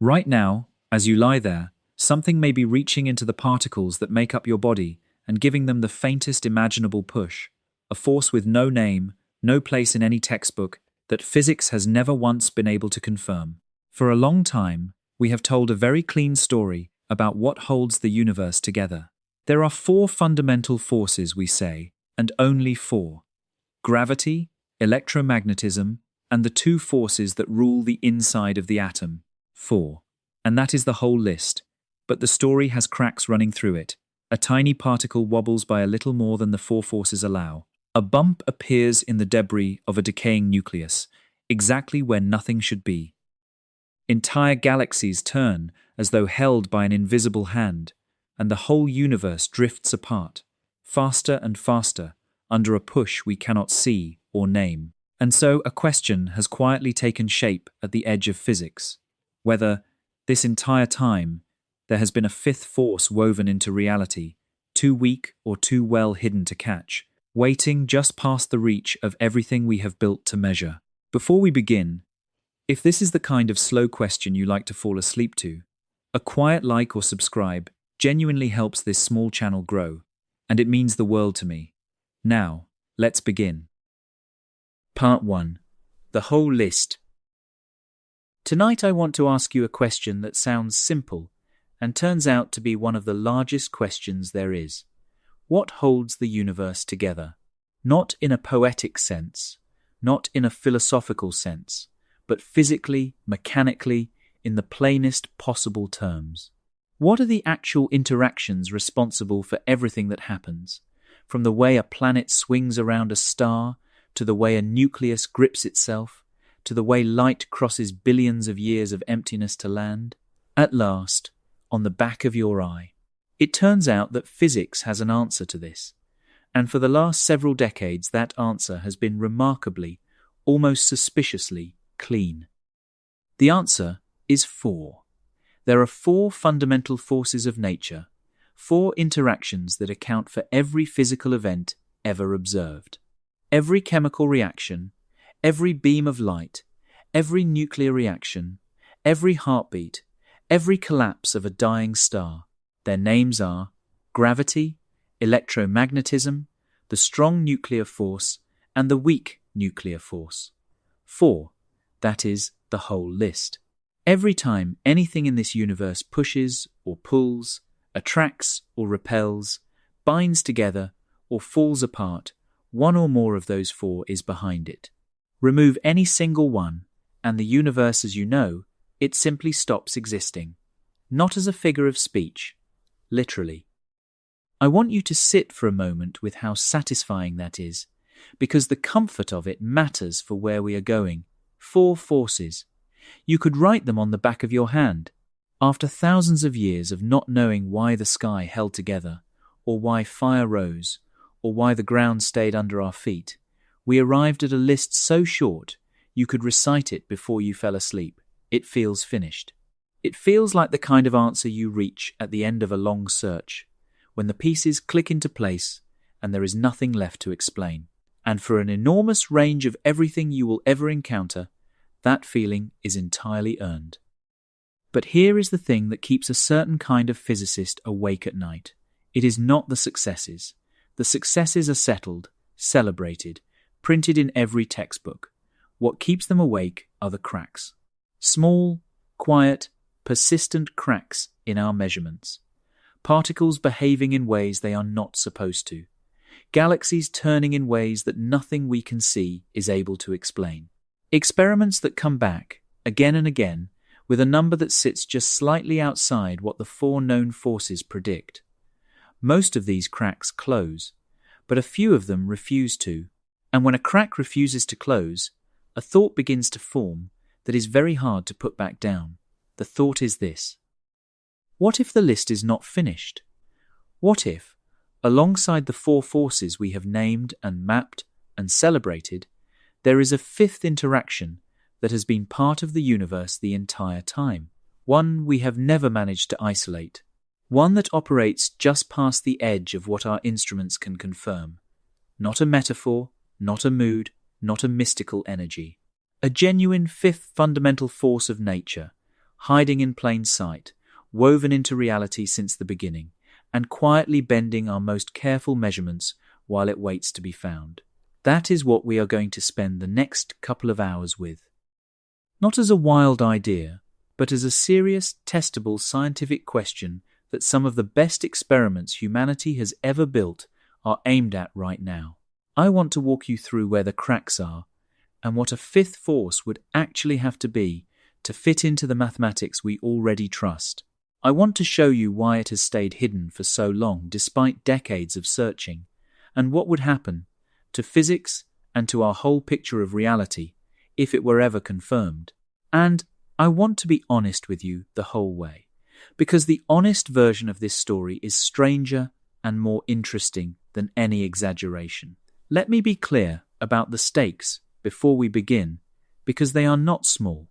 Right now, as you lie there, something may be reaching into the particles that make up your body and giving them the faintest imaginable push, a force with no name, no place in any textbook, that physics has never once been able to confirm. For a long time, we have told a very clean story about what holds the universe together. There are four fundamental forces, we say, and only four: gravity, electromagnetism, and the two forces that rule the inside of the atom. Four. And that is the whole list. But the story has cracks running through it. A tiny particle wobbles by a little more than the four forces allow. A bump appears in the debris of a decaying nucleus, exactly where nothing should be. Entire galaxies turn as though held by an invisible hand, and the whole universe drifts apart, faster and faster, under a push we cannot see or name. And so a question has quietly taken shape at the edge of physics, whether, this entire time, there has been a fifth force woven into reality, too weak or too well hidden to catch, waiting just past the reach of everything we have built to measure. Before we begin, if this is the kind of slow question you like to fall asleep to, a quiet like or subscribe genuinely helps this small channel grow, and it means the world to me. Now, let's begin. Part 1. The whole list. Tonight I want to ask you a question that sounds simple and turns out to be one of the largest questions there is. What holds the universe together? Not in a poetic sense, not in a philosophical sense, but physically, mechanically, in the plainest possible terms. What are the actual interactions responsible for everything that happens, from the way a planet swings around a star, to the way a nucleus grips itself, to the way light crosses billions of years of emptiness to land? At last, on the back of your eye. It turns out that physics has an answer to this, and for the last several decades that answer has been remarkably, almost suspiciously, clean. The answer is four. There are four fundamental forces of nature, four interactions that account for every physical event ever observed. Every chemical reaction, every beam of light, every nuclear reaction, every heartbeat, every collapse of a dying star. Their names are gravity, electromagnetism, the strong nuclear force, and the weak nuclear force. 4. That is the whole list. Every time anything in this universe pushes or pulls, attracts or repels, binds together or falls apart, one or more of those four is behind it. Remove any single one, and the universe as you know, it simply stops existing. Not as a figure of speech, literally. I want you to sit for a moment with how satisfying that is, because the comfort of it matters for where we are going. Four forces. You could write them on the back of your hand. After thousands of years of not knowing why the sky held together, or why fire rose, or why the ground stayed under our feet, we arrived at a list so short you could recite it before you fell asleep. It feels finished. It feels like the kind of answer you reach at the end of a long search, when the pieces click into place and there is nothing left to explain. And for an enormous range of everything you will ever encounter, that feeling is entirely earned. But here is the thing that keeps a certain kind of physicist awake at night. It is not the successes. The successes are settled, celebrated, printed in every textbook. What keeps them awake are the cracks. Small, quiet, persistent cracks in our measurements. Particles behaving in ways they are not supposed to. Galaxies turning in ways that nothing we can see is able to explain. Experiments that come back, again and again, with a number that sits just slightly outside what the four known forces predict. Most of these cracks close, but a few of them refuse to. And when a crack refuses to close, a thought begins to form that is very hard to put back down. The thought is this: what if the list is not finished? What if, alongside the four forces we have named and mapped and celebrated, there is a fifth interaction that has been part of the universe the entire time, one we have never managed to isolate, one that operates just past the edge of what our instruments can confirm? Not a metaphor, not a mood, not a mystical energy. A genuine fifth fundamental force of nature, hiding in plain sight, woven into reality since the beginning, and quietly bending our most careful measurements while it waits to be found. That is what we are going to spend the next couple of hours with. Not as a wild idea, but as a serious, testable scientific question that some of the best experiments humanity has ever built are aimed at right now. I want to walk you through where the cracks are and what a fifth force would actually have to be to fit into the mathematics we already trust. I want to show you why it has stayed hidden for so long despite decades of searching, and what would happen to physics and to our whole picture of reality if it were ever confirmed. And I want to be honest with you the whole way, because the honest version of this story is stranger and more interesting than any exaggeration. Let me be clear about the stakes before we begin, because they are not small.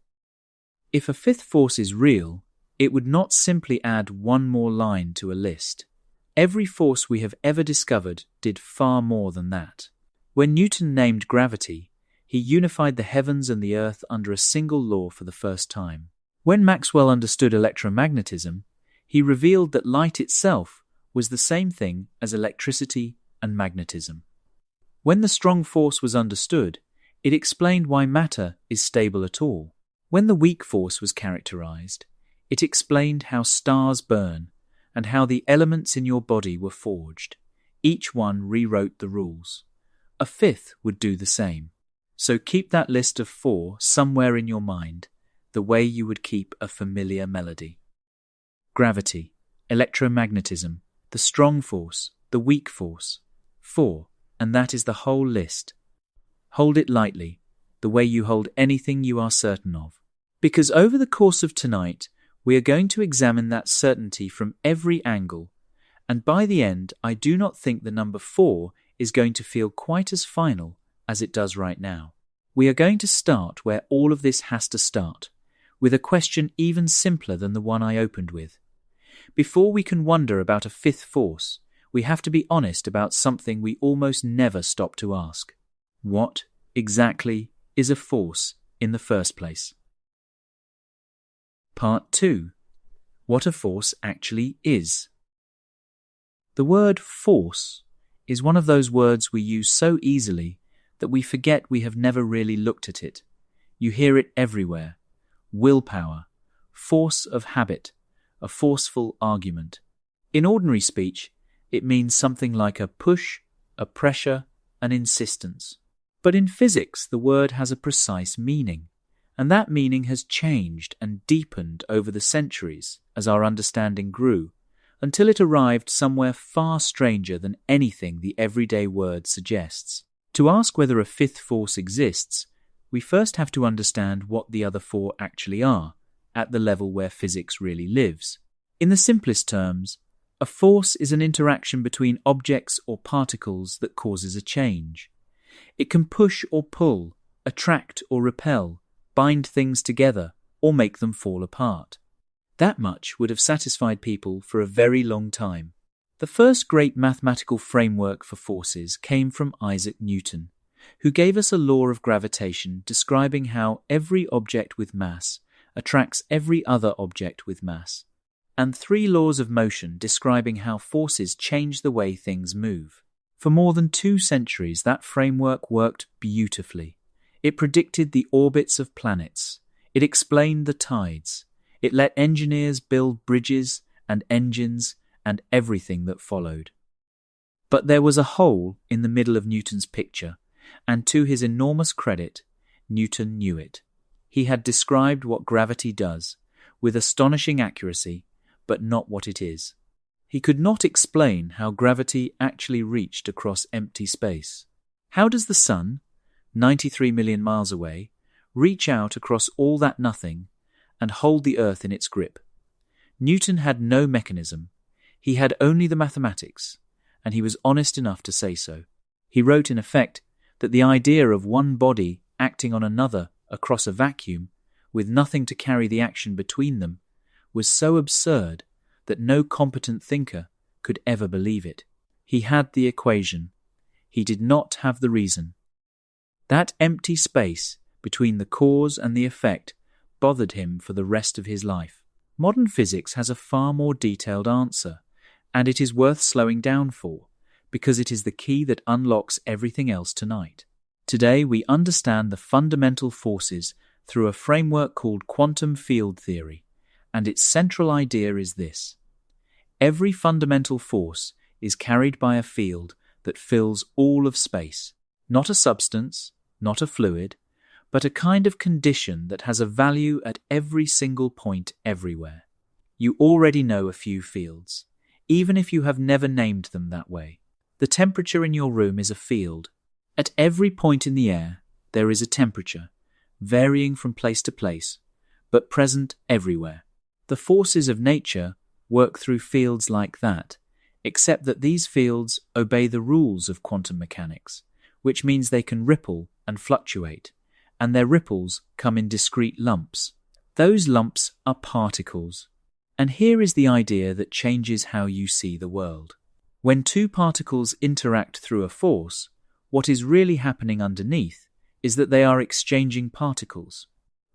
If a fifth force is real, it would not simply add one more line to a list. Every force we have ever discovered did far more than that. When Newton named gravity, he unified the heavens and the earth under a single law for the first time. When Maxwell understood electromagnetism, he revealed that light itself was the same thing as electricity and magnetism. When the strong force was understood, it explained why matter is stable at all. When the weak force was characterized, it explained how stars burn and how the elements in your body were forged. Each one rewrote the rules. A fifth would do the same. So keep that list of 4 somewhere in your mind, the way you would keep a familiar melody. Gravity, electromagnetism, the strong force, the weak force. 4, and that is the whole list. Hold it lightly, the way you hold anything you are certain of. Because over the course of tonight, we are going to examine that certainty from every angle, and by the end, I do not think the number 4 is going to feel quite as final as it does right now. We are going to start where all of this has to start, with a question even simpler than the one I opened with. Before we can wonder about a fifth force, we have to be honest about something we almost never stop to ask. What exactly is a force in the first place? Part 2. What a force actually is. The word force is one of those words we use so easily that we forget we have never really looked at it. You hear it everywhere. Willpower, force of habit, a forceful argument. In ordinary speech, it means something like a push, a pressure, an insistence. But in physics, the word has a precise meaning, and that meaning has changed and deepened over the centuries as our understanding grew, until it arrived somewhere far stranger than anything the everyday word suggests. To ask whether a fifth force exists, we first have to understand what the other 4 actually are, at the level where physics really lives. In the simplest terms, a force is an interaction between objects or particles that causes a change. It can push or pull, attract or repel, bind things together, or make them fall apart. That much would have satisfied people for a very long time. The first great mathematical framework for forces came from Isaac Newton, who gave us a law of gravitation describing how every object with mass attracts every other object with mass, and 3 laws of motion describing how forces change the way things move. For more than 2 centuries, that framework worked beautifully. It predicted the orbits of planets. It explained the tides. It let engineers build bridges and engines and everything that followed. But there was a hole in the middle of Newton's picture, and to his enormous credit, Newton knew it. He had described what gravity does, with astonishing accuracy, but not what it is. He could not explain how gravity actually reached across empty space. How does the sun, 93 million miles away, reach out across all that nothing and hold the earth in its grip? Newton had no mechanism. He had only the mathematics, and he was honest enough to say so. He wrote, in effect, that the idea of one body acting on another across a vacuum, with nothing to carry the action between them, was so absurd that no competent thinker could ever believe it. He had the equation. He did not have the reason. That empty space between the cause and the effect bothered him for the rest of his life? Modern physics has a far more detailed answer, and it is worth slowing down for, because it is the key that unlocks everything else tonight. Today, we understand the fundamental forces through a framework called quantum field theory, and its central idea is this. Every fundamental force is carried by a field that fills all of space, not a substance, not a fluid, but a kind of condition that has a value at every single point everywhere. You already know a few fields, even if you have never named them that way. The temperature in your room is a field. At every point in the air, there is a temperature, varying from place to place, but present everywhere. The forces of nature work through fields like that, except that these fields obey the rules of quantum mechanics, which means they can ripple and fluctuate, and their ripples come in discrete lumps. Those lumps are particles. And here is the idea that changes how you see the world. When two particles interact through a force, what is really happening underneath is that they are exchanging particles.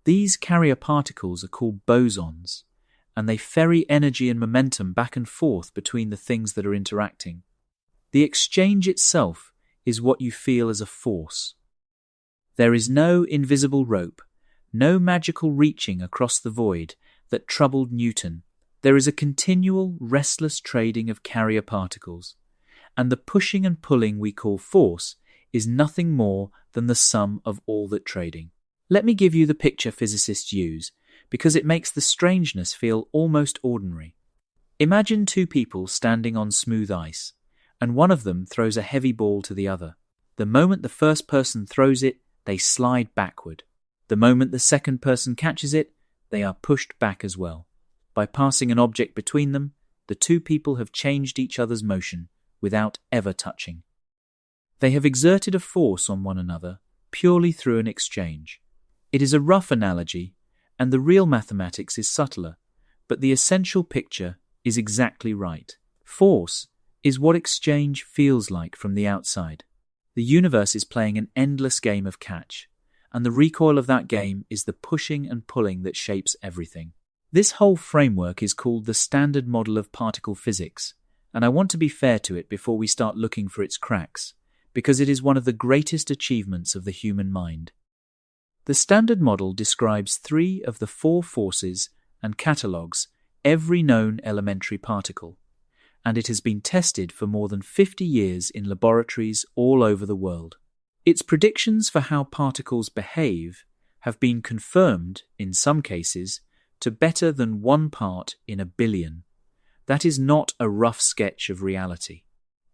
These carrier particles are called bosons, and they ferry energy and momentum back and forth between the things that are interacting. The exchange itself is what you feel as a force. There is no invisible rope, no magical reaching across the void that troubled Newton. There is a continual, restless trading of carrier particles, and the pushing and pulling we call force is nothing more than the sum of all that trading. Let me give you the picture physicists use, because it makes the strangeness feel almost ordinary. Imagine two people standing on smooth ice, and one of them throws a heavy ball to the other. The moment the first person throws it, they slide backward. The moment the second person catches it, they are pushed back as well. By passing an object between them, the two people have changed each other's motion without ever touching. They have exerted a force on one another purely through an exchange. It is a rough analogy, and the real mathematics is subtler, but the essential picture is exactly right. Force is what exchange feels like from the outside. The universe is playing an endless game of catch, and the recoil of that game is the pushing and pulling that shapes everything. This whole framework is called the Standard Model of Particle Physics, and I want to be fair to it before we start looking for its cracks, because it is one of the greatest achievements of the human mind. The Standard Model describes 3 of the 4 forces and catalogues every known elementary particle, and it has been tested for more than 50 years in laboratories all over the world. Its predictions for how particles behave have been confirmed, in some cases, to better than 1 part in a billion. That is not a rough sketch of reality.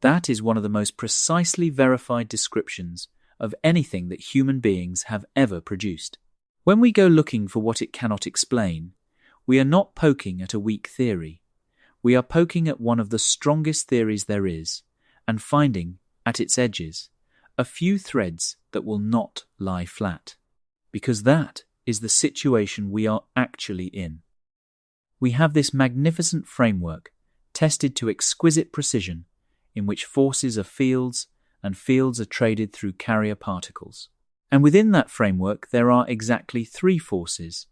That is one of the most precisely verified descriptions of anything that human beings have ever produced. When we go looking for what it cannot explain, we are not poking at a weak theory. We are poking at one of the strongest theories there is, and finding, at its edges, a few threads that will not lie flat. Because that is the situation we are actually in. We have this magnificent framework, tested to exquisite precision, in which forces are fields and fields are traded through carrier particles. And within that framework there are exactly 3 forces,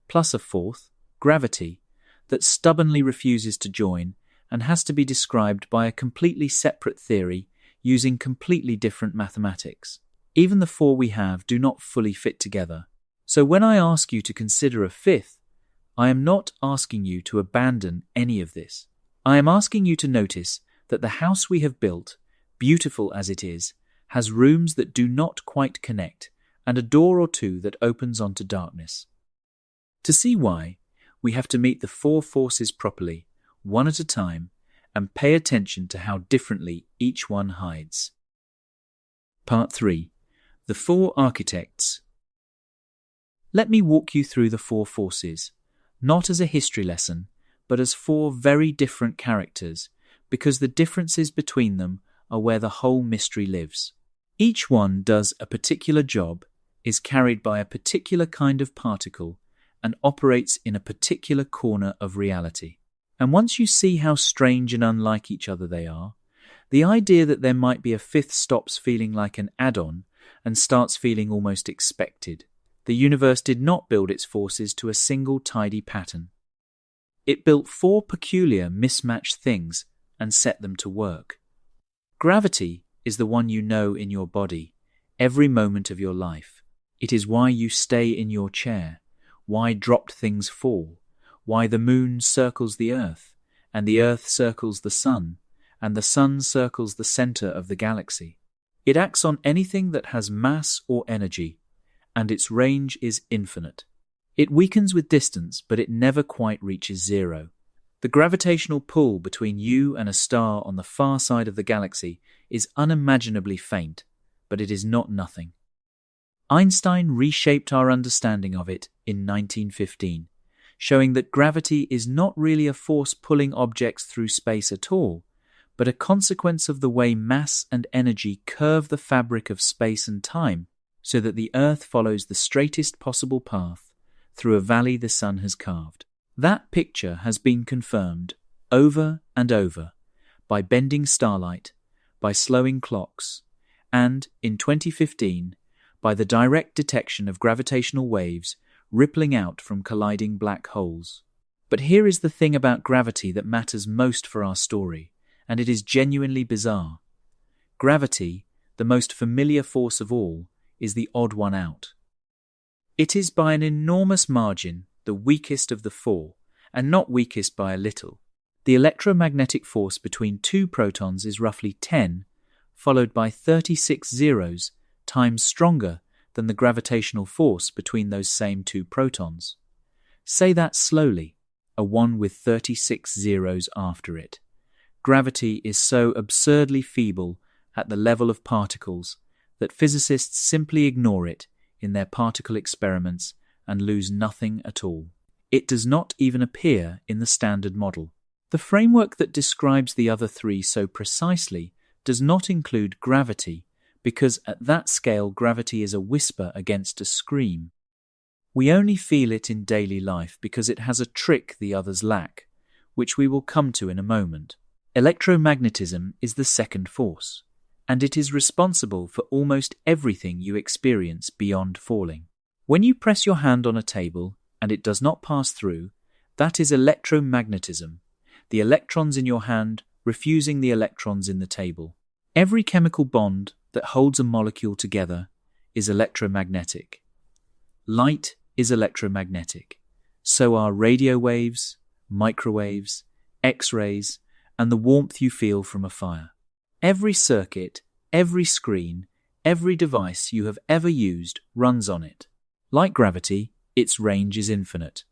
plus a 4th, gravity, that stubbornly refuses to join and has to be described by a completely separate theory using completely different mathematics. Even the 4 we have do not fully fit together. So when I ask you to consider a 5th, I am not asking you to abandon any of this. I am asking you to notice that the house we have built, beautiful as it is, has rooms that do not quite connect and a door or 2 that opens onto darkness. To see why, we have to meet the 4 forces properly, one at a time, and pay attention to how differently each one hides. Part 3. The 4 architects. Let me walk you through the 4 forces, not as a history lesson, but as 4 very different characters, because the differences between them are where the whole mystery lives. Each one does a particular job, is carried by a particular kind of particle, and operates in a particular corner of reality. And once you see how strange and unlike each other they are, the idea that there might be a 5th stops feeling like an add-on and starts feeling almost expected. The universe did not build its forces to a single tidy pattern. It built 4 peculiar mismatched things and set them to work. Gravity is the one you know in your body, every moment of your life. It is why you stay in your chair, why dropped things fall, why the moon circles the earth, and the earth circles the sun, and the sun circles the center of the galaxy. It acts on anything that has mass or energy, and its range is infinite. It weakens with distance, but it never quite reaches zero. The gravitational pull between you and a star on the far side of the galaxy is unimaginably faint, but it is not nothing. Einstein reshaped our understanding of it in 1915, showing that gravity is not really a force pulling objects through space at all, but a consequence of the way mass and energy curve the fabric of space and time so that the Earth follows the straightest possible path through a valley the sun has carved. That picture has been confirmed over and over by bending starlight, by slowing clocks, and, in 2015, by the direct detection of gravitational waves rippling out from colliding black holes. But here is the thing about gravity that matters most for our story, and it is genuinely bizarre. Gravity, the most familiar force of all, is the odd one out. It is by an enormous margin the weakest of the 4, and not weakest by a little. The electromagnetic force between 2 protons is roughly 10, followed by 36 zeros, times stronger than the gravitational force between those same 2 protons. Say that slowly, a 1 with 36 zeros after it. Gravity is so absurdly feeble at the level of particles that physicists simply ignore it in their particle experiments and lose nothing at all. It does not even appear in the Standard Model. The framework that describes the other 3 so precisely does not include gravity, because at that scale gravity is a whisper against a scream. We only feel it in daily life because it has a trick the others lack, which we will come to in a moment. Electromagnetism is the second force, and it is responsible for almost everything you experience beyond falling. When you press your hand on a table and it does not pass through, that is electromagnetism, the electrons in your hand refusing the electrons in the table. Every chemical bond that holds a molecule together is electromagnetic. Light is electromagnetic. So are radio waves, microwaves, X-rays, and the warmth you feel from a fire. Every circuit, every screen, every device you have ever used runs on it. Like gravity, its range is infinite.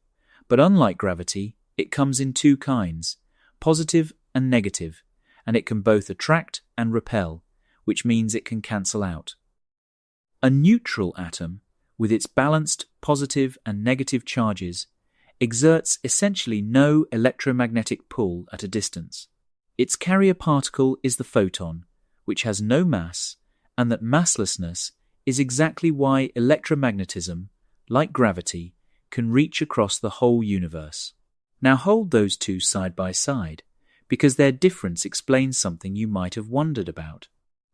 But unlike gravity, it comes in 2 kinds, positive and negative, and it can both attract and repel, which means it can cancel out. A neutral atom, with its balanced positive and negative charges, exerts essentially no electromagnetic pull at a distance. Its carrier particle is the photon, which has no mass, and that masslessness is exactly why electromagnetism, like gravity, can reach across the whole universe. Now hold those 2 side by side, because their difference explains something you might have wondered about.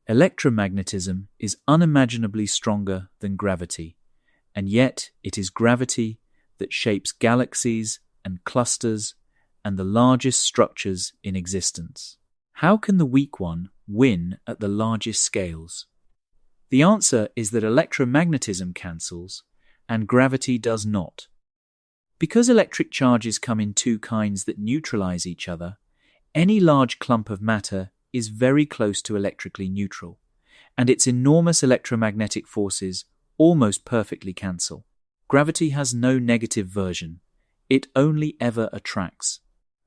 Electromagnetism is unimaginably stronger than gravity, and yet it is gravity that shapes galaxies and clusters and the largest structures in existence. How can the weak one win at the largest scales? The answer is that electromagnetism cancels and gravity does not. Because electric charges come in 2 kinds that neutralize each other, any large clump of matter is very close to electrically neutral, and its enormous electromagnetic forces almost perfectly cancel. Gravity has no negative version. It only ever attracts.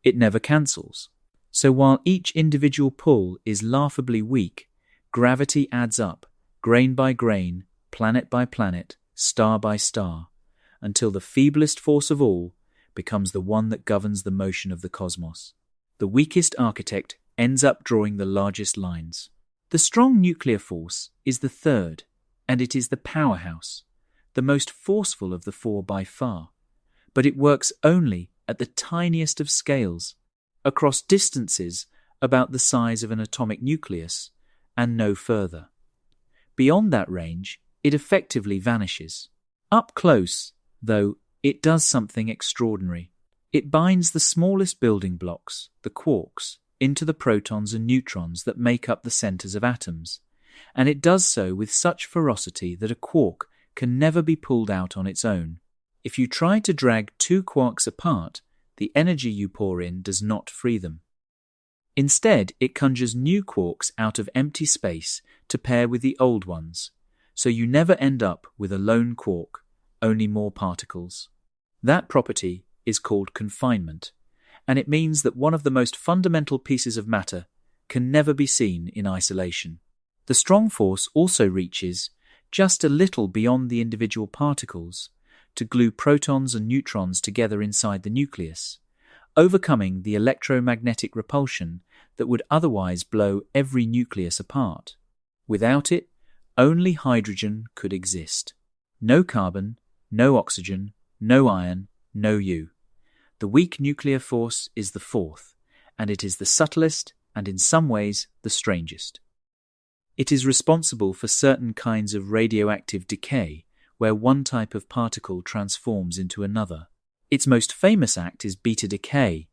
It never cancels. So while each individual pull is laughably weak, gravity adds up, grain by grain, planet by planet, star by star, until the feeblest force of all becomes the one that governs the motion of the cosmos. The weakest architect ends up drawing the largest lines. The strong nuclear force is the third, and it is the powerhouse, the most forceful of the 4 by far, but it works only at the tiniest of scales, across distances about the size of an atomic nucleus, and no further. Beyond that range, it effectively vanishes. Up close, though, it does something extraordinary. It binds the smallest building blocks, the quarks, into the protons and neutrons that make up the centers of atoms, and it does so with such ferocity that a quark can never be pulled out on its own. If you try to drag two quarks apart, the energy you pour in does not free them. Instead, it conjures new quarks out of empty space to pair with the old ones, so you never end up with a lone quark, only more particles. That property is called confinement, and it means that one of the most fundamental pieces of matter can never be seen in isolation. The strong force also reaches just a little beyond the individual particles to glue protons and neutrons together inside the nucleus, overcoming the electromagnetic repulsion that would otherwise blow every nucleus apart. Without it, only hydrogen could exist. No carbon, no oxygen, no iron, no you. The weak nuclear force is the fourth, and it is the subtlest and in some ways the strangest. It is responsible for certain kinds of radioactive decay, where one type of particle transforms into another. Its most famous act is beta decay,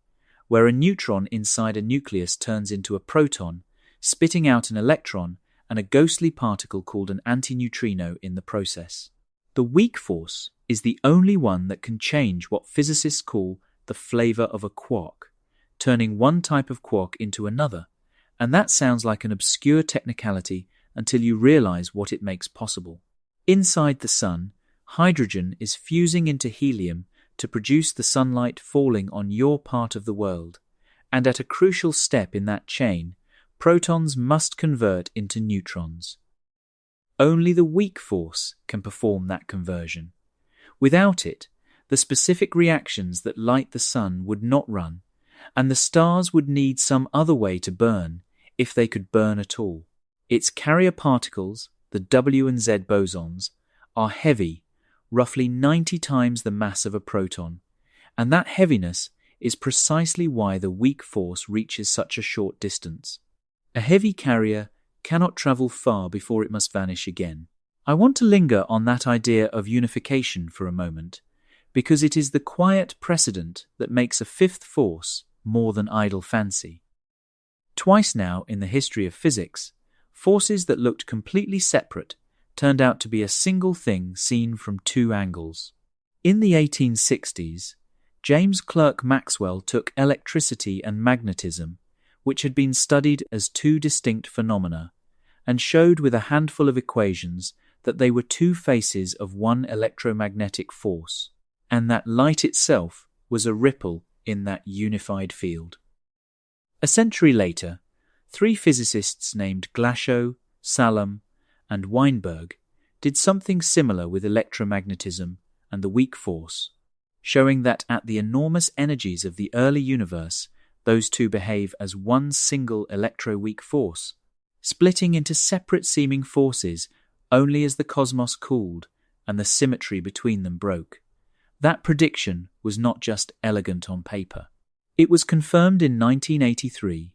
where a neutron inside a nucleus turns into a proton, spitting out an electron and a ghostly particle called an antineutrino in the process. The weak force is the only one that can change what physicists call the flavor of a quark, turning one type of quark into another, and that sounds like an obscure technicality until you realize what it makes possible. Inside the sun, hydrogen is fusing into helium to produce the sunlight falling on your part of the world, and at a crucial step in that chain, protons must convert into neutrons. Only the weak force can perform that conversion. Without it, the specific reactions that light the sun would not run, and the stars would need some other way to burn, if they could burn at all. Its carrier particles, the W and Z bosons, are heavy, roughly 90 times the mass of a proton, and that heaviness is precisely why the weak force reaches such a short distance. A heavy carrier cannot travel far before it must vanish again. I want to linger on that idea of unification for a moment, because it is the quiet precedent that makes a fifth force more than idle fancy. Twice now in the history of physics, forces that looked completely separate turned out to be a single thing seen from two angles. In the 1860s, James Clerk Maxwell took electricity and magnetism, which had been studied as two distinct phenomena, and showed with a handful of equations that they were two faces of one electromagnetic force, and that light itself was a ripple in that unified field. A century later, three physicists named Glashow, Salom, and Weinberg did something similar with electromagnetism and the weak force, showing that at the enormous energies of the early universe, those two behave as one single electro-weak force, splitting into separate-seeming forces only as the cosmos cooled and the symmetry between them broke. That prediction was not just elegant on paper. It was confirmed in 1983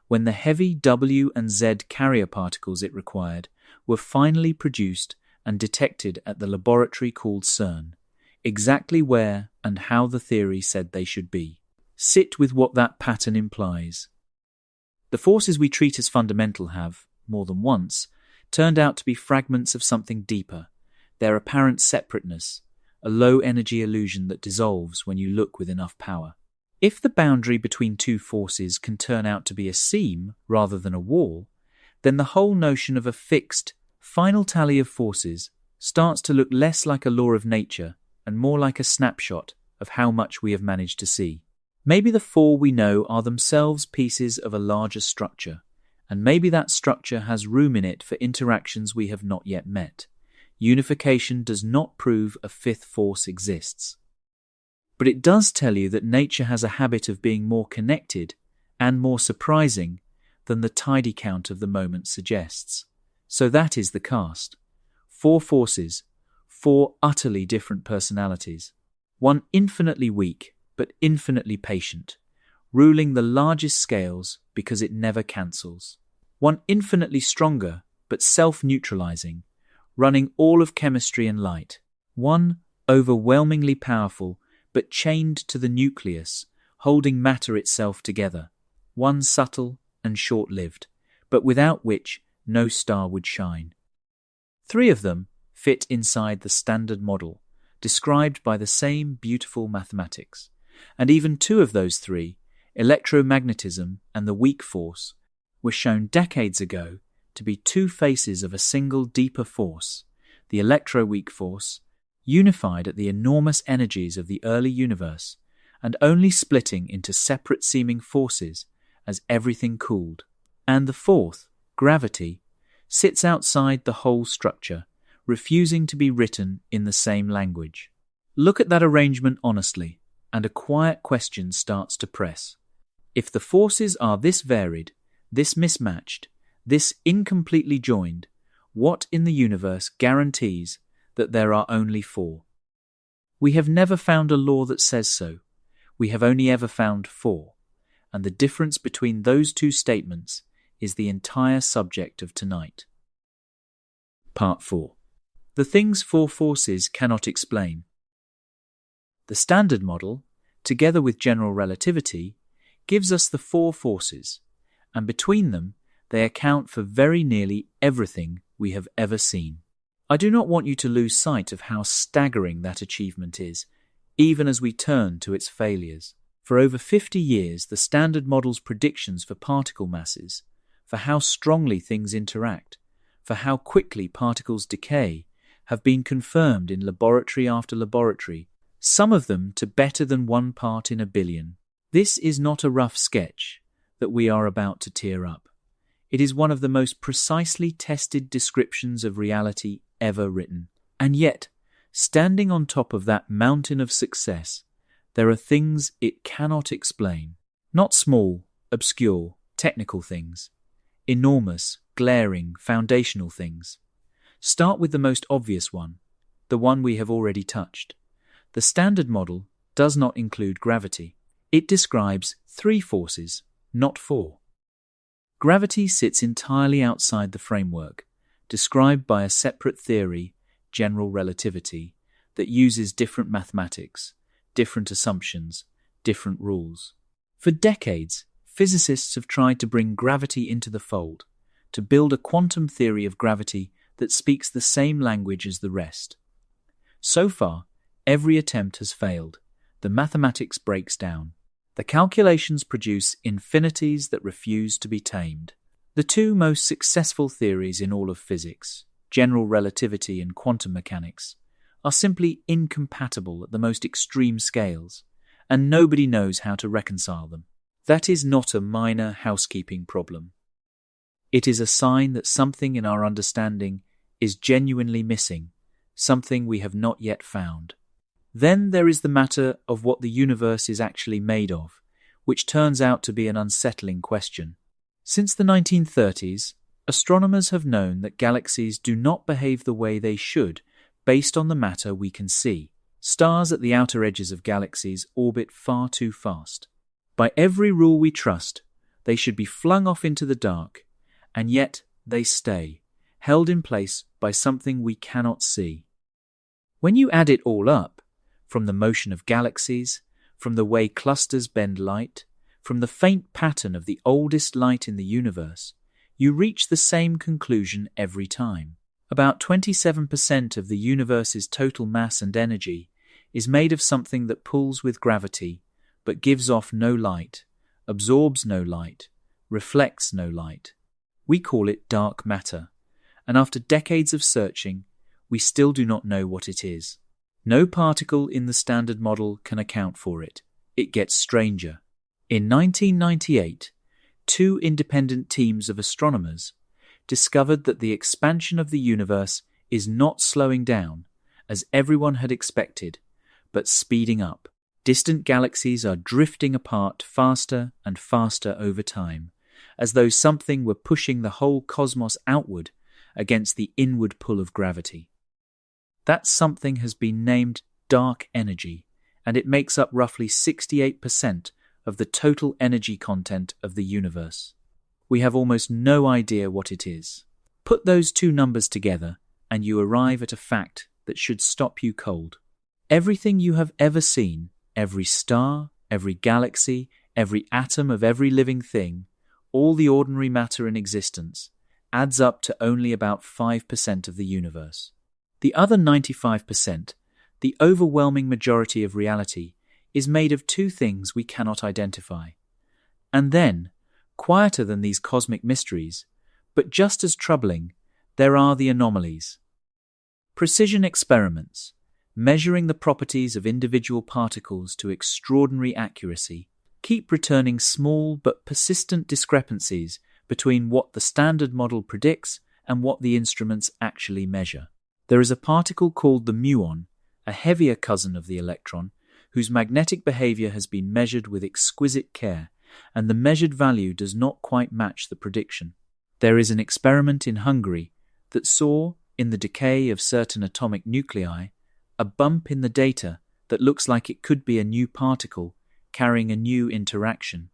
when the heavy W and Z carrier particles it required were finally produced and detected at the laboratory called CERN, exactly where and how the theory said they should be. Sit with what that pattern implies. The forces we treat as fundamental have, more than once, turned out to be fragments of something deeper, their apparent separateness, a low-energy illusion that dissolves when you look with enough power. If the boundary between two forces can turn out to be a seam rather than a wall, then the whole notion of a fixed, final tally of forces starts to look less like a law of nature and more like a snapshot of how much we have managed to see. Maybe the four we know are themselves pieces of a larger structure, and maybe that structure has room in it for interactions we have not yet met. Unification does not prove a fifth force exists. But it does tell you that nature has a habit of being more connected and more surprising than the tidy count of the moment suggests. So that is the cast. Four forces, four utterly different personalities. One infinitely weak, but infinitely patient, ruling the largest scales because it never cancels. One infinitely stronger, but self-neutralizing, running all of chemistry and light. One overwhelmingly powerful, but chained to the nucleus, holding matter itself together. One subtle and short-lived, but without which no star would shine. 3 of them fit inside the standard model, described by the same beautiful mathematics. And even 2 of those 3, electromagnetism and the weak force, were shown decades ago to be 2 faces of a single deeper force, the electroweak force, unified at the enormous energies of the early universe and only splitting into separate-seeming forces as everything cooled. And the 4th, gravity, sits outside the whole structure, refusing to be written in the same language. Look at that arrangement honestly, and a quiet question starts to press. If the forces are this varied, this mismatched, this incompletely joined, what in the universe guarantees that there are only 4? We have never found a law that says so. We have only ever found 4. And the difference between those 2 statements is the entire subject of tonight. Part 4. The things 4 forces cannot explain. The Standard Model, together with general relativity, gives us the 4 forces, and between them they account for very nearly everything we have ever seen. I do not want you to lose sight of how staggering that achievement is, even as we turn to its failures. For over 50 years, the Standard Model's predictions for particle masses, for how strongly things interact, for how quickly particles decay, have been confirmed in laboratory after laboratory, some of them to better than 1 part in a billion. This is not a rough sketch that we are about to tear up. It is one of the most precisely tested descriptions of reality ever written. And yet, standing on top of that mountain of success, there are things it cannot explain. Not small, obscure, technical things. Enormous, glaring, foundational things. Start with the most obvious one, the one we have already touched. The Standard Model does not include gravity. It describes 3 forces, not 4. Gravity sits entirely outside the framework, described by a separate theory, general relativity, that uses different mathematics, different assumptions, different rules. For decades, physicists have tried to bring gravity into the fold, to build a quantum theory of gravity that speaks the same language as the rest. So far, every attempt has failed. The mathematics breaks down. The calculations produce infinities that refuse to be tamed. The 2 most successful theories in all of physics, general relativity and quantum mechanics, are simply incompatible at the most extreme scales, and nobody knows how to reconcile them. That is not a minor housekeeping problem. It is a sign that something in our understanding is genuinely missing, something we have not yet found. Then there is the matter of what the universe is actually made of, which turns out to be an unsettling question. Since the 1930s, astronomers have known that galaxies do not behave the way they should based on the matter we can see. Stars at the outer edges of galaxies orbit far too fast. By every rule we trust, they should be flung off into the dark, and yet they stay, held in place by something we cannot see. When you add it all up, from the motion of galaxies, from the way clusters bend light, from the faint pattern of the oldest light in the universe, you reach the same conclusion every time. About 27% of the universe's total mass and energy is made of something that pulls with gravity, but gives off no light, absorbs no light, reflects no light. We call it dark matter, and after decades of searching, we still do not know what it is. No particle in the Standard Model can account for it. It gets stranger. In 1998, 2 independent teams of astronomers discovered that the expansion of the universe is not slowing down, as everyone had expected, but speeding up. Distant galaxies are drifting apart faster and faster over time, as though something were pushing the whole cosmos outward against the inward pull of gravity. That something has been named dark energy, and it makes up roughly 68% of the total energy content of the universe. We have almost no idea what it is. Put those 2 numbers together, and you arrive at a fact that should stop you cold. Everything you have ever seen, every star, every galaxy, every atom of every living thing, all the ordinary matter in existence, adds up to only about 5% of the universe. The other 95%, the overwhelming majority of reality, is made of two things we cannot identify. And then, quieter than these cosmic mysteries, but just as troubling, there are the anomalies. Precision experiments, measuring the properties of individual particles to extraordinary accuracy, keep returning small but persistent discrepancies between what the standard model predicts and what the instruments actually measure. There is a particle called the muon, a heavier cousin of the electron, whose magnetic behavior has been measured with exquisite care, and the measured value does not quite match the prediction. There is an experiment in Hungary that saw, in the decay of certain atomic nuclei, a bump in the data that looks like it could be a new particle carrying a new interaction.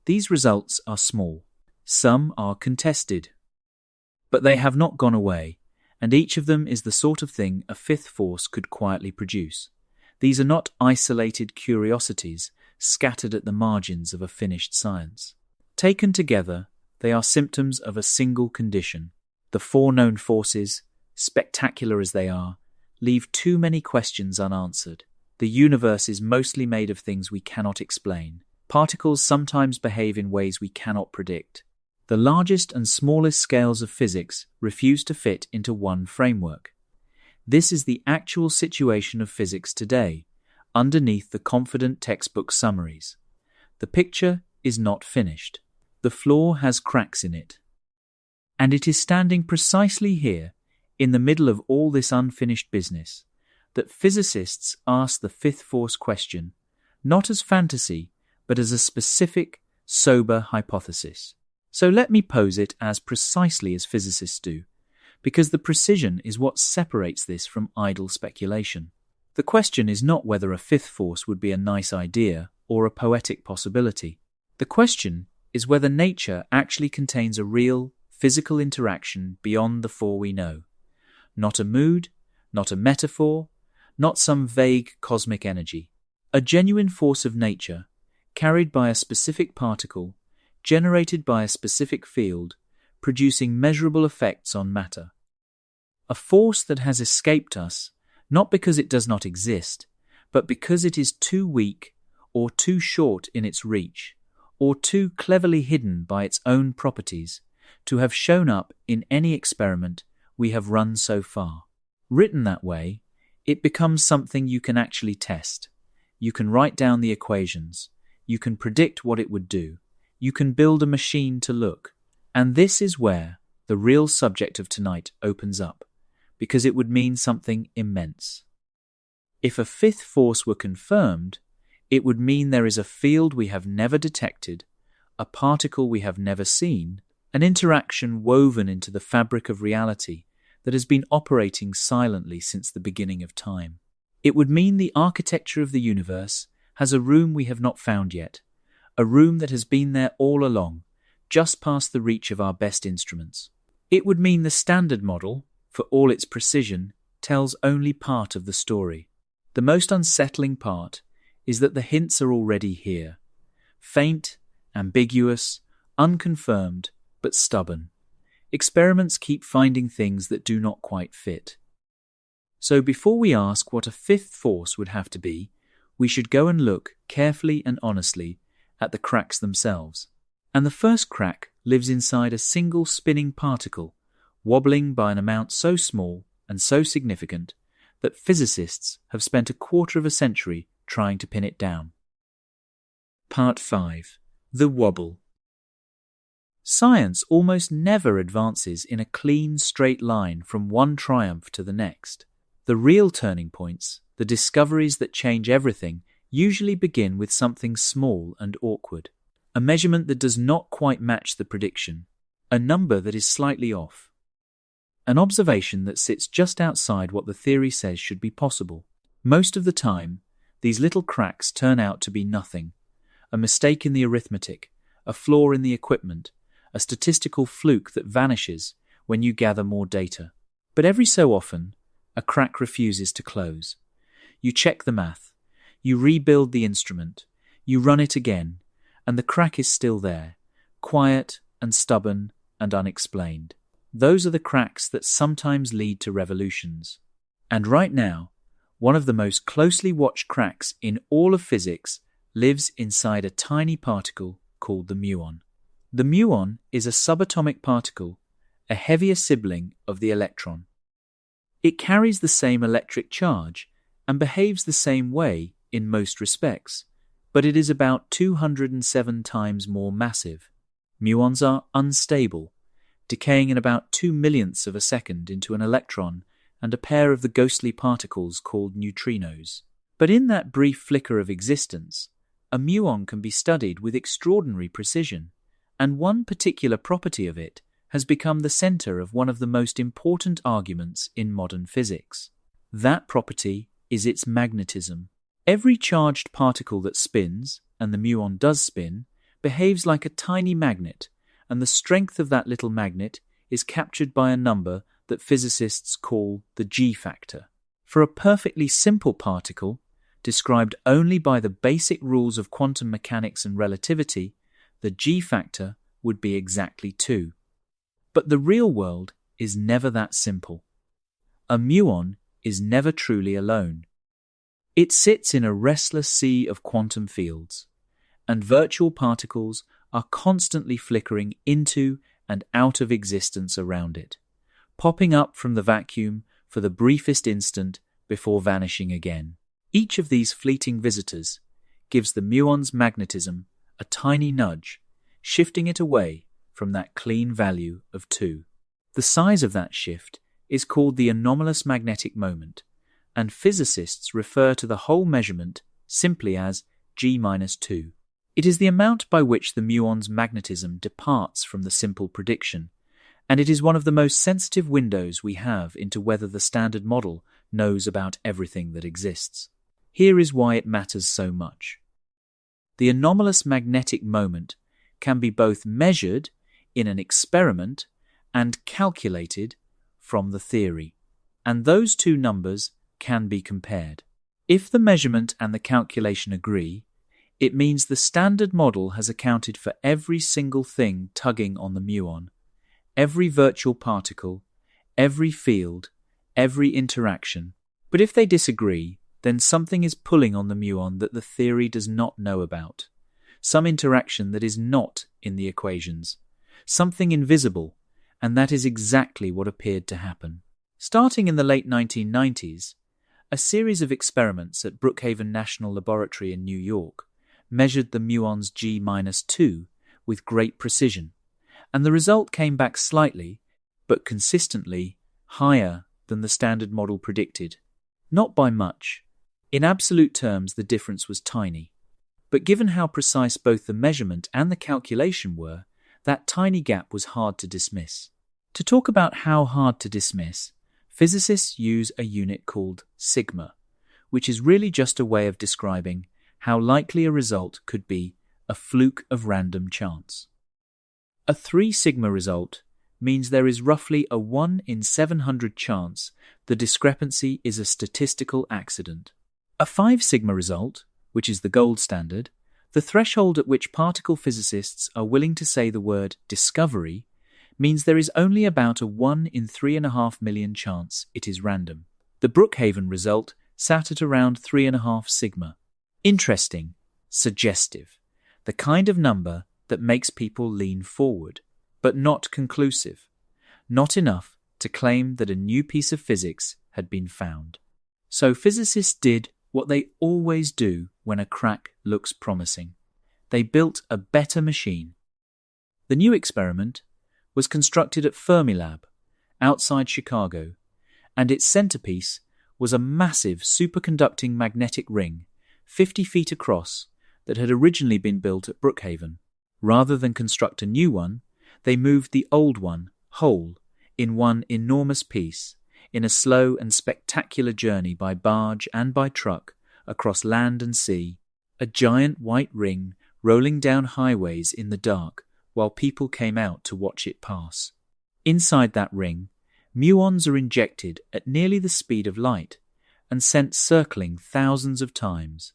These results are small. Some are contested. But they have not gone away, and each of them is the sort of thing a fifth force could quietly produce. These are not isolated curiosities scattered at the margins of a finished science. Taken together, they are symptoms of a single condition. The four known forces, spectacular as they are, leave too many questions unanswered. The universe is mostly made of things we cannot explain. Particles sometimes behave in ways we cannot predict. The largest and smallest scales of physics refuse to fit into one framework. This is the actual situation of physics today, underneath the confident textbook summaries. The picture is not finished. The floor has cracks in it. And it is standing precisely here, in the middle of all this unfinished business, that physicists ask the fifth force question, not as fantasy, but as a specific, sober hypothesis. So let me pose it as precisely as physicists do, because the precision is what separates this from idle speculation. The question is not whether a fifth force would be a nice idea or a poetic possibility. The question is whether nature actually contains a real, physical interaction beyond the four we know. Not a mood, not a metaphor, not some vague cosmic energy. A genuine force of nature, carried by a specific particle, generated by a specific field, producing measurable effects on matter. A force that has escaped us, not because it does not exist, but because it is too weak, or too short in its reach, or too cleverly hidden by its own properties, to have shown up in any experiment we have run so far. Written that way, it becomes something you can actually test. You can write down the equations. You can predict what it would do. You can build a machine to look. And this is where the real subject of tonight opens up, because it would mean something immense. If a fifth force were confirmed, it would mean there is a field we have never detected, a particle we have never seen, an interaction woven into the fabric of reality that has been operating silently since the beginning of time. It would mean the architecture of the universe has a room we have not found yet, a room that has been there all along, just past the reach of our best instruments. It would mean the standard model, for all its precision, tells only part of the story. The most unsettling part is that the hints are already here. Faint, ambiguous, unconfirmed, but stubborn. Experiments keep finding things that do not quite fit. So before we ask what a fifth force would have to be, we should go and look carefully and honestly at the cracks themselves. And the first crack lives inside a single spinning particle, wobbling by an amount so small and so significant that physicists have spent a quarter of a century trying to pin it down. Part 5. The Wobble. Science almost never advances in a clean, straight line from one triumph to the next. The real turning points, the discoveries that change everything, usually begin with something small and awkward. A measurement that does not quite match the prediction. A number that is slightly off. An observation that sits just outside what the theory says should be possible. Most of the time, these little cracks turn out to be nothing. A mistake in the arithmetic, a flaw in the equipment, a statistical fluke that vanishes when you gather more data. But every so often, a crack refuses to close. You check the math. You rebuild the instrument. You run it again, and the crack is still there, quiet and stubborn and unexplained. Those are the cracks that sometimes lead to revolutions. And right now, one of the most closely watched cracks in all of physics lives inside a tiny particle called the muon. The muon is a subatomic particle, a heavier sibling of the electron. It carries the same electric charge and behaves the same way in most respects, but it is about 207 times more massive. Muons are unstable, decaying in about 2/millionths of a second into an electron and a pair of the ghostly particles called neutrinos. But in that brief flicker of existence, a muon can be studied with extraordinary precision, and one particular property of it has become the center of one of the most important arguments in modern physics. That property is its magnetism. Every charged particle that spins, and the muon does spin, behaves like a tiny magnet, and the strength of that little magnet is captured by a number that physicists call the G factor. For a perfectly simple particle, described only by the basic rules of quantum mechanics and relativity, the G factor would be exactly 2. But the real world is never that simple. A muon is never truly alone. It sits in a restless sea of quantum fields, and virtual particles are constantly flickering into and out of existence around it, popping up from the vacuum for the briefest instant before vanishing again. Each of these fleeting visitors gives the muon's magnetism a tiny nudge, shifting it away from that clean value of 2. The size of that shift is called the anomalous magnetic moment, and physicists refer to the whole measurement simply as G-2. It is the amount by which the muon's magnetism departs from the simple prediction, and it is one of the most sensitive windows we have into whether the standard model knows about everything that exists. Here is why it matters so much. The anomalous magnetic moment can be both measured in an experiment and calculated from the theory, and those two numbers can be compared. If the measurement and the calculation agree, it means the standard model has accounted for every single thing tugging on the muon, every virtual particle, every field, every interaction. But if they disagree, then something is pulling on the muon that the theory does not know about, some interaction that is not in the equations, something invisible, and that is exactly what appeared to happen. Starting in the late 1990s, a series of experiments at Brookhaven National Laboratory in New York measured the muon's G-2 with great precision, and the result came back slightly, but consistently, higher than the standard model predicted. Not by much. In absolute terms, the difference was tiny. But given how precise both the measurement and the calculation were, that tiny gap was hard to dismiss. To talk about how hard to dismiss, physicists use a unit called sigma, which is really just a way of describing how likely a result could be a fluke of random chance. A 3 sigma result means there is roughly a 1 in 700 chance the discrepancy is a statistical accident. A 5 sigma result, which is the gold standard, the threshold at which particle physicists are willing to say the word discovery, means there is only about a 1 in 3.5 million chance it is random. The Brookhaven result sat at around 3.5 sigma. Interesting, suggestive, the kind of number that makes people lean forward, but not conclusive, not enough to claim that a new piece of physics had been found. So physicists did what they always do when a crack looks promising. They built a better machine. The new experiment was constructed at Fermilab, outside Chicago, and its centerpiece was a massive superconducting magnetic ring, 50 feet across, that had originally been built at Brookhaven. Rather than construct a new one, they moved the old one whole in one enormous piece, in a slow and spectacular journey by barge and by truck across land and sea, a giant white ring rolling down highways in the dark while people came out to watch it pass. Inside that ring, Muons are injected at nearly the speed of light and sent circling thousands of times,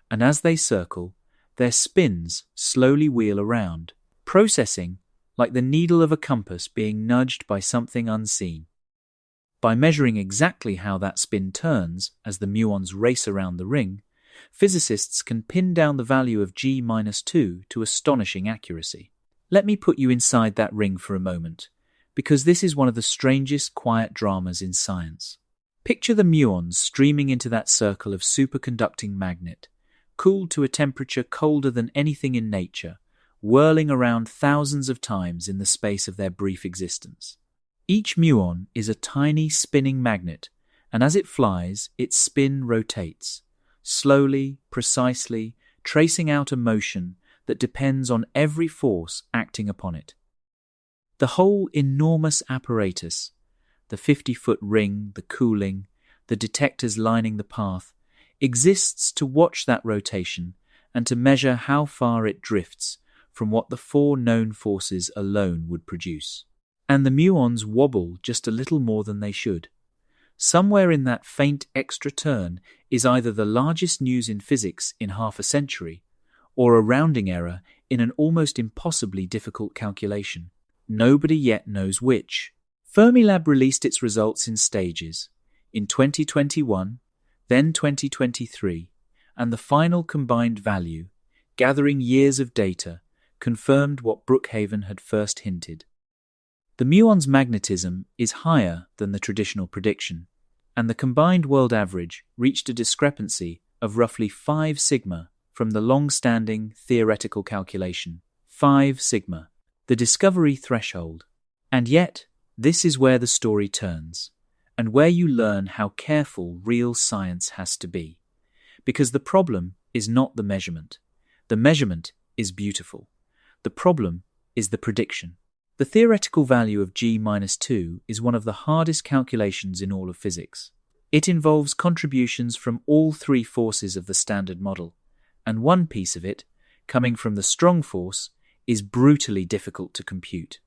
and as they circle, their spins slowly wheel around, processing like the needle of a compass being nudged by something unseen. By measuring exactly how that spin turns as the muons race around the ring, physicists can pin down the value of G-2 to astonishing accuracy. Let me put you inside that ring for a moment, because this is one of the strangest quiet dramas in science. Picture the muons streaming into that circle of superconducting magnet, cooled to a temperature colder than anything in nature, whirling around thousands of times in the space of their brief existence. Each muon is a tiny spinning magnet, and as it flies, its spin rotates, slowly, precisely, tracing out a motion that depends on every force acting upon it. The whole enormous apparatus, the 50-foot ring, the cooling, the detectors lining the path, exists to watch that rotation and to measure how far it drifts from what the 4 known forces alone would produce. And the muons wobble just a little more than they should. Somewhere in that faint extra turn is either the largest news in physics in half a century, or a rounding error in an almost impossibly difficult calculation. Nobody yet knows which. Fermilab released its results in stages, in 2021, then 2023, and the final combined value, gathering years of data, confirmed what Brookhaven had first hinted. The muon's magnetism is higher than the traditional prediction, and the combined world average reached a discrepancy of roughly 5 sigma from the long-standing theoretical calculation, 5 sigma, the discovery threshold. And yet, this is where the story turns, and where you learn how careful real science has to be. Because the problem is not the measurement. The measurement is beautiful. The problem is the prediction. The theoretical value of G-2 is one of the hardest calculations in all of physics. It involves contributions from all 3 forces of the standard model, and one piece of it, coming from the strong force, is brutally difficult to compute.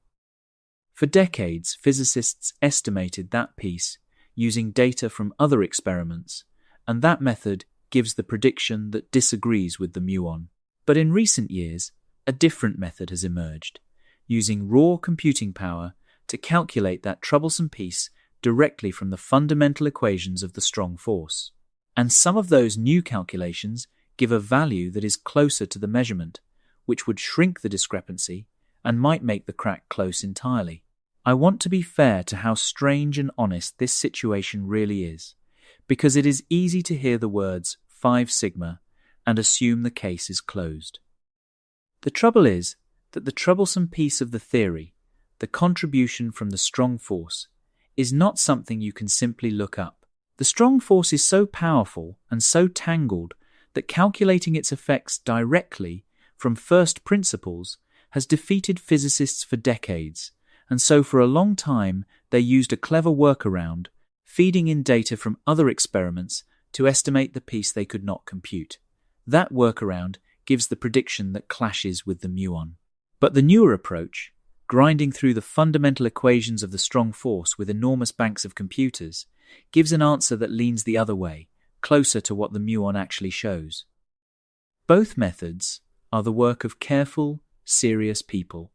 For decades, physicists estimated that piece using data from other experiments, and that method gives the prediction that disagrees with the muon. But in recent years, a different method has emerged, using raw computing power to calculate that troublesome piece directly from the fundamental equations of the strong force. And some of those new calculations give a value that is closer to the measurement, which would shrink the discrepancy and might make the crack close entirely. I want to be fair to how strange and honest this situation really is, because it is easy to hear the words 5 sigma and assume the case is closed. The trouble is that the troublesome piece of the theory, the contribution from the strong force, is not something you can simply look up. The strong force is so powerful and so tangled that calculating its effects directly from first principles has defeated physicists for decades, and so for a long time they used a clever workaround, feeding in data from other experiments to estimate the piece they could not compute. That workaround gives the prediction that clashes with the muon. But the newer approach, grinding through the fundamental equations of the strong force with enormous banks of computers, gives an answer that leans the other way, closer to what the muon actually shows. Both methods are the work of careful, serious people.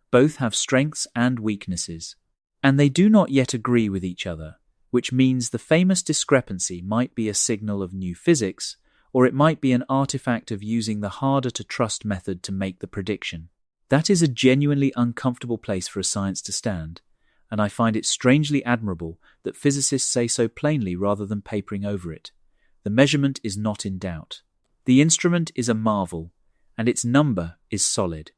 Both have strengths and weaknesses, and they do not yet agree with each other, which means the famous discrepancy might be a signal of new physics, or it might be an artifact of using the harder-to-trust method to make the prediction. That is a genuinely uncomfortable place for a science to stand, and I find it strangely admirable that physicists say so plainly rather than papering over it. The measurement is not in doubt. The instrument is a marvel, and its number is solid.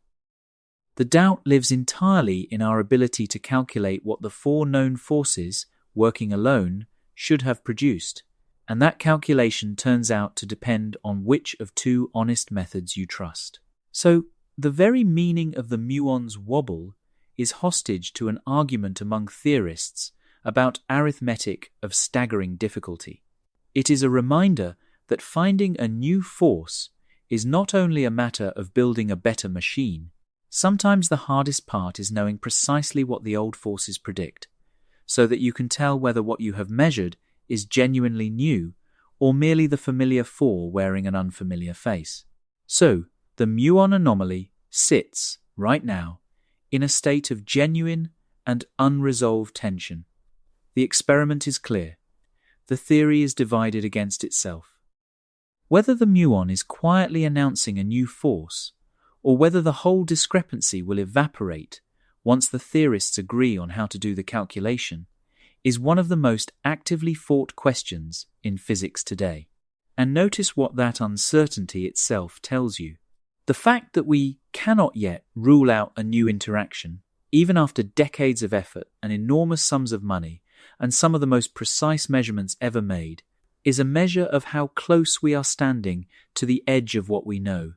The doubt lives entirely in our ability to calculate what the 4 known forces, working alone, should have produced, and that calculation turns out to depend on which of 2 honest methods you trust. So, the very meaning of the muon's wobble is hostage to an argument among theorists about arithmetic of staggering difficulty. It is a reminder that finding a new force is not only a matter of building a better machine. Sometimes the hardest part is knowing precisely what the old forces predict. so that you can tell whether what you have measured is genuinely new or merely the familiar four wearing an unfamiliar face. So, the Muon anomaly sits, right now, in a state of genuine and unresolved tension. The experiment is clear. The theory is divided against itself. Whether the muon is quietly announcing a new force, or whether the whole discrepancy will evaporate once the theorists agree on how to do the calculation, is one of the most actively fought questions in physics today. And notice what that uncertainty itself tells you. The fact that we cannot yet rule out a new interaction, even after decades of effort and enormous sums of money, and some of the most precise measurements ever made, is a measure of how close we are standing to the edge of what we know.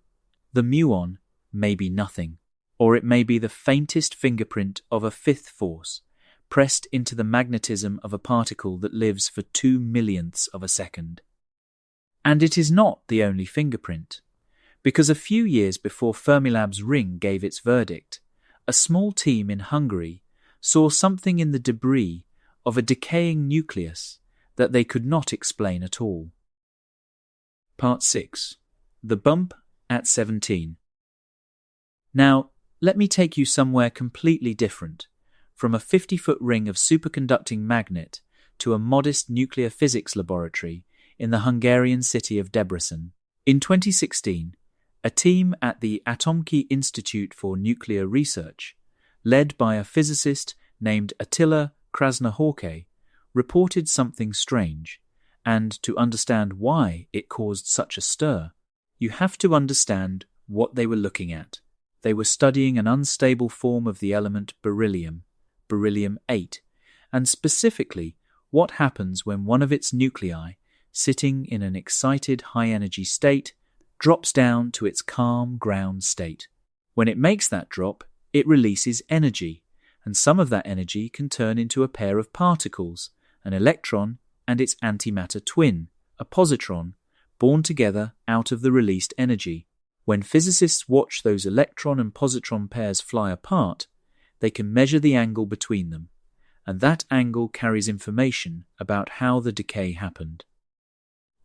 The muon may be nothing, or it may be the faintest fingerprint of a fifth force, pressed into the magnetism of a particle that lives for 2/millionths of a second. And it is not the only fingerprint, because a few years before Fermilab's ring gave its verdict, a small team in Hungary saw something in the debris of a decaying nucleus that they could not explain at all. Part 6. The Bump at 17. Now, let me take you somewhere completely different, from a 50-foot ring of superconducting magnet to a modest nuclear physics laboratory in the Hungarian city of Debrecen. In 2016, a team at the Atomki Institute for Nuclear Research, led by a physicist named Attila Krasznahorkai, reported something strange, and to understand why it caused such a stir, you have to understand what they were looking at. They were studying an unstable form of the element beryllium, beryllium-8, and specifically what happens when one of its nuclei, sitting in an excited high-energy state, drops down to its calm ground state. When it makes that drop, it releases energy, and some of that energy can turn into a pair of particles, an electron and its antimatter twin, a positron, born together out of the released energy. When physicists watch those electron and positron pairs fly apart, they can measure the angle between them, and that angle carries information about how the decay happened.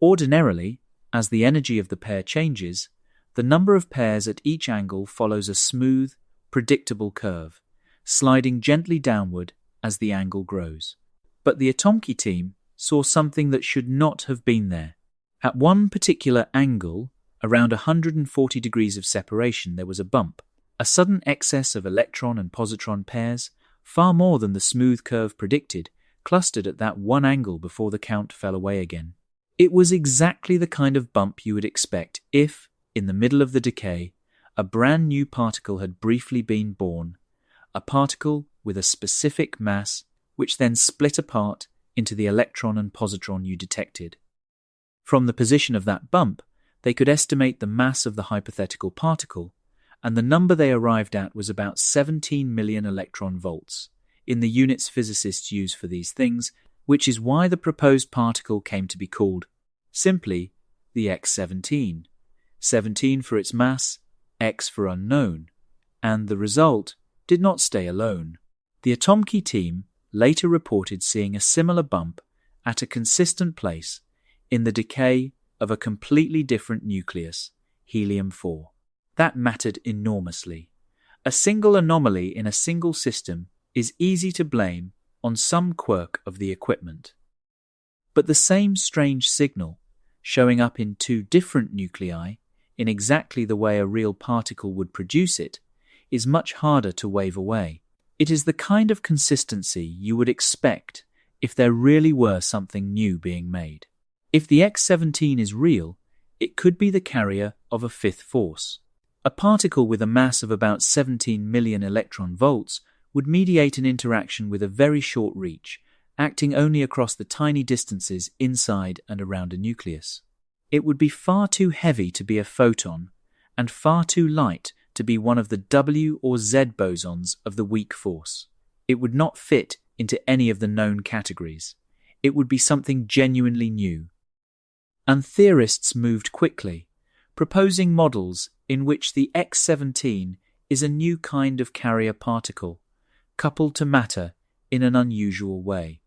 Ordinarily, as the energy of the pair changes, the number of pairs at each angle follows a smooth, predictable curve, sliding gently downward as the angle grows. But the Atomki team saw something that should not have been there. At one particular angle, around 140 degrees of separation, there was a bump, a sudden excess of electron and positron pairs, far more than the smooth curve predicted, clustered at that one angle before the count fell away again. It was exactly the kind of bump you would expect if, in the middle of the decay, a brand new particle had briefly been born, a particle with a specific mass which then split apart into the electron and positron you detected. From the position of that bump, they could estimate the mass of the hypothetical particle, and the number they arrived at was about 17 million electron volts, in the units physicists use for these things, which is why the proposed particle came to be called, simply, the X17. 17 for its mass, X for unknown, and the result did not stay alone. The Atomki team later reported seeing a similar bump at a consistent place in the decay of a completely different nucleus, helium-4. That mattered enormously. A single anomaly in a single system is easy to blame on some quirk of the equipment. But the same strange signal, showing up in two different nuclei, in exactly the way a real particle would produce it, is much harder to wave away. It is the kind of consistency you would expect if there really were something new being made. If the X17 is real, it could be the carrier of a fifth force. A particle with a mass of about 17 million electron volts would mediate an interaction with a very short reach, acting only across the tiny distances inside and around a nucleus. It would be far too heavy to be a photon, and far too light to be one of the W or Z bosons of the weak force. It would not fit into any of the known categories. It would be something genuinely new. And theorists moved quickly, proposing models in which the X17 is a new kind of carrier particle, coupled to matter in an unusual way.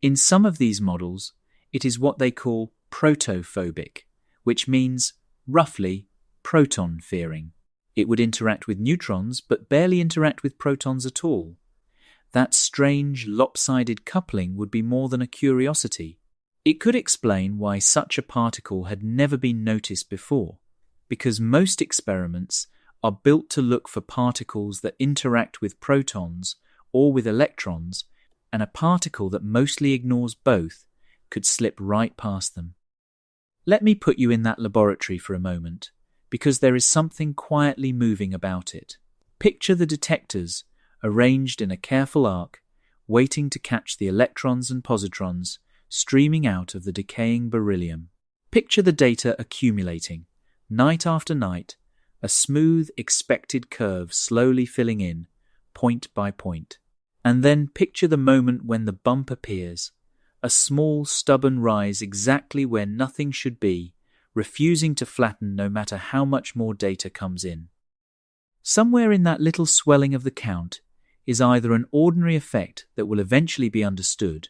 In some of these models, it is what they call protophobic, which means, roughly, proton-fearing. It would interact with neutrons but barely interact with protons at all. That strange, lopsided coupling would be more than a curiosity. It could explain why such a particle had never been noticed before, because most experiments are built to look for particles that interact with protons or with electrons, and a particle that mostly ignores both could slip right past them. Let me put you in that laboratory for a moment, because there is something quietly moving about it. Picture the detectors arranged in a careful arc, waiting to catch the electrons and positrons streaming out of the decaying beryllium. Picture the data accumulating, night after night, a smooth, expected curve slowly filling in, point by point. And then picture the moment when the bump appears, a small, stubborn rise exactly where nothing should be, refusing to flatten no matter how much more data comes in. Somewhere in that little swelling of the count is either an ordinary effect that will eventually be understood,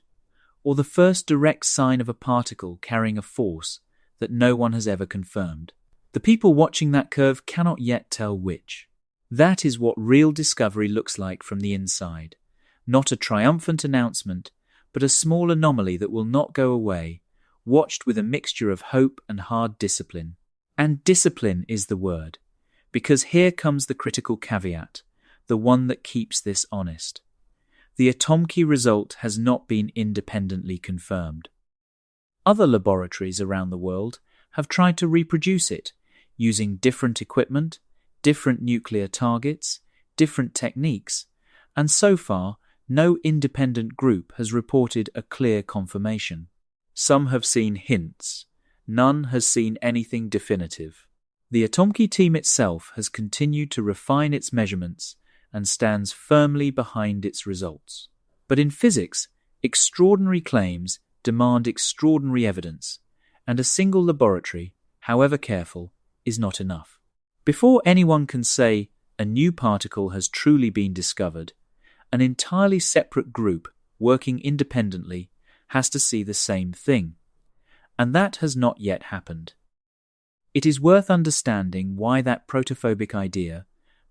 or the first direct sign of a particle carrying a force that no one has ever confirmed. The people watching that curve cannot yet tell which. That is what real discovery looks like from the inside. Not a triumphant announcement, but a small anomaly that will not go away, watched with a mixture of hope and hard discipline. And discipline is the word, because here comes the critical caveat, the one that keeps this honest. The Atomkey result has not been independently confirmed. Other laboratories around the world have tried to reproduce it, using different equipment, different nuclear targets, different techniques, and so far, no independent group has reported a clear confirmation. Some have seen hints. None has seen anything definitive. The Atomkey team itself has continued to refine its measurements and stands firmly behind its results. But in physics, extraordinary claims demand extraordinary evidence, and a single laboratory, however careful, is not enough. Before anyone can say a new particle has truly been discovered, an entirely separate group working independently has to see the same thing, and that has not yet happened. It is worth understanding why that protophobic idea,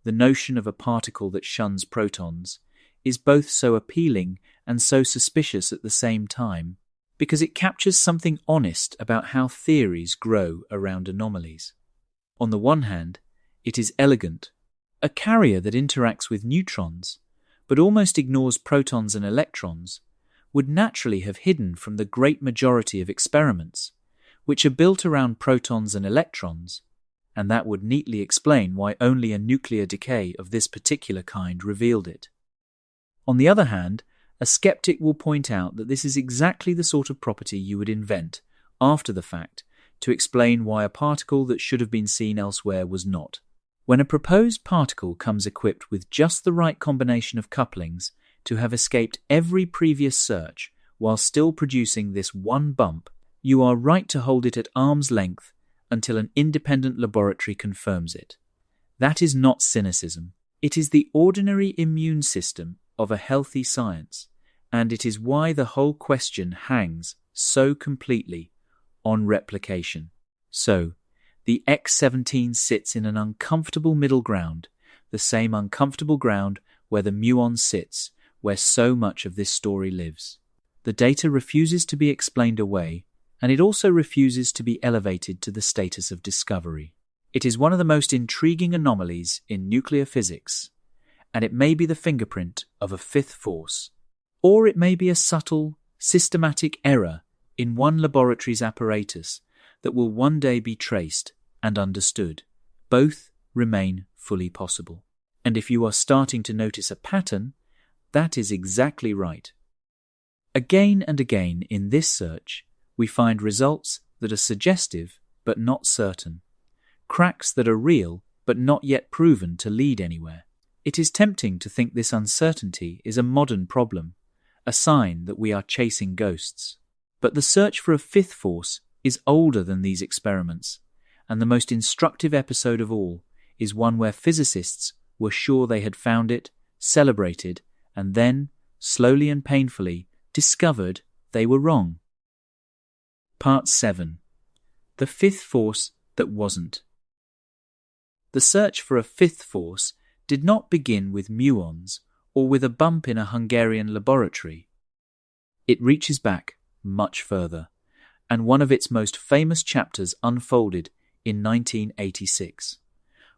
the notion of a particle that shuns protons, is both so appealing and so suspicious at the same time, because it captures something honest about how theories grow around anomalies. On the one hand, it is elegant, a carrier that interacts with neutrons, but almost ignores protons and electrons, would naturally have hidden from the great majority of experiments, which are built around protons and electrons, and that would neatly explain why only a nuclear decay of this particular kind revealed it. On the other hand, a skeptic will point out that this is exactly the sort of property you would invent, after the fact, to explain why a particle that should have been seen elsewhere was not. When a proposed particle comes equipped with just the right combination of couplings to have escaped every previous search while still producing this one bump, you are right to hold it at arm's length until an independent laboratory confirms it. That is not cynicism. It is the ordinary immune system of a healthy science, and it is why the whole question hangs so completely on replication. So, the X-17 sits in an uncomfortable middle ground, the same uncomfortable ground where the Muon sits, where so much of this story lives. The data refuses to be explained away, and it also refuses to be elevated to the status of discovery. It is one of the most intriguing anomalies in nuclear physics, and it may be the fingerprint of a fifth force, or it may be a subtle, systematic error in one laboratory's apparatus that will one day be traced and understood. Both remain fully possible. And if you are starting to notice a pattern, that is exactly right. Again and again in this search, we find results that are suggestive but not certain, cracks that are real but not yet proven to lead anywhere. It is tempting to think this uncertainty is a modern problem, a sign that we are chasing ghosts. But the search for a fifth force is older than these experiments, and the most instructive episode of all is one where physicists were sure they had found it, celebrated, and then, slowly and painfully, discovered they were wrong. Part 7. The fifth force that wasn't. The search for a fifth force did not begin with muons or with a bump in a Hungarian laboratory. It reaches back much further, and one of its most famous chapters unfolded in 1986,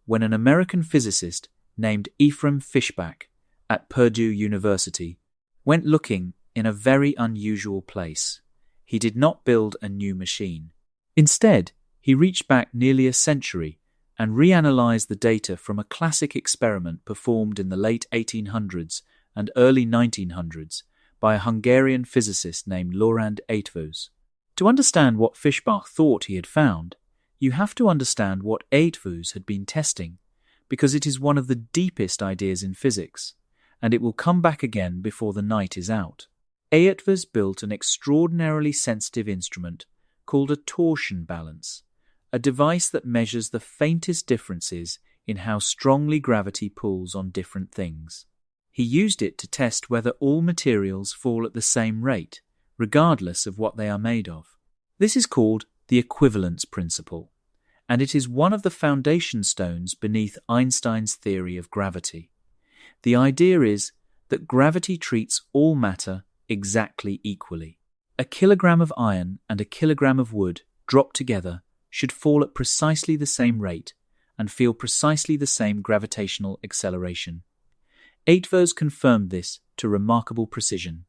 when an American physicist named Ephraim Fishbach at Purdue University went looking in a very unusual place. He did not build a new machine. Instead, he reached back nearly a century and reanalyzed the data from a classic experiment performed in the late 1800s and early 1900s by a Hungarian physicist named Loránd Eötvös. To understand what Fishbach thought he had found, you have to understand what Eötvös had been testing, because it is one of the deepest ideas in physics, and it will come back again before the night is out. Eötvös built an extraordinarily sensitive instrument called a torsion balance, a device that measures the faintest differences in how strongly gravity pulls on different things. He used it to test whether all materials fall at the same rate, regardless of what they are made of. This is called the equivalence principle, and it is one of the foundation stones beneath Einstein's theory of gravity. The idea is that gravity treats all matter exactly equally. A kilogram of iron and a kilogram of wood dropped together should fall at precisely the same rate and feel precisely the same gravitational acceleration. Eötvös confirmed this to remarkable precision.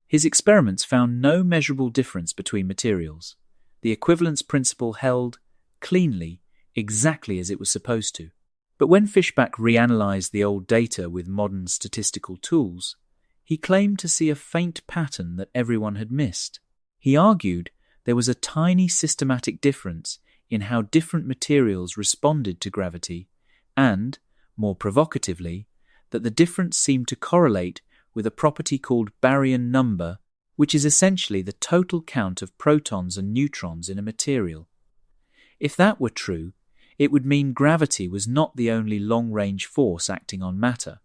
His experiments found no measurable difference between materials. The equivalence principle held cleanly, exactly as it was supposed to. But when Fishbach reanalyzed the old data with modern statistical tools, he claimed to see a faint pattern that everyone had missed. He argued there was a tiny systematic difference in how different materials responded to gravity and, more provocatively, that the difference seemed to correlate with a property called baryon number, which is essentially the total count of protons and neutrons in a material. If that were true, it would mean gravity was not the only long-range force acting on matter.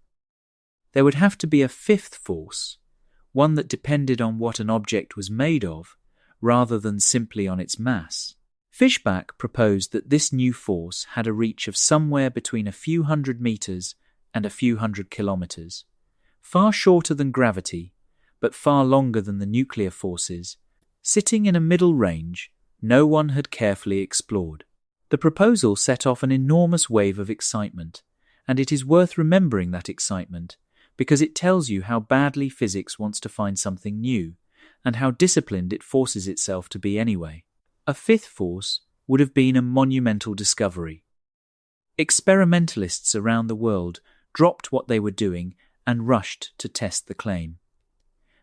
There would have to be a fifth force, one that depended on what an object was made of, rather than simply on its mass. Fishbach proposed that this new force had a reach of somewhere between a few hundred meters and a few hundred kilometers, far shorter than gravity, but far longer than the nuclear forces, sitting in a middle range no one had carefully explored. The proposal set off an enormous wave of excitement, and it is worth remembering that excitement because it tells you how badly physics wants to find something new, and how disciplined it forces itself to be anyway. A fifth force would have been a monumental discovery. Experimentalists around the world dropped what they were doing and rushed to test the claim.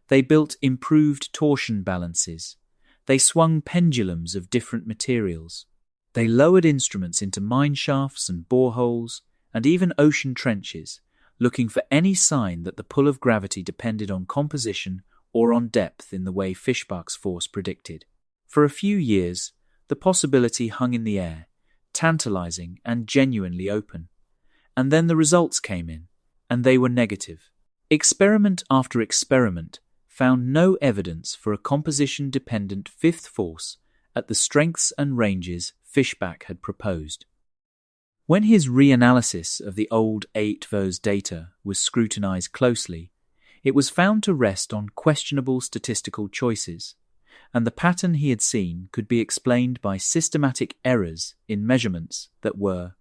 They built improved torsion balances. They swung pendulums of different materials. They lowered instruments into mine shafts and boreholes and even ocean trenches, looking for any sign that the pull of gravity depended on composition or on depth in the way Fishbach's force predicted. For a few years, the possibility hung in the air, tantalizing and genuinely open. And then the results came in, and they were negative. Experiment after experiment found no evidence for a composition-dependent fifth force at the strengths and ranges Fishbach had proposed. When his reanalysis of the old Eötvös data was scrutinized closely, it was found to rest on questionable statistical choices, and the pattern he had seen could be explained by systematic errors in measurements that were,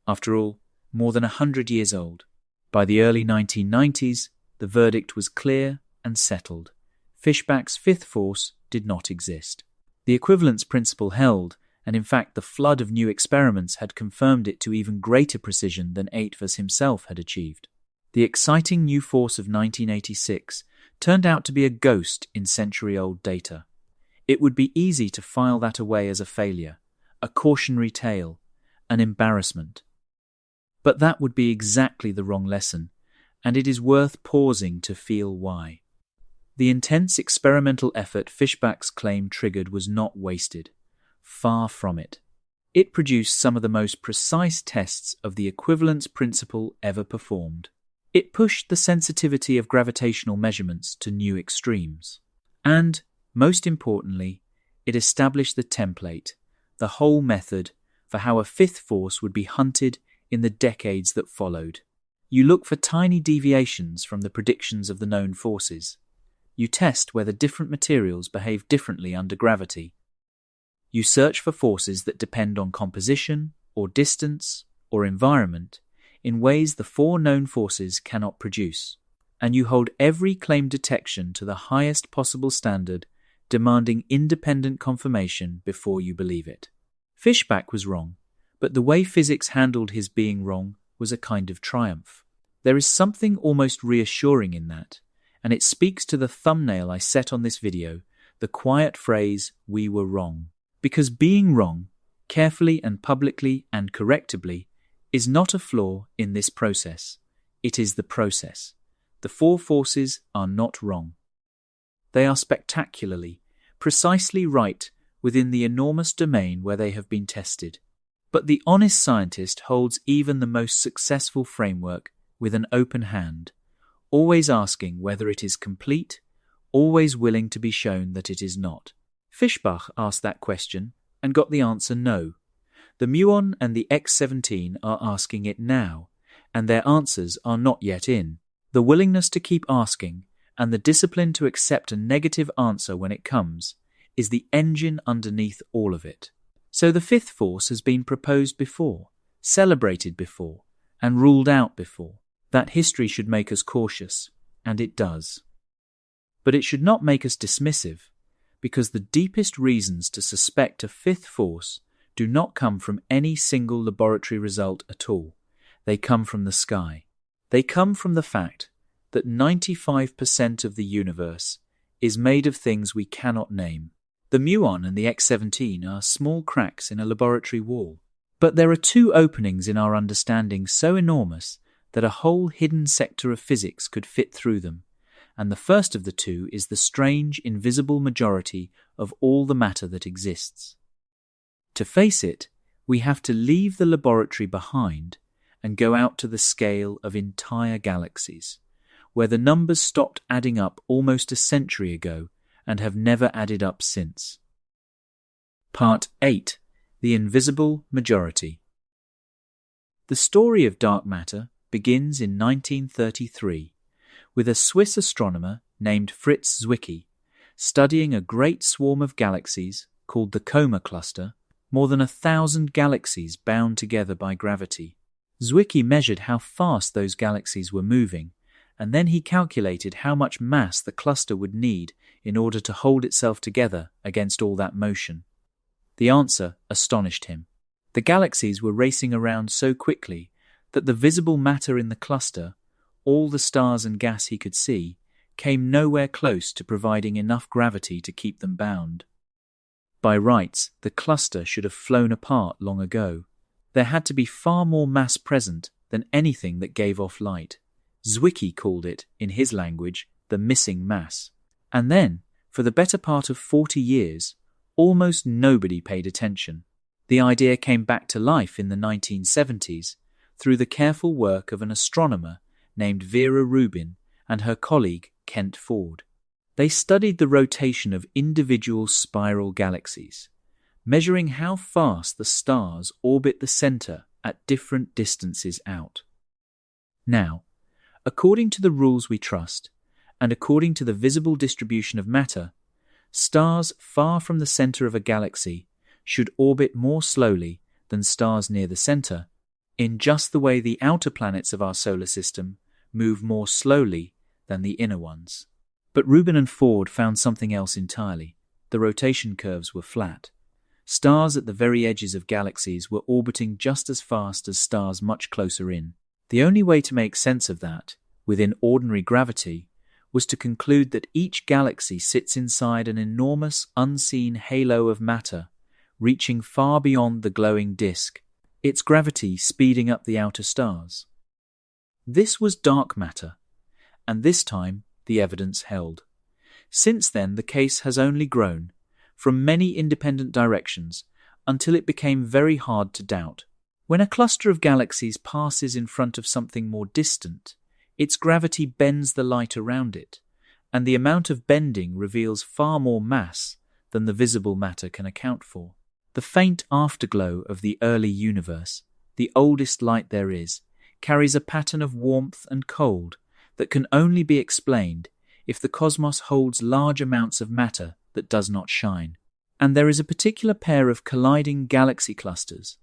after all, more than 100 years old. By the early 1990s, the verdict was clear and settled. Fishbach's fifth force did not exist. The equivalence principle held, and in fact the flood of new experiments had confirmed it to even greater precision than Eötvös himself had achieved. The exciting new force of 1986 turned out to be a ghost in century-old data. It would be easy to file that away as a failure, a cautionary tale, an embarrassment. But that would be exactly the wrong lesson, and it is worth pausing to feel why. The intense experimental effort Fishbach's claim triggered was not wasted. Far from it. It produced some of the most precise tests of the equivalence principle ever performed. It pushed the sensitivity of gravitational measurements to new extremes. And, most importantly, it established the template, the whole method, for how a fifth force would be hunted in the decades that followed. You look for tiny deviations from the predictions of the known forces. You test whether different materials behave differently under gravity. You search for forces that depend on composition, or distance, or environment, in ways the four known forces cannot produce. And you hold every claimed detection to the highest possible standard, demanding independent confirmation before you believe it. Fishbach was wrong, but the way physics handled his being wrong was a kind of triumph. There is something almost reassuring in that, and it speaks to the thumbnail I set on this video, the quiet phrase, "We were wrong." Because being wrong, carefully and publicly and correctably, is not a flaw in this process. It is the process. The four forces are not wrong. They are spectacularly, precisely right within the enormous domain where they have been tested. But the honest scientist holds even the most successful framework with an open hand, always asking whether it is complete, always willing to be shown that it is not. Fishbach asked that question and got the answer no. The Muon and the X-17 are asking it now, and their answers are not yet in. The willingness to keep asking and the discipline to accept a negative answer when it comes is the engine underneath all of it. So the fifth force has been proposed before, celebrated before, and ruled out before. That history should make us cautious, and it does. But it should not make us dismissive, because the deepest reasons to suspect a fifth force do not come from any single laboratory result at all. They come from the sky. They come from the fact that 95% of the universe is made of things we cannot name. The Muon and the X-17 are small cracks in a laboratory wall. But there are two openings in our understanding so enormous that a whole hidden sector of physics could fit through them, and the first of the two is the strange, invisible majority of all the matter that exists. To face it, we have to leave the laboratory behind and go out to the scale of entire galaxies, where the numbers stopped adding up almost a century ago and have never added up since. Part 8. The Invisible Majority. The story of dark matter begins in 1933 with a Swiss astronomer named Fritz Zwicky studying a great swarm of galaxies called the Coma Cluster, more than 1,000 galaxies bound together by gravity. Zwicky measured how fast those galaxies were moving, and then he calculated how much mass the cluster would need in order to hold itself together against all that motion. The answer astonished him. The galaxies were racing around so quickly that the visible matter in the cluster, all the stars and gas he could see, came nowhere close to providing enough gravity to keep them bound. By rights, the cluster should have flown apart long ago. There had to be far more mass present than anything that gave off light. Zwicky called it, in his language, the missing mass. And then, for the better part of 40 years, almost nobody paid attention. The idea came back to life in the 1970s through the careful work of an astronomer named Vera Rubin and her colleague Kent Ford. They studied the rotation of individual spiral galaxies, measuring how fast the stars orbit the center at different distances out. Now, according to the rules we trust, and according to the visible distribution of matter, stars far from the center of a galaxy should orbit more slowly than stars near the center, in just the way the outer planets of our solar system move more slowly than the inner ones. But Rubin and Ford found something else entirely. The rotation curves were flat. Stars at the very edges of galaxies were orbiting just as fast as stars much closer in. The only way to make sense of that, within ordinary gravity, was to conclude that each galaxy sits inside an enormous, unseen halo of matter, reaching far beyond the glowing disk, its gravity speeding up the outer stars. This was dark matter, and this time the evidence held. Since then, the case has only grown, from many independent directions, until it became very hard to doubt. When a cluster of galaxies passes in front of something more distant, Its gravity bends the light around it, and the amount of bending reveals far more mass than the visible matter can account for. The faint afterglow of the early universe, the oldest light there is, carries a pattern of warmth and cold that can only be explained if the cosmos holds large amounts of matter that does not shine. And there is a particular pair of colliding galaxy clusters,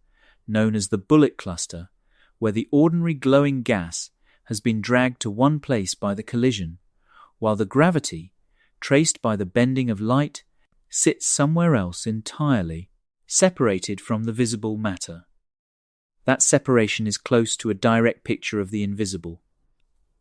known as the bullet cluster, where the ordinary glowing gas has been dragged to one place by the collision, while the gravity, traced by the bending of light, sits somewhere else entirely, separated from the visible matter. That separation is close to a direct picture of the invisible.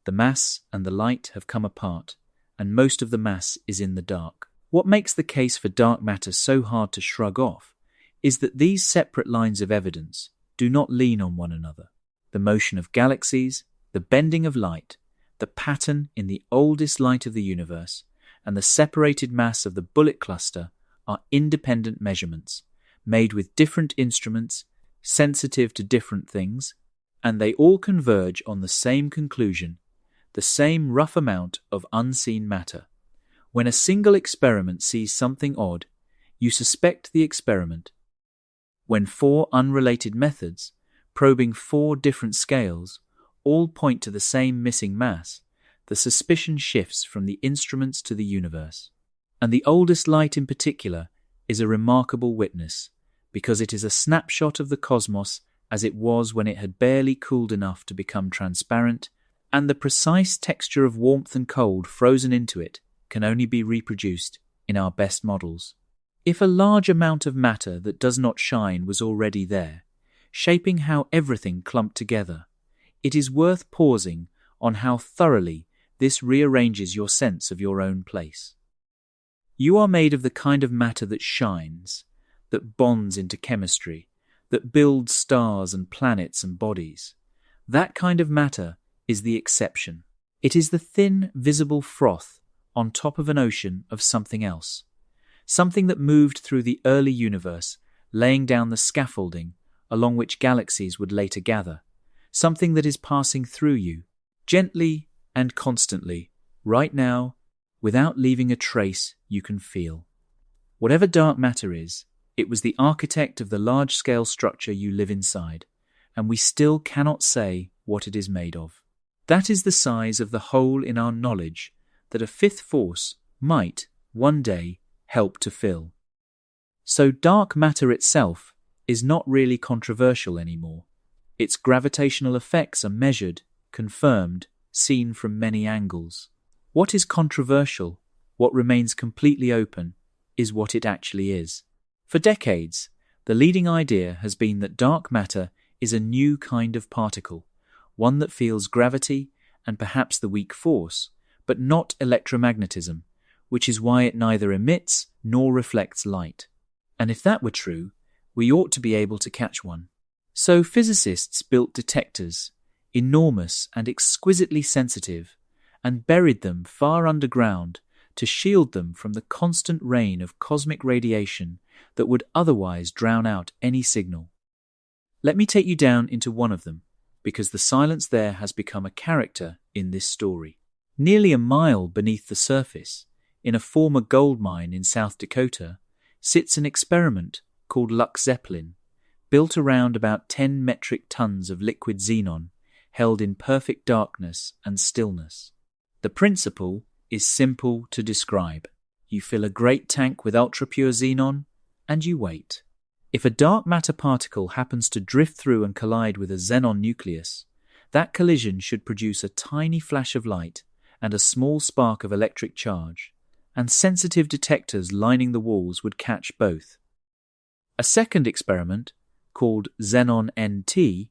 The mass and the light have come apart, and most of the mass is in the dark. What makes the case for dark matter so hard to shrug off is that these separate lines of evidence do not lean on one another. The motion of galaxies, the bending of light, the pattern in the oldest light of the universe, and the separated mass of the bullet cluster are independent measurements, made with different instruments, sensitive to different things, and they all converge on the same conclusion, the same rough amount of unseen matter. When a single experiment sees something odd, you suspect the experiment. When 4 unrelated methods, probing 4 different scales, all point to the same missing mass, the suspicion shifts from the instruments to the universe. And the oldest light in particular is a remarkable witness, because it is a snapshot of the cosmos as it was when it had barely cooled enough to become transparent, and the precise texture of warmth and cold frozen into it can only be reproduced in our best models. If a large amount of matter that does not shine was already there, shaping how everything clumped together, it is worth pausing on how thoroughly this rearranges your sense of your own place. You are made of the kind of matter that shines, that bonds into chemistry, that builds stars and planets and bodies. That kind of matter is the exception. It is the thin, visible froth on top of an ocean of something else, something that moved through the early universe, laying down the scaffolding along which galaxies would later gather, something that is passing through you, gently and constantly, right now, without leaving a trace you can feel. Whatever dark matter is, it was the architect of the large-scale structure you live inside, and we still cannot say what it is made of. That is the size of the hole in our knowledge that a fifth force might, one day, help to fill. So dark matter itself is not really controversial anymore. Its gravitational effects are measured, confirmed, seen from many angles. What is controversial, what remains completely open, is what it actually is. For decades, the leading idea has been that dark matter is a new kind of particle, one that feels gravity and perhaps the weak force, but not electromagnetism, which is why it neither emits nor reflects light. And if that were true, we ought to be able to catch one. So physicists built detectors, enormous and exquisitely sensitive, and buried them far underground to shield them from the constant rain of cosmic radiation that would otherwise drown out any signal. Let me take you down into one of them, because the silence there has become a character in this story. Nearly a mile beneath the surface, in a former gold mine in South Dakota, sits an experiment called LUX-ZEPLIN, built around about 10 metric tons of liquid xenon, held in perfect darkness and stillness. The principle is simple to describe. You fill a great tank with ultra-pure xenon, and you wait. If a dark matter particle happens to drift through and collide with a xenon nucleus, that collision should produce a tiny flash of light and a small spark of electric charge, and sensitive detectors lining the walls would catch both. A second experiment, called Xenon NT,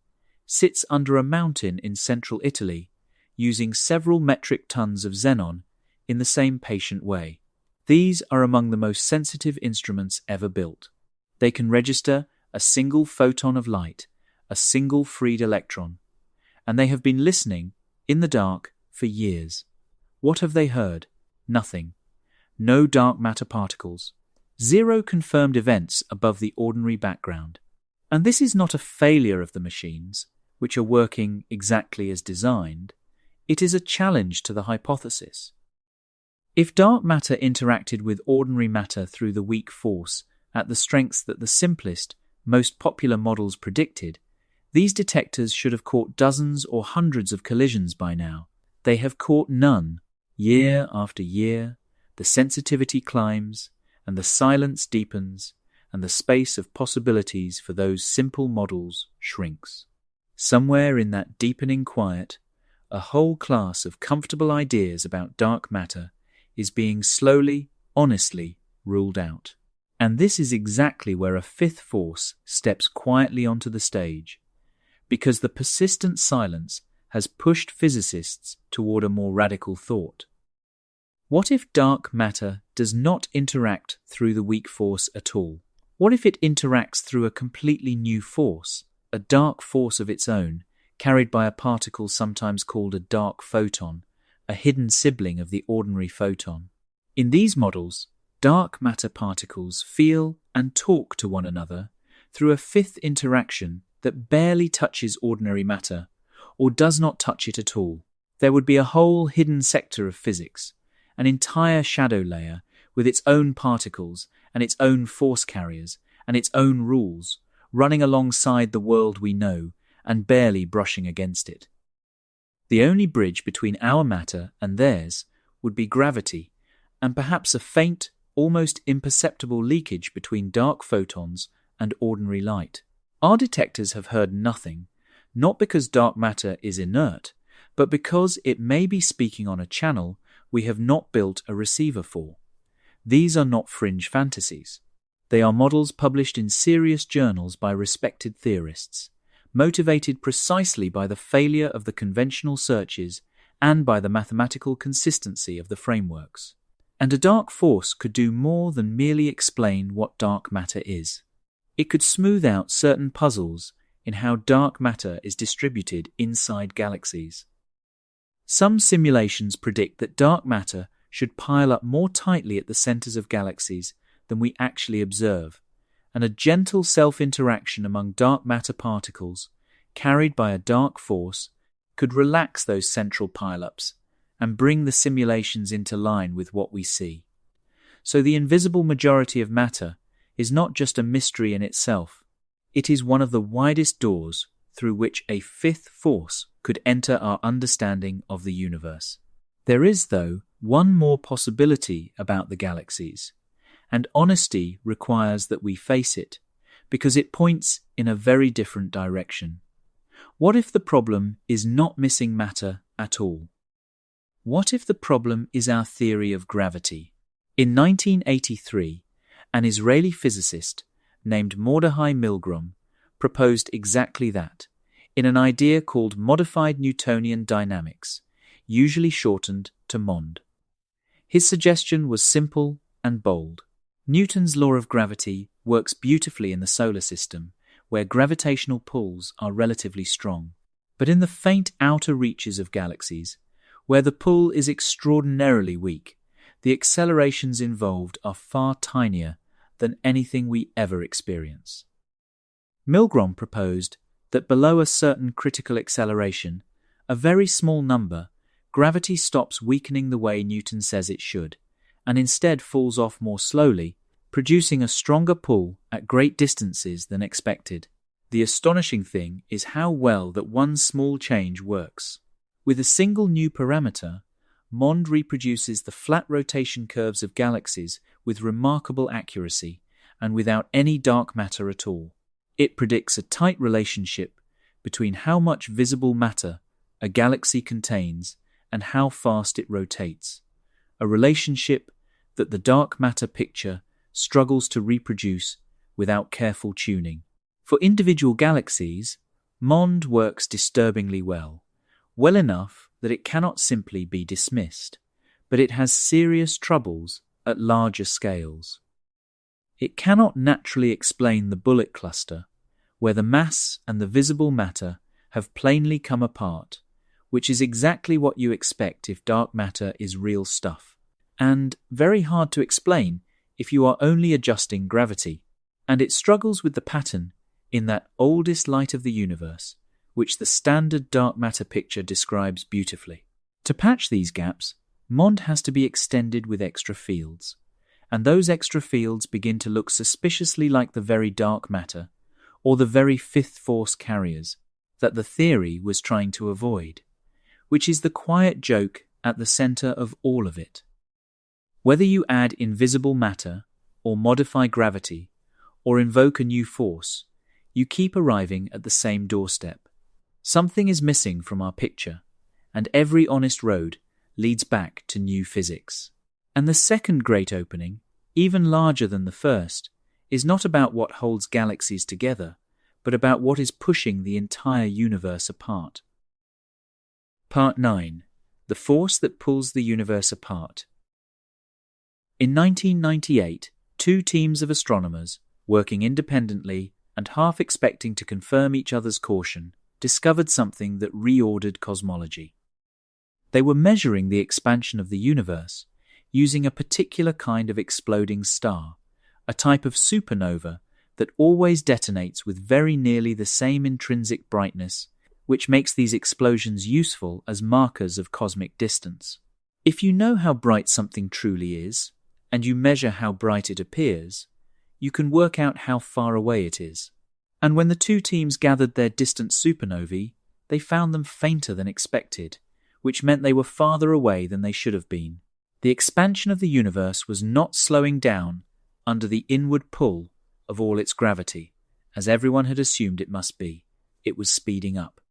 sits under a mountain in central Italy, using several metric tons of xenon in the same patient way. These are among the most sensitive instruments ever built. They can register a single photon of light, a single freed electron, and they have been listening, in the dark, for years. What have they heard? Nothing. No dark matter particles. 0 confirmed events above the ordinary background. And this is not a failure of the machines, which are working exactly as designed. It is a challenge to the hypothesis. If dark matter interacted with ordinary matter through the weak force at the strengths that the simplest, most popular models predicted, these detectors should have caught dozens or hundreds of collisions by now. They have caught none. Year after year, the sensitivity climbs, and the silence deepens, and the space of possibilities for those simple models shrinks. Somewhere in that deepening quiet, a whole class of comfortable ideas about dark matter is being slowly, honestly ruled out. And this is exactly where a fifth force steps quietly onto the stage, because the persistent silence has pushed physicists toward a more radical thought. What if dark matter does not interact through the weak force at all? What if it interacts through a completely new force, a dark force of its own, carried by a particle sometimes called a dark photon, a hidden sibling of the ordinary photon? In these models, dark matter particles feel and talk to one another through a fifth interaction that barely touches ordinary matter, or does not touch it at all. There would be a whole hidden sector of physics, an entire shadow layer with its own particles and its own force carriers and its own rules, running alongside the world we know and barely brushing against it. The only bridge between our matter and theirs would be gravity, and perhaps a faint, almost imperceptible leakage between dark photons and ordinary light. Our detectors have heard nothing, not because dark matter is inert, but because it may be speaking on a channel we have not built a receiver for. These are not fringe fantasies. They are models published in serious journals by respected theorists, motivated precisely by the failure of the conventional searches and by the mathematical consistency of the frameworks. And a dark force could do more than merely explain what dark matter is. It could smooth out certain puzzles in how dark matter is distributed inside galaxies. Some simulations predict that dark matter should pile up more tightly at the centers of galaxies than we actually observe, and a gentle self-interaction among dark matter particles, carried by a dark force, could relax those central pile-ups and bring the simulations into line with what we see. So the invisible majority of matter is not just a mystery in itself. It is one of the widest doors through which a fifth force could enter our understanding of the universe. There is, though, one more possibility about the galaxies, and honesty requires that we face it, because it points in a very different direction. What if the problem is not missing matter at all? What if the problem is our theory of gravity? In 1983, an Israeli physicist named Mordechai Milgrom proposed exactly that, in an idea called modified Newtonian dynamics, usually shortened to MOND. His suggestion was simple and bold. Newton's law of gravity works beautifully in the solar system, where gravitational pulls are relatively strong. But in the faint outer reaches of galaxies, where the pull is extraordinarily weak, the accelerations involved are far tinier than anything we ever experience. Milgrom proposed that below a certain critical acceleration, a very small number, gravity stops weakening the way Newton says it should, and instead falls off more slowly, producing a stronger pull at great distances than expected. The astonishing thing is how well that one small change works. With a single new parameter, MOND reproduces the flat rotation curves of galaxies with remarkable accuracy and without any dark matter at all. It predicts a tight relationship between how much visible matter a galaxy contains and how fast it rotates, a relationship that the dark matter picture struggles to reproduce without careful tuning. For individual galaxies, MOND works disturbingly well enough that it cannot simply be dismissed, but it has serious troubles at larger scales. It cannot naturally explain the bullet cluster, where the mass and the visible matter have plainly come apart, which is exactly what you expect if dark matter is real stuff, and very hard to explain if you are only adjusting gravity. And it struggles with the pattern in that oldest light of the universe, which the standard dark matter picture describes beautifully. To patch these gaps, MOND has to be extended with extra fields, and those extra fields begin to look suspiciously like the very dark matter, or the very fifth force carriers, that the theory was trying to avoid, which is the quiet joke at the center of all of it. Whether you add invisible matter, or modify gravity, or invoke a new force, you keep arriving at the same doorstep. Something is missing from our picture, and every honest road leads back to new physics. And the second great opening, even larger than the first, is not about what holds galaxies together, but about what is pushing the entire universe apart. Part 9. The Force That Pulls the Universe Apart. In 1998, two teams of astronomers, working independently and half expecting to confirm each other's caution, discovered something that reordered cosmology. They were measuring the expansion of the universe using a particular kind of exploding star, a type of supernova that always detonates with very nearly the same intrinsic brightness, which makes these explosions useful as markers of cosmic distance. If you know how bright something truly is, and you measure how bright it appears, you can work out how far away it is. And when the two teams gathered their distant supernovae, they found them fainter than expected, which meant they were farther away than they should have been. The expansion of the universe was not slowing down under the inward pull of all its gravity, as everyone had assumed it must be. It was speeding up.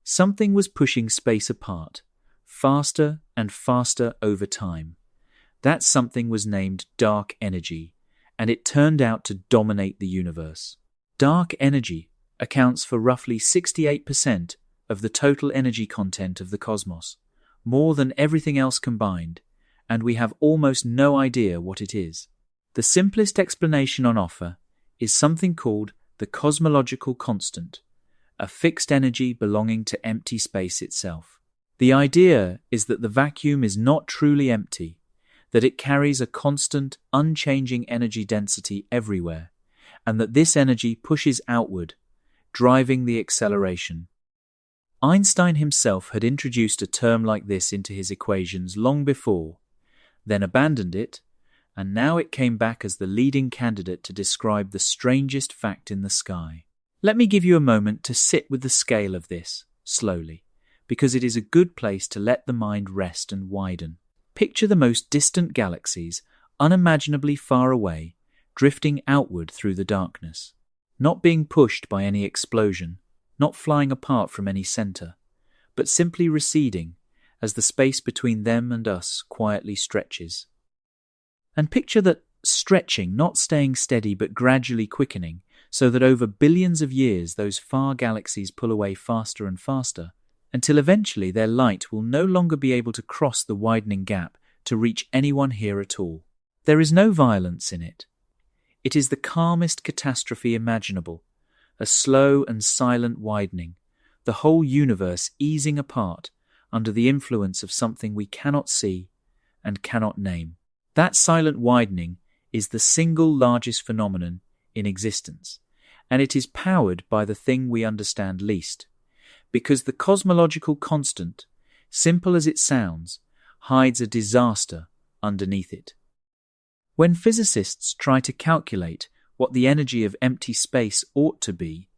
Something was pushing space apart, faster and faster over time. That something was named dark energy, and it turned out to dominate the universe. Dark energy accounts for roughly 68% of the total energy content of the cosmos, more than everything else combined, and we have almost no idea what it is. The simplest explanation on offer is something called the cosmological constant, a fixed energy belonging to empty space itself. The idea is that the vacuum is not truly empty, that it carries a constant, unchanging energy density everywhere, and that this energy pushes outward, driving the acceleration. Einstein himself had introduced a term like this into his equations long before, then abandoned it, and now it came back as the leading candidate to describe the strangest fact in the sky. Let me give you a moment to sit with the scale of this, slowly, because it is a good place to let the mind rest and widen. Picture the most distant galaxies, unimaginably far away, drifting outward through the darkness, not being pushed by any explosion, not flying apart from any center, but simply receding as the space between them and us quietly stretches. And picture that stretching, not staying steady but gradually quickening, so that over billions of years those far galaxies pull away faster and faster, until eventually their light will no longer be able to cross the widening gap to reach anyone here at all. There is no violence in it. It is the calmest catastrophe imaginable, a slow and silent widening, the whole universe easing apart under the influence of something we cannot see and cannot name. That silent widening is the single largest phenomenon in existence, and it is powered by the thing we understand least, because the cosmological constant, simple as it sounds, hides a disaster underneath it. When physicists try to calculate what the energy of empty space ought to be,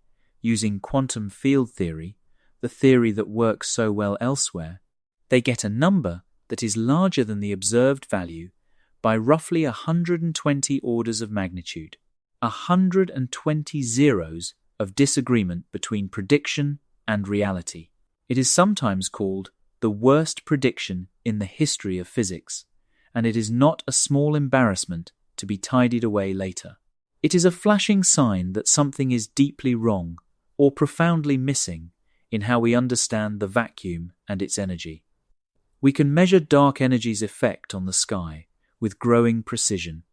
using quantum field theory, the theory that works so well elsewhere, they get a number that is larger than the observed value by roughly 120 orders of magnitude, 120 zeros of disagreement between prediction and reality. It is sometimes called the worst prediction in the history of physics, and it is not a small embarrassment to be tidied away later. It is a flashing sign that something is deeply wrong or profoundly missing in how we understand the vacuum and its energy. We can measure dark energy's effect on the sky with growing precision.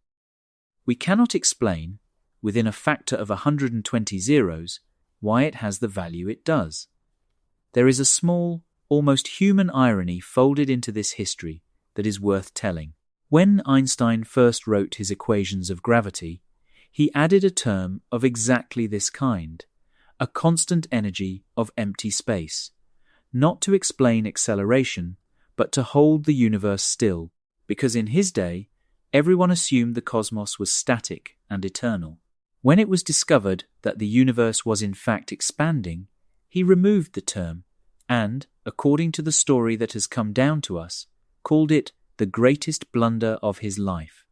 We cannot explain, within a factor of 120 zeros, why it has the value it does. There is a small, almost human irony folded into this history that is worth telling. When Einstein first wrote his equations of gravity, he added a term of exactly this kind, a constant energy of empty space, not to explain acceleration, but to hold the universe still, because in his day, everyone assumed the cosmos was static and eternal. When it was discovered that the universe was in fact expanding, he removed the term and, according to the story that has come down to us, called it the greatest blunder of his life.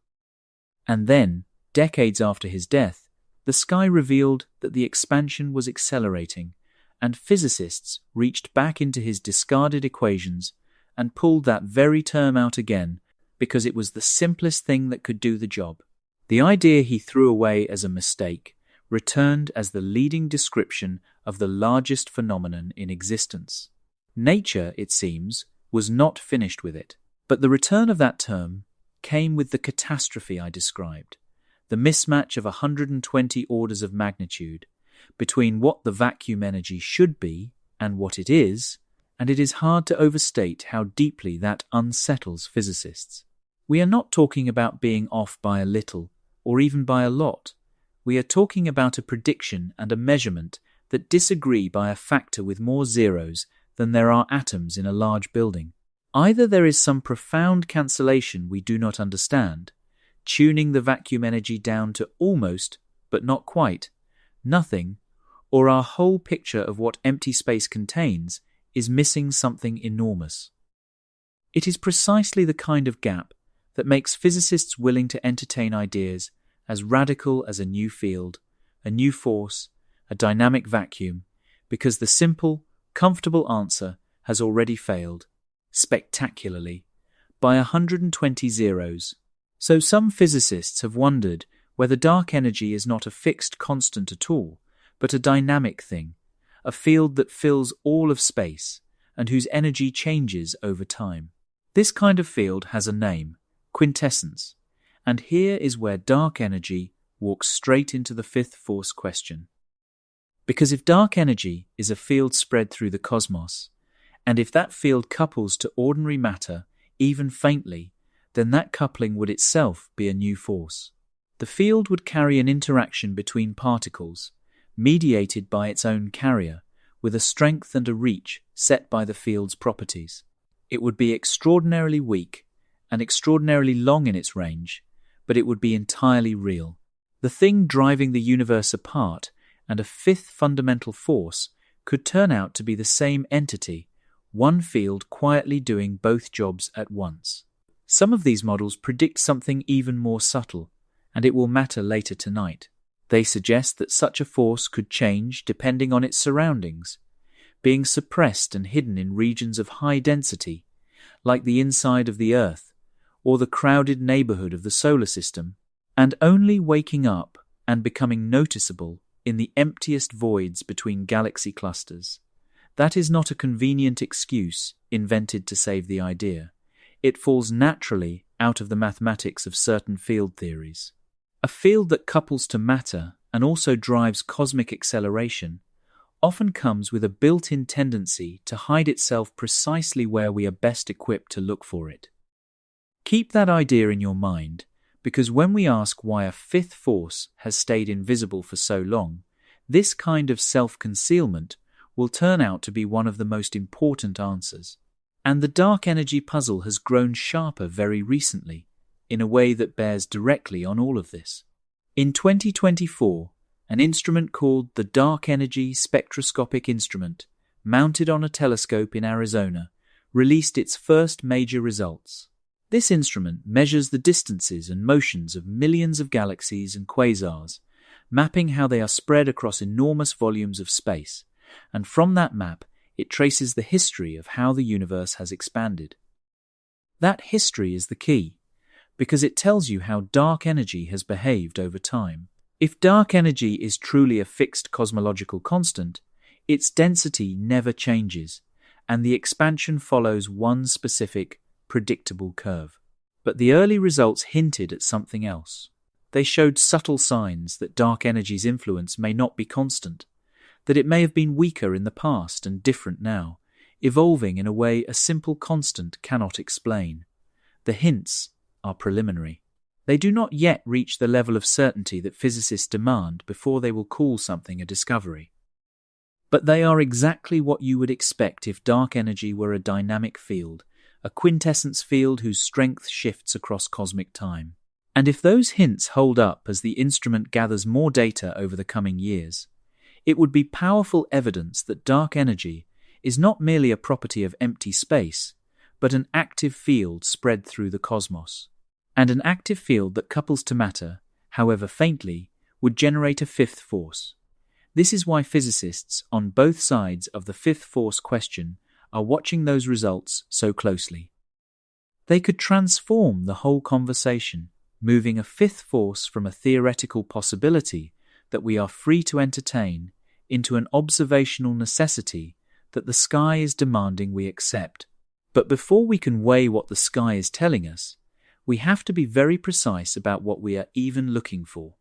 And then, decades after his death, the sky revealed that the expansion was accelerating, and physicists reached back into his discarded equations and pulled that very term out again because it was the simplest thing that could do the job. The idea he threw away as a mistake returned as the leading description of the largest phenomenon in existence. Nature, it seems, was not finished with it. But the return of that term came with the catastrophe I described, the mismatch of 120 orders of magnitude between what the vacuum energy should be and what it is hard to overstate how deeply that unsettles physicists. We are not talking about being off by a little or even by a lot. We are talking about a prediction and a measurement that disagree by a factor with more zeros than there are atoms in a large building. Either there is some profound cancellation we do not understand, tuning the vacuum energy down to almost, but not quite, nothing, or our whole picture of what empty space contains is missing something enormous. It is precisely the kind of gap that makes physicists willing to entertain ideas as radical as a new field, a new force, a dynamic vacuum, because the simple, comfortable answer has already failed, spectacularly, by 120 zeros. So some physicists have wondered whether dark energy is not a fixed constant at all, but a dynamic thing, a field that fills all of space and whose energy changes over time. This kind of field has a name, quintessence, and here is where dark energy walks straight into the fifth force question. Because if dark energy is a field spread through the cosmos, and if that field couples to ordinary matter, even faintly, then that coupling would itself be a new force. The field would carry an interaction between particles, mediated by its own carrier, with a strength and a reach set by the field's properties. It would be extraordinarily weak and extraordinarily long in its range, but it would be entirely real. The thing driving the universe apart and a fifth fundamental force could turn out to be the same entity, one field quietly doing both jobs at once. Some of these models predict something even more subtle, and it will matter later tonight. They suggest that such a force could change depending on its surroundings, being suppressed and hidden in regions of high density, like the inside of the Earth or the crowded neighborhood of the solar system, and only waking up and becoming noticeable in the emptiest voids between galaxy clusters. That is not a convenient excuse invented to save the idea. It falls naturally out of the mathematics of certain field theories. A field that couples to matter and also drives cosmic acceleration often comes with a built-in tendency to hide itself precisely where we are best equipped to look for it. Keep that idea in your mind, because when we ask why a fifth force has stayed invisible for so long, this kind of self-concealment will turn out to be one of the most important answers. And the dark energy puzzle has grown sharper very recently, in a way that bears directly on all of this. In 2024, an instrument called the Dark Energy Spectroscopic Instrument, mounted on a telescope in Arizona, released its first major results. This instrument measures the distances and motions of millions of galaxies and quasars, mapping how they are spread across enormous volumes of space, and from that map, it traces the history of how the universe has expanded. That history is the key, because it tells you how dark energy has behaved over time. If dark energy is truly a fixed cosmological constant, its density never changes, and the expansion follows one specific, predictable curve. But the early results hinted at something else. They showed subtle signs that dark energy's influence may not be constant, that it may have been weaker in the past and different now, evolving in a way a simple constant cannot explain. The hints are preliminary. They do not yet reach the level of certainty that physicists demand before they will call something a discovery. But they are exactly what you would expect if dark energy were a dynamic field, a quintessence field whose strength shifts across cosmic time. And if those hints hold up as the instrument gathers more data over the coming years, it would be powerful evidence that dark energy is not merely a property of empty space, but an active field spread through the cosmos. And an active field that couples to matter, however faintly, would generate a fifth force. This is why physicists on both sides of the fifth force question are watching those results so closely. They could transform the whole conversation, moving a fifth force from a theoretical possibility that we are free to entertain into an observational necessity that the sky is demanding we accept. But before we can weigh what the sky is telling us, we have to be very precise about what we are even looking for.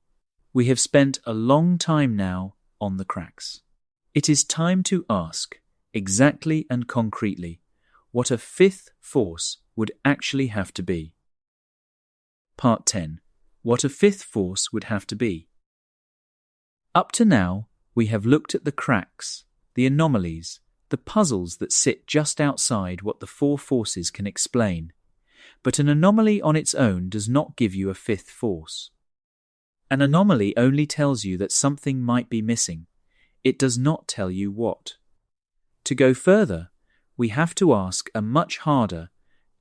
We have spent a long time now on the cracks. It is time to ask, exactly and concretely, what a fifth force would actually have to be. Part 10. What a fifth force would have to be. Up to now, we have looked at the cracks, the anomalies, the puzzles that sit just outside what the four forces can explain. But an anomaly on its own does not give you a fifth force. An anomaly only tells you that something might be missing. It does not tell you what. To go further, we have to ask a much harder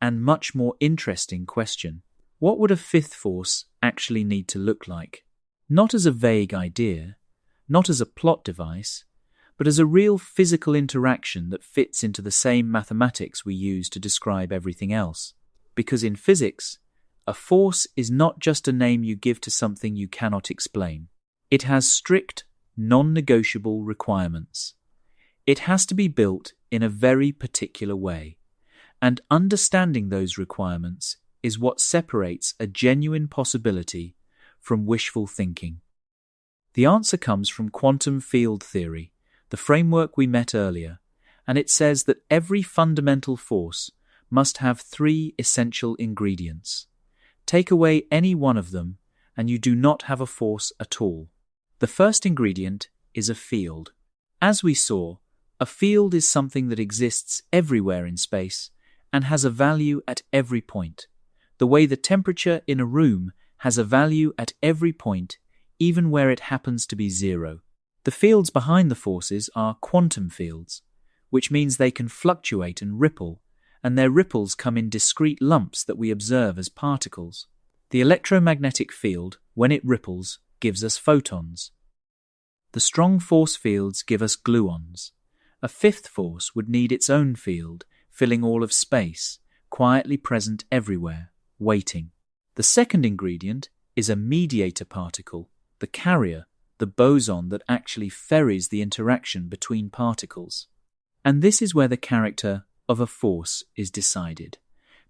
and much more interesting question. What would a fifth force actually need to look like? Not as a vague idea, not as a plot device, but as a real physical interaction that fits into the same mathematics we use to describe everything else. Because in physics, a force is not just a name you give to something you cannot explain. It has strict, non-negotiable requirements. It has to be built in a very particular way, and understanding those requirements is what separates a genuine possibility from wishful thinking. The answer comes from quantum field theory, the framework we met earlier, and it says that every fundamental force must have three essential ingredients. Take away any one of them, and you do not have a force at all. The first ingredient is a field. As we saw, a field is something that exists everywhere in space and has a value at every point. The way the temperature in a room has a value at every point, even where it happens to be zero. The fields behind the forces are quantum fields, which means they can fluctuate and ripple, and their ripples come in discrete lumps that we observe as particles. The electromagnetic field, when it ripples, gives us photons. The strong force fields give us gluons. A fifth force would need its own field, filling all of space, quietly present everywhere, waiting. The second ingredient is a mediator particle, the carrier, the boson that actually ferries the interaction between particles. And this is where the character of a force is decided,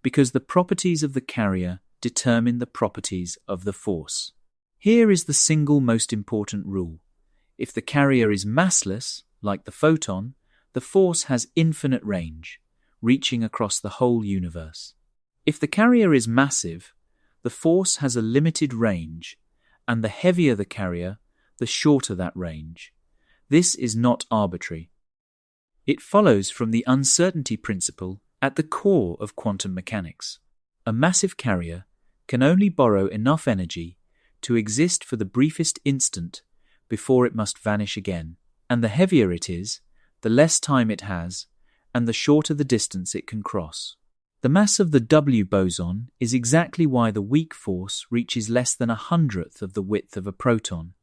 because the properties of the carrier determine the properties of the force. Here is the single most important rule. If the carrier is massless, like the photon, the force has infinite range, reaching across the whole universe. If the carrier is massive, the force has a limited range, and the heavier the carrier, the shorter that range. This is not arbitrary. It follows from the uncertainty principle at the core of quantum mechanics. A massive carrier can only borrow enough energy to exist for the briefest instant before it must vanish again, and the heavier it is, the less time it has, and the shorter the distance it can cross. The mass of the W boson is exactly why the weak force reaches less than 1/100th of the width of a proton.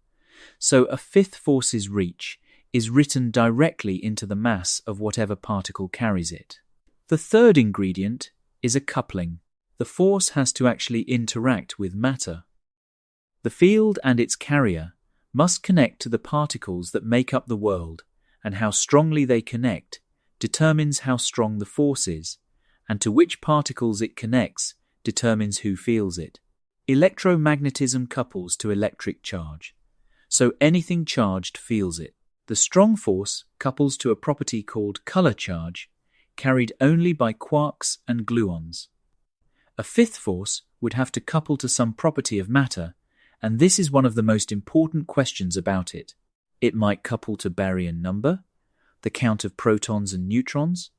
So a fifth force's reach is written directly into the mass of whatever particle carries it. The third ingredient is a coupling. The force has to actually interact with matter. The field and its carrier must connect to the particles that make up the world, and how strongly they connect determines how strong the force is, and to which particles it connects determines who feels it. Electromagnetism couples to electric charge, so anything charged feels it. The strong force couples to a property called color charge, carried only by quarks and gluons. A fifth force would have to couple to some property of matter, and this is one of the most important questions about it. It might couple to baryon number, the count of protons and neutrons.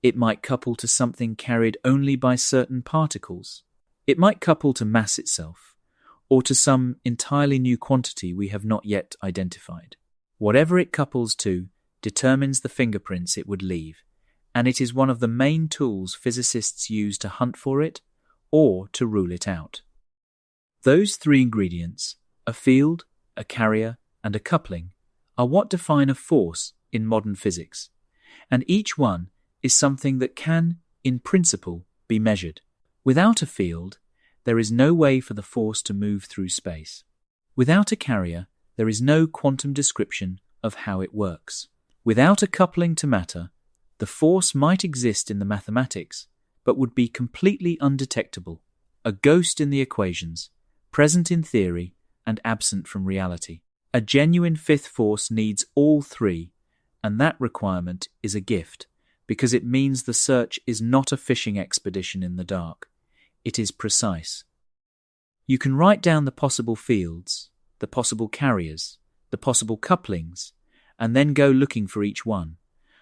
It might couple to something carried only by certain particles. It might couple to mass itself, or to some entirely new quantity we have not yet identified. Whatever it couples to determines the fingerprints it would leave, and it is one of the main tools physicists use to hunt for it or to rule it out. Those three ingredients, a field, a carrier, and a coupling, are what define a force in modern physics, and each one is something that can, in principle, be measured. Without a field, there is no way for the force to move through space. Without a carrier, there is no quantum description of how it works. Without a coupling to matter, the force might exist in the mathematics, but would be completely undetectable, a ghost in the equations, present in theory and absent from reality. A genuine fifth force needs all three, and that requirement is a gift, because it means the search is not a fishing expedition in the dark. It is precise. You can write down the possible fields, the possible carriers, the possible couplings, and then go looking for each one.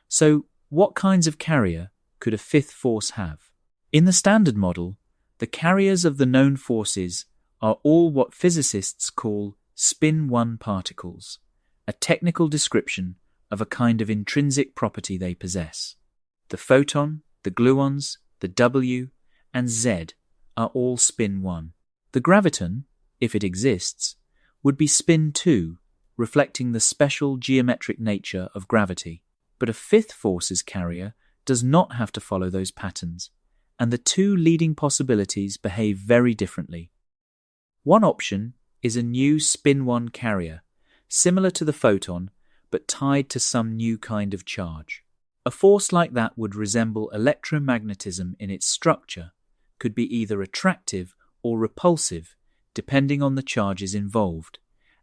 So, what kinds of carrier could a fifth force have? In the Standard Model, the carriers of the known forces are all what physicists call spin-1 particles, a technical description of a kind of intrinsic property they possess. The photon, the gluons, the W, and Z are all spin-1. The graviton, if it exists, would be spin-2, reflecting the special geometric nature of gravity. But a fifth force's carrier does not have to follow those patterns, and the two leading possibilities behave very differently. One option is a new spin-1 carrier, similar to the photon, but tied to some new kind of charge. A force like that would resemble electromagnetism in its structure, could be either attractive or repulsive, depending on the charges involved,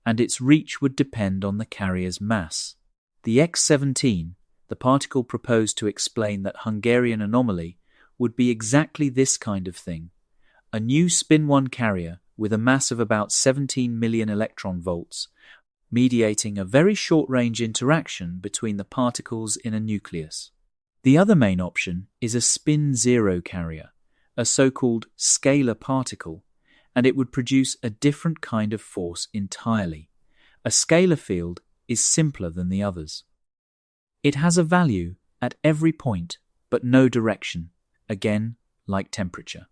and its reach would depend on the carrier's mass. The X-17, the particle proposed to explain that Hungarian anomaly, would be exactly this kind of thing, a new spin-1 carrier with a mass of about 17 million electron volts, mediating a very short-range interaction between the particles in a nucleus. The other main option is a spin-0 carrier, a so-called scalar particle, and it would produce a different kind of force entirely. A scalar field is simpler than the others. It has a value at every point, but no direction, again, like temperature.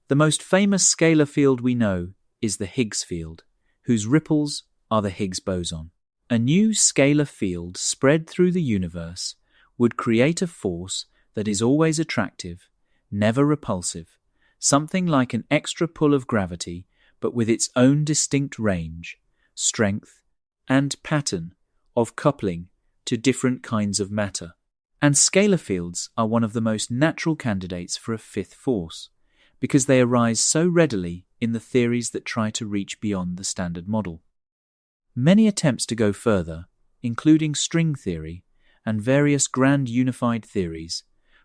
The most famous scalar field we know is the Higgs field, whose ripples are the Higgs boson. A new scalar field spread through the universe would create a force that is always attractive, never repulsive, something like an extra pull of gravity, but with its own distinct range, strength, and pattern of coupling to different kinds of matter. And scalar fields are one of the most natural candidates for a fifth force, because they arise so readily in the theories that try to reach beyond the Standard Model. Many attempts to go further, including string theory and various grand unified theories,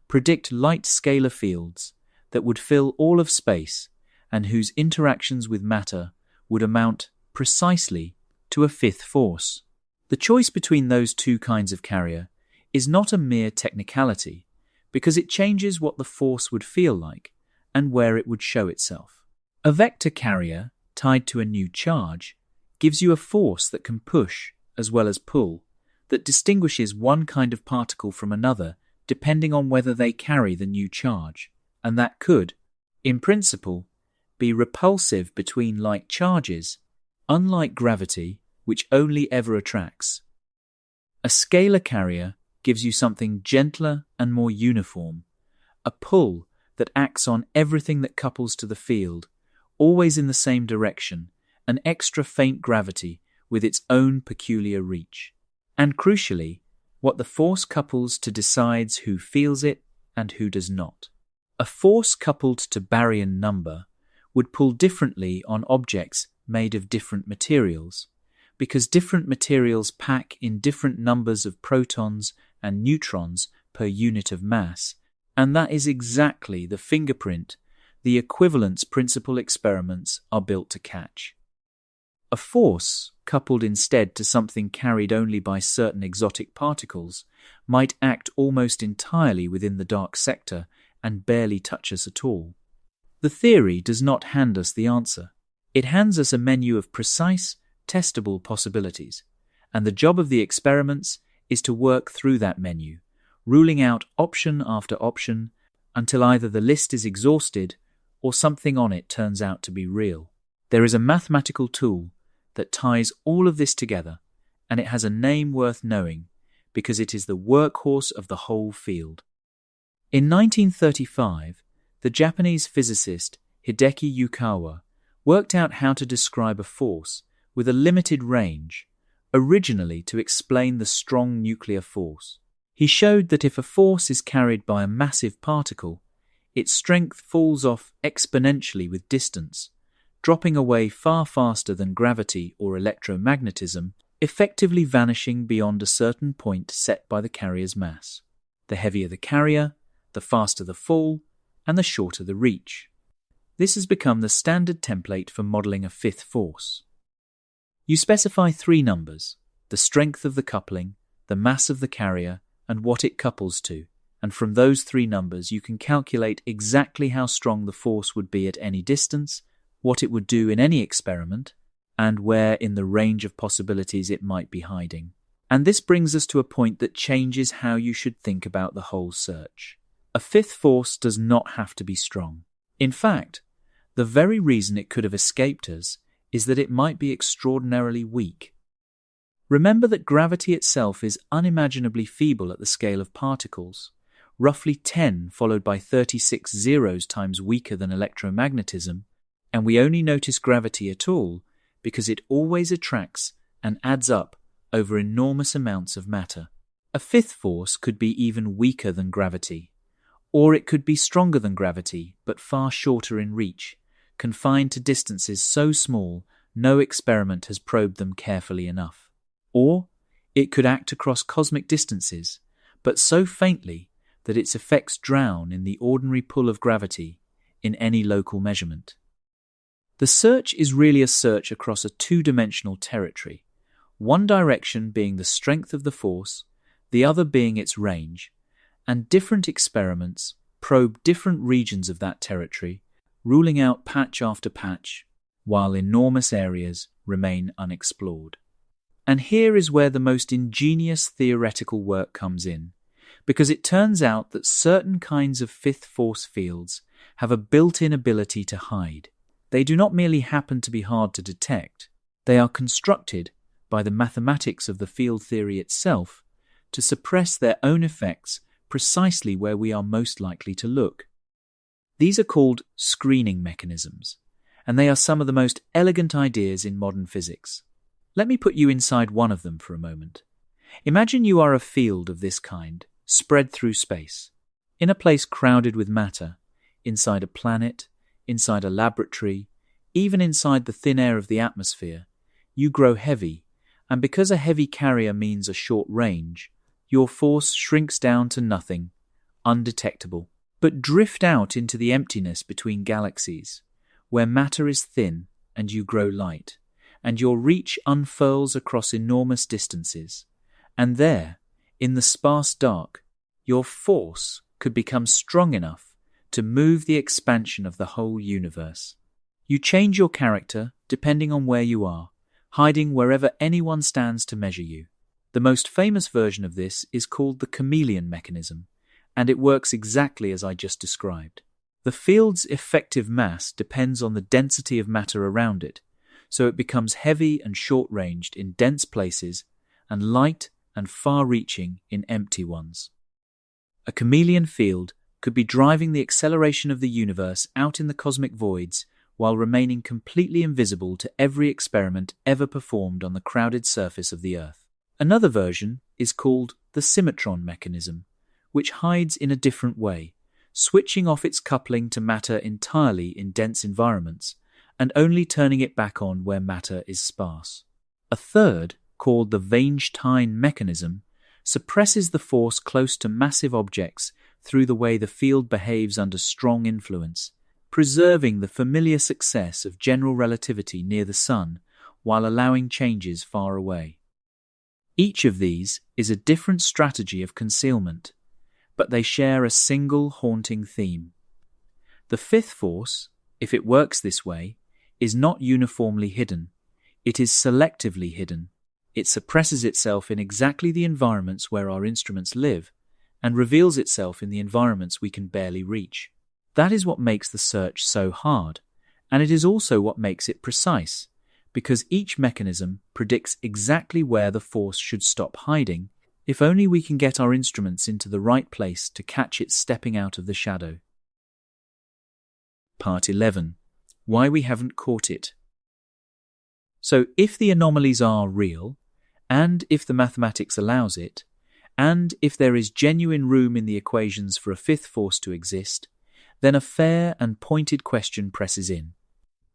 predict light scalar fields that would fill all of space and whose interactions with matter would amount precisely to a fifth force. The choice between those two kinds of carrier is not a mere technicality, because it changes what the force would feel like and where it would show itself. A vector carrier tied to a new charge gives you a force that can push as well as pull, that distinguishes one kind of particle from another depending on whether they carry the new charge, and that could, in principle, be repulsive between like charges, unlike gravity, which only ever attracts. A scalar carrier gives you something gentler and more uniform, a pull that acts on everything that couples to the field, always in the same direction, an extra faint gravity with its own peculiar reach. And crucially, what the force couples to decides who feels it and who does not. A force coupled to baryon number would pull differently on objects made of different materials, because different materials pack in different numbers of protons and neutrons per unit of mass, and that is exactly the fingerprint the equivalence principle experiments are built to catch. A force, coupled instead to something carried only by certain exotic particles, might act almost entirely within the dark sector and barely touch us at all. The theory does not hand us the answer. It hands us a menu of precise, testable possibilities, and the job of the experiments is to work through that menu, ruling out option after option until either the list is exhausted or something on it turns out to be real. There is a mathematical tool that ties all of this together, and it has a name worth knowing because it is the workhorse of the whole field. In 1935, the Japanese physicist Hideki Yukawa worked out how to describe a force with a limited range, originally to explain the strong nuclear force. He showed that if a force is carried by a massive particle, its strength falls off exponentially with distance, dropping away far faster than gravity or electromagnetism, effectively vanishing beyond a certain point set by the carrier's mass. The heavier the carrier, the faster the fall, and the shorter the reach. This has become the standard template for modelling a fifth force. You specify three numbers: the strength of the coupling, the mass of the carrier, and what it couples to, and from those three numbers you can calculate exactly how strong the force would be at any distance, what it would do in any experiment, and where in the range of possibilities it might be hiding. And this brings us to a point that changes how you should think about the whole search. A fifth force does not have to be strong. In fact, the very reason it could have escaped us is that it might be extraordinarily weak. Remember that gravity itself is unimaginably feeble at the scale of particles, roughly 10 followed by 36 zeros times weaker than electromagnetism, and we only notice gravity at all because it always attracts and adds up over enormous amounts of matter. A fifth force could be even weaker than gravity, or it could be stronger than gravity but far shorter in reach, confined to distances so small no experiment has probed them carefully enough. Or it could act across cosmic distances, but so faintly that its effects drown in the ordinary pull of gravity in any local measurement. The search is really a search across a two-dimensional territory, one direction being the strength of the force, the other being its range, and different experiments probe different regions of that territory, ruling out patch after patch, while enormous areas remain unexplored. And here is where the most ingenious theoretical work comes in, because it turns out that certain kinds of fifth force fields have a built-in ability to hide. They do not merely happen to be hard to detect, they are constructed by the mathematics of the field theory itself to suppress their own effects precisely where we are most likely to look. These are called screening mechanisms, and they are some of the most elegant ideas in modern physics. Let me put you inside one of them for a moment. Imagine you are a field of this kind, spread through space, in a place crowded with matter, inside a planet, inside a laboratory, even inside the thin air of the atmosphere. You grow heavy, and because a heavy carrier means a short range, your force shrinks down to nothing, undetectable. But drift out into the emptiness between galaxies, where matter is thin and you grow light, and your reach unfurls across enormous distances. And there, in the sparse dark, your force could become strong enough to move the expansion of the whole universe. You change your character depending on where you are, hiding wherever anyone stands to measure you. The most famous version of this is called the chameleon mechanism, and it works exactly as I just described. The field's effective mass depends on the density of matter around it, so it becomes heavy and short-ranged in dense places and light and far-reaching in empty ones. A chameleon field could be driving the acceleration of the universe out in the cosmic voids while remaining completely invisible to every experiment ever performed on the crowded surface of the Earth. Another version is called the symmetron mechanism, which hides in a different way, switching off its coupling to matter entirely in dense environments and only turning it back on where matter is sparse. A third, called the Weinstein mechanism, suppresses the force close to massive objects through the way the field behaves under strong influence, preserving the familiar success of general relativity near the Sun while allowing changes far away. Each of these is a different strategy of concealment, but they share a single haunting theme. The fifth force, if it works this way, is not uniformly hidden. It is selectively hidden. It suppresses itself in exactly the environments where our instruments live and reveals itself in the environments we can barely reach. That is what makes the search so hard, and it is also what makes it precise, because each mechanism predicts exactly where the force should stop hiding, if only we can get our instruments into the right place to catch it stepping out of the shadow. Part 11. Why we haven't caught it. So if the anomalies are real, and if the mathematics allows it, and if there is genuine room in the equations for a fifth force to exist, then a fair and pointed question presses in.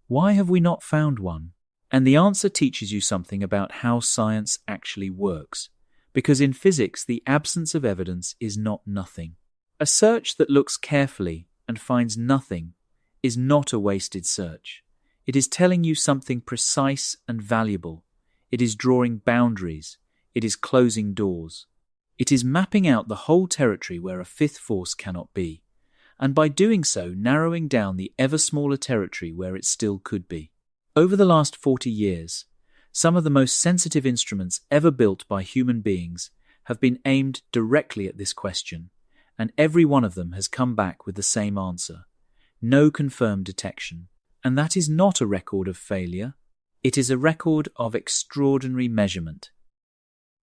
Why have we not found one? And the answer teaches you something about how science actually works, because in physics the absence of evidence is not nothing. A search that looks carefully and finds nothing is not a wasted search. It is telling you something precise and valuable. It is drawing boundaries. It is closing doors. It is mapping out the whole territory where a fifth force cannot be, and by doing so narrowing down the ever smaller territory where it still could be. Over the last 40 years, some of the most sensitive instruments ever built by human beings have been aimed directly at this question, and every one of them has come back with the same answer: no confirmed detection. And that is not a record of failure. It is a record of extraordinary measurement.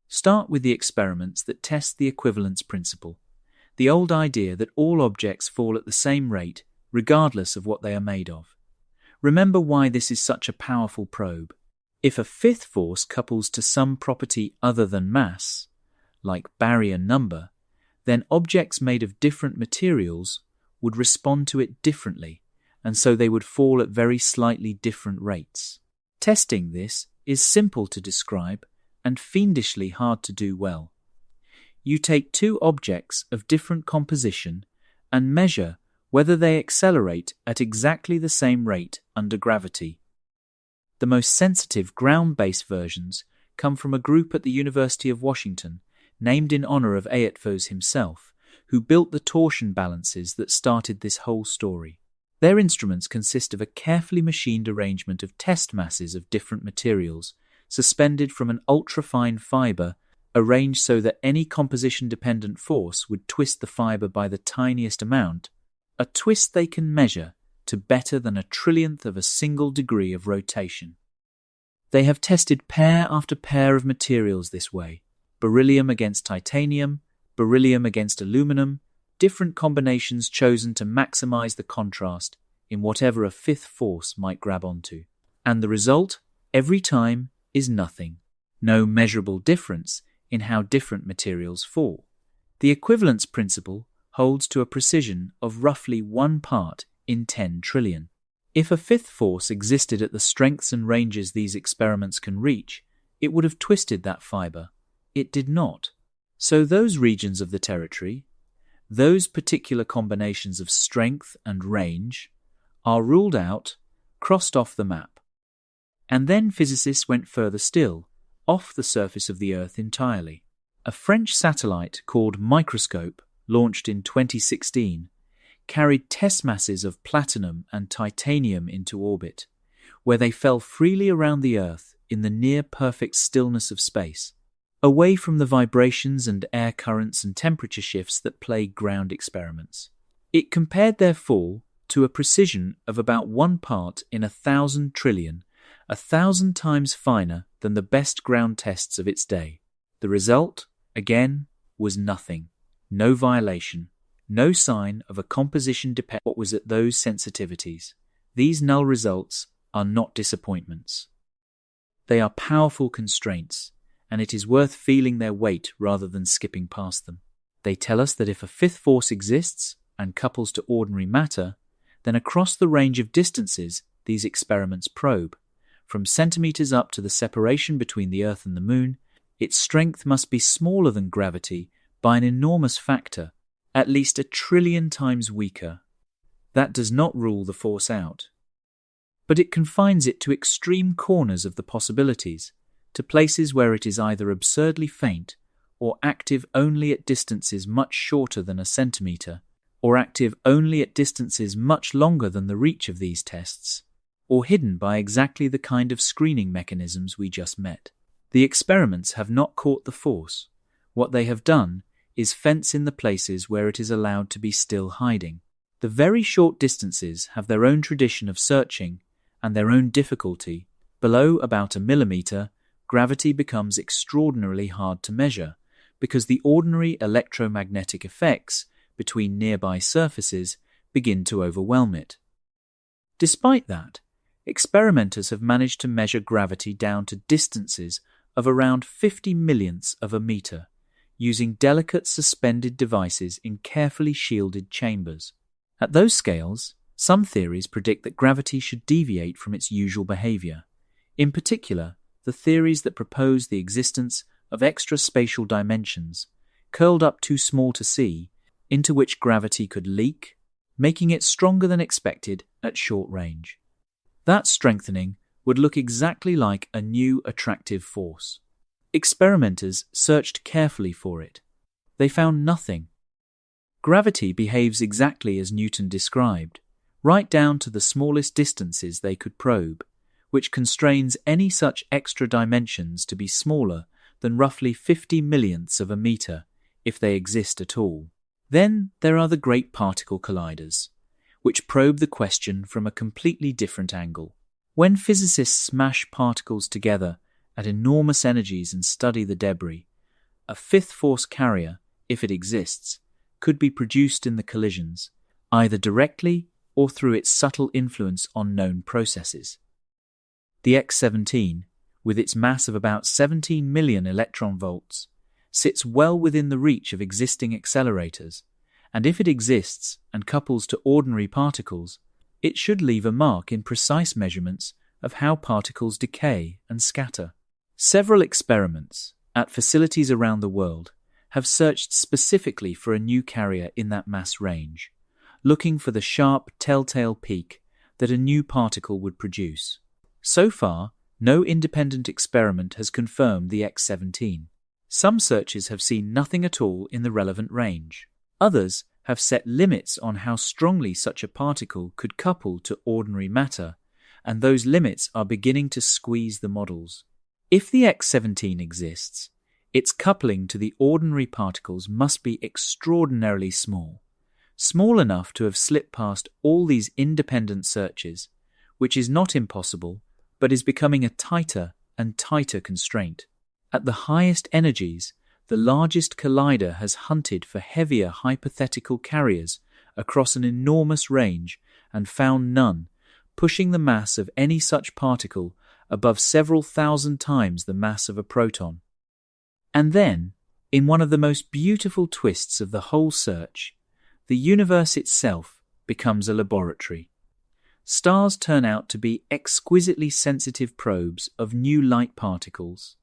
Start with the experiments that test the equivalence principle, the old idea that all objects fall at the same rate regardless of what they are made of. Remember why this is such a powerful probe. If a fifth force couples to some property other than mass, like barrier number, then objects made of different materials would respond to it differently, and so they would fall at very slightly different rates. Testing this is simple to describe and fiendishly hard to do well. You take two objects of different composition and measure whether they accelerate at exactly the same rate under gravity. The most sensitive ground-based versions come from a group at the University of Washington, named in honor of Eötvös himself, who built the torsion balances that started this whole story. Their instruments consist of a carefully machined arrangement of test masses of different materials, suspended from an ultrafine fiber, arranged so that any composition-dependent force would twist the fiber by the tiniest amount, a twist they can measure to better than a trillionth of a single degree of rotation. They have tested pair after pair of materials this way: beryllium against titanium, beryllium against aluminum, different combinations chosen to maximize the contrast in whatever a fifth force might grab onto. And the result, every time, is nothing. No measurable difference in how different materials fall. The equivalence principle holds to a precision of roughly 1 part in 10 trillion. If a fifth force existed at the strengths and ranges these experiments can reach, it would have twisted that fiber. It did not. So those regions of the territory, those particular combinations of strength and range, are ruled out, crossed off the map. And then physicists went further still, off the surface of the Earth entirely. A French satellite called Microscope, launched in 2016, carried test masses of platinum and titanium into orbit, where they fell freely around the Earth in the near-perfect stillness of space, away from the vibrations and air currents and temperature shifts that plague ground experiments. It compared their fall to a precision of about 1 part in 1,000 trillion, 1,000 times finer than the best ground tests of its day. The result, again, was nothing. No violation. No sign of a composition dependent what was at those sensitivities. These null results are not disappointments. They are powerful constraints, and it is worth feeling their weight rather than skipping past them. They tell us that if a fifth force exists and couples to ordinary matter, then across the range of distances these experiments probe, from centimeters up to the separation between the Earth and the Moon, its strength must be smaller than gravity by an enormous factor, at least 1 trillion times weaker. That does not rule the force out. But it confines it to extreme corners of the possibilities, to places where it is either absurdly faint or active only at distances much shorter than a centimeter, or active only at distances much longer than the reach of these tests, or hidden by exactly the kind of screening mechanisms we just met. The experiments have not caught the force. What they have done is fence in the places where it is allowed to be still hiding. The very short distances have their own tradition of searching and their own difficulty. Below about a millimeter, gravity becomes extraordinarily hard to measure because the ordinary electromagnetic effects between nearby surfaces begin to overwhelm it. Despite that, experimenters have managed to measure gravity down to distances of around 50 millionths of a meter, using delicate suspended devices in carefully shielded chambers. At those scales, some theories predict that gravity should deviate from its usual behavior. In particular, the theories that propose the existence of extra spatial dimensions, curled up too small to see, into which gravity could leak, making it stronger than expected at short range. That strengthening would look exactly like a new attractive force. Experimenters searched carefully for it. They found nothing. Gravity behaves exactly as Newton described, right down to the smallest distances they could probe, which constrains any such extra dimensions to be smaller than roughly 50 millionths of a meter, if they exist at all. Then there are the great particle colliders, which probe the question from a completely different angle. When physicists smash particles together at enormous energies and study the debris, a fifth force carrier, if it exists, could be produced in the collisions, either directly or through its subtle influence on known processes. The X-17, with its mass of about 17 million electron volts, sits well within the reach of existing accelerators, and if it exists and couples to ordinary particles, it should leave a mark in precise measurements of how particles decay and scatter. Several experiments at facilities around the world have searched specifically for a new carrier in that mass range, looking for the sharp telltale peak that a new particle would produce. So far, no independent experiment has confirmed the X-17. Some searches have seen nothing at all in the relevant range. Others have set limits on how strongly such a particle could couple to ordinary matter, and those limits are beginning to squeeze the models. If the X-17 exists, its coupling to the ordinary particles must be extraordinarily small, small enough to have slipped past all these independent searches, which is not impossible, but is becoming a tighter and tighter constraint. At the highest energies, the largest collider has hunted for heavier hypothetical carriers across an enormous range and found none, pushing the mass of any such particle above several thousand times the mass of a proton. And then, in one of the most beautiful twists of the whole search, the universe itself becomes a laboratory. Stars turn out to be exquisitely sensitive probes of new light particles.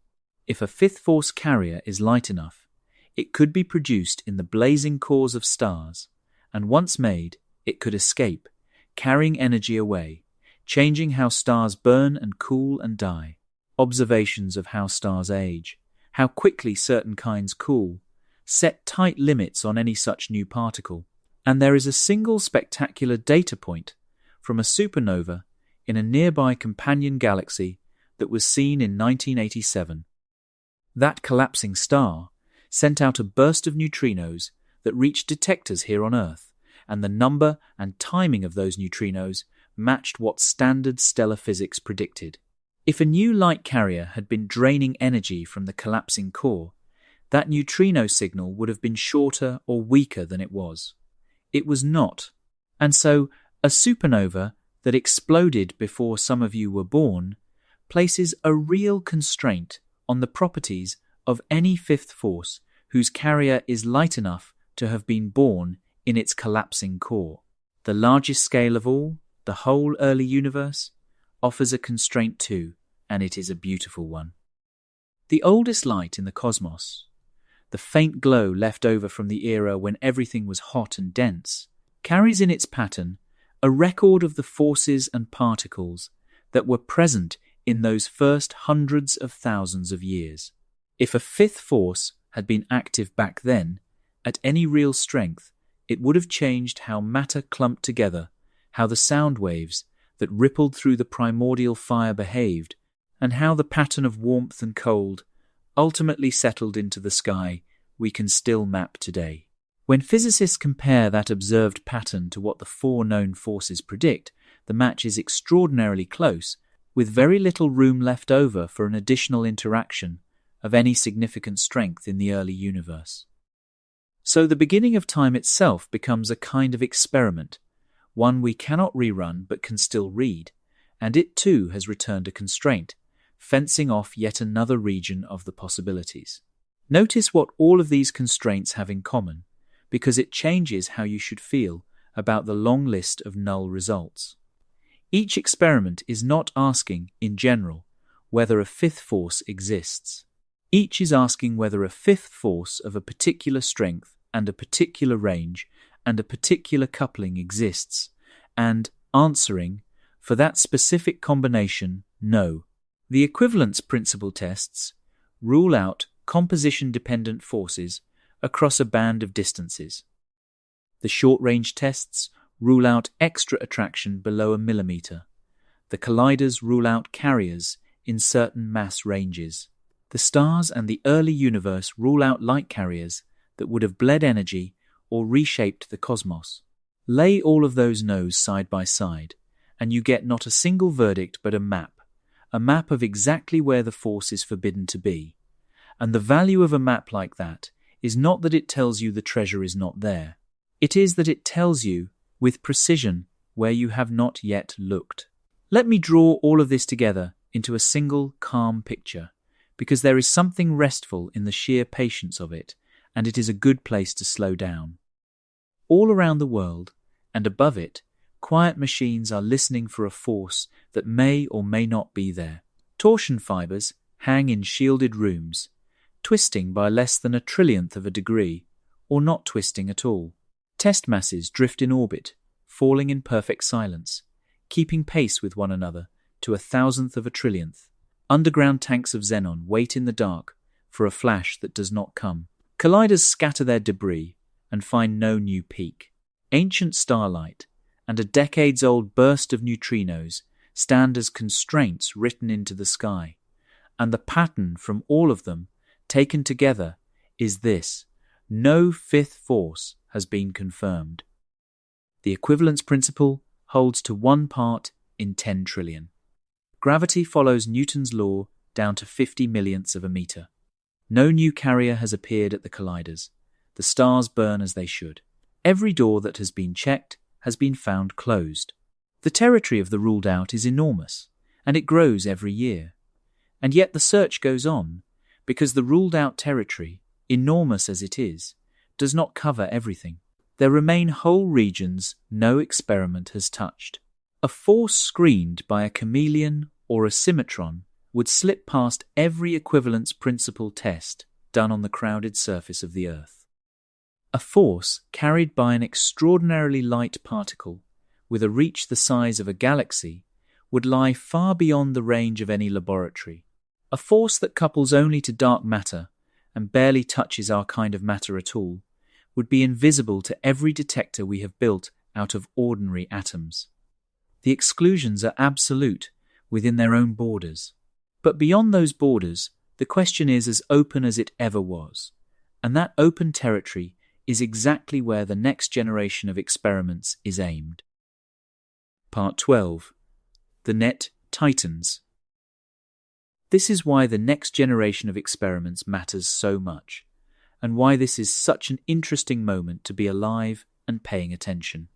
If a fifth force carrier is light enough, it could be produced in the blazing cores of stars, and once made, it could escape, carrying energy away, changing how stars burn and cool and die. Observations of how stars age, how quickly certain kinds cool, set tight limits on any such new particle, and there is a single spectacular data point from a supernova in a nearby companion galaxy that was seen in 1987. That collapsing star sent out a burst of neutrinos that reached detectors here on Earth, and the number and timing of those neutrinos matched what standard stellar physics predicted. If a new light carrier had been draining energy from the collapsing core, that neutrino signal would have been shorter or weaker than it was. It was not, and so a supernova that exploded before some of you were born places a real constraint on the properties of any fifth force whose carrier is light enough to have been born in its collapsing core. The largest scale of all, the whole early universe, offers a constraint too, and it is a beautiful one. The oldest light in the cosmos, the faint glow left over from the era when everything was hot and dense, carries in its pattern a record of the forces and particles that were present in those first hundreds of thousands of years. If a fifth force had been active back then, at any real strength, it would have changed how matter clumped together, how the sound waves that rippled through the primordial fire behaved, and how the pattern of warmth and cold ultimately settled into the sky we can still map today. When physicists compare that observed pattern to what the four known forces predict, the match is extraordinarily close, with very little room left over for an additional interaction of any significant strength in the early universe. So the beginning of time itself becomes a kind of experiment, one we cannot rerun but can still read, and it too has returned a constraint, fencing off yet another region of the possibilities. Notice what all of these constraints have in common, because it changes how you should feel about the long list of null results. Each experiment is not asking, in general, whether a fifth force exists. Each is asking whether a fifth force of a particular strength and a particular range and a particular coupling exists, and answering, for that specific combination, no. The equivalence principle tests rule out composition-dependent forces across a band of distances. The short-range tests rule out extra attraction below a millimeter. The colliders rule out carriers in certain mass ranges. The stars and the early universe rule out light carriers that would have bled energy or reshaped the cosmos. Lay all of those no's side by side, and you get not a single verdict but a map of exactly where the force is forbidden to be. And the value of a map like that is not that it tells you the treasure is not there. It is that it tells you, with precision, where you have not yet looked. Let me draw all of this together into a single calm picture, because there is something restful in the sheer patience of it, and it is a good place to slow down. All around the world, and above it, quiet machines are listening for a force that may or may not be there. Torsion fibers hang in shielded rooms, twisting by less than a trillionth of a degree, or not twisting at all. Test masses drift in orbit, falling in perfect silence, keeping pace with one another to a thousandth of a trillionth. Underground tanks of xenon wait in the dark for a flash that does not come. Colliders scatter their debris and find no new peak. Ancient starlight and a decades-old burst of neutrinos stand as constraints written into the sky, and the pattern from all of them, taken together, is this: no fifth force has been confirmed. The equivalence principle holds to 1 part in 10 trillion. Gravity follows Newton's law down to 50 millionths of a meter. No new carrier has appeared at the colliders. The stars burn as they should. Every door that has been checked has been found closed. The territory of the ruled out is enormous, and it grows every year. And yet the search goes on, because the ruled out territory, enormous as it is, does not cover everything. There remain whole regions no experiment has touched. A force screened by a chameleon or a symmetron would slip past every equivalence principle test done on the crowded surface of the Earth. A force carried by an extraordinarily light particle with a reach the size of a galaxy would lie far beyond the range of any laboratory. A force that couples only to dark matter and barely touches our kind of matter at all would be invisible to every detector we have built out of ordinary atoms. The exclusions are absolute within their own borders. But beyond those borders, the question is as open as it ever was, and that open territory is exactly where the next generation of experiments is aimed. Part 12. The net tightens. This is why the next generation of experiments matters so much, and why this is such an interesting moment to be alive and paying attention.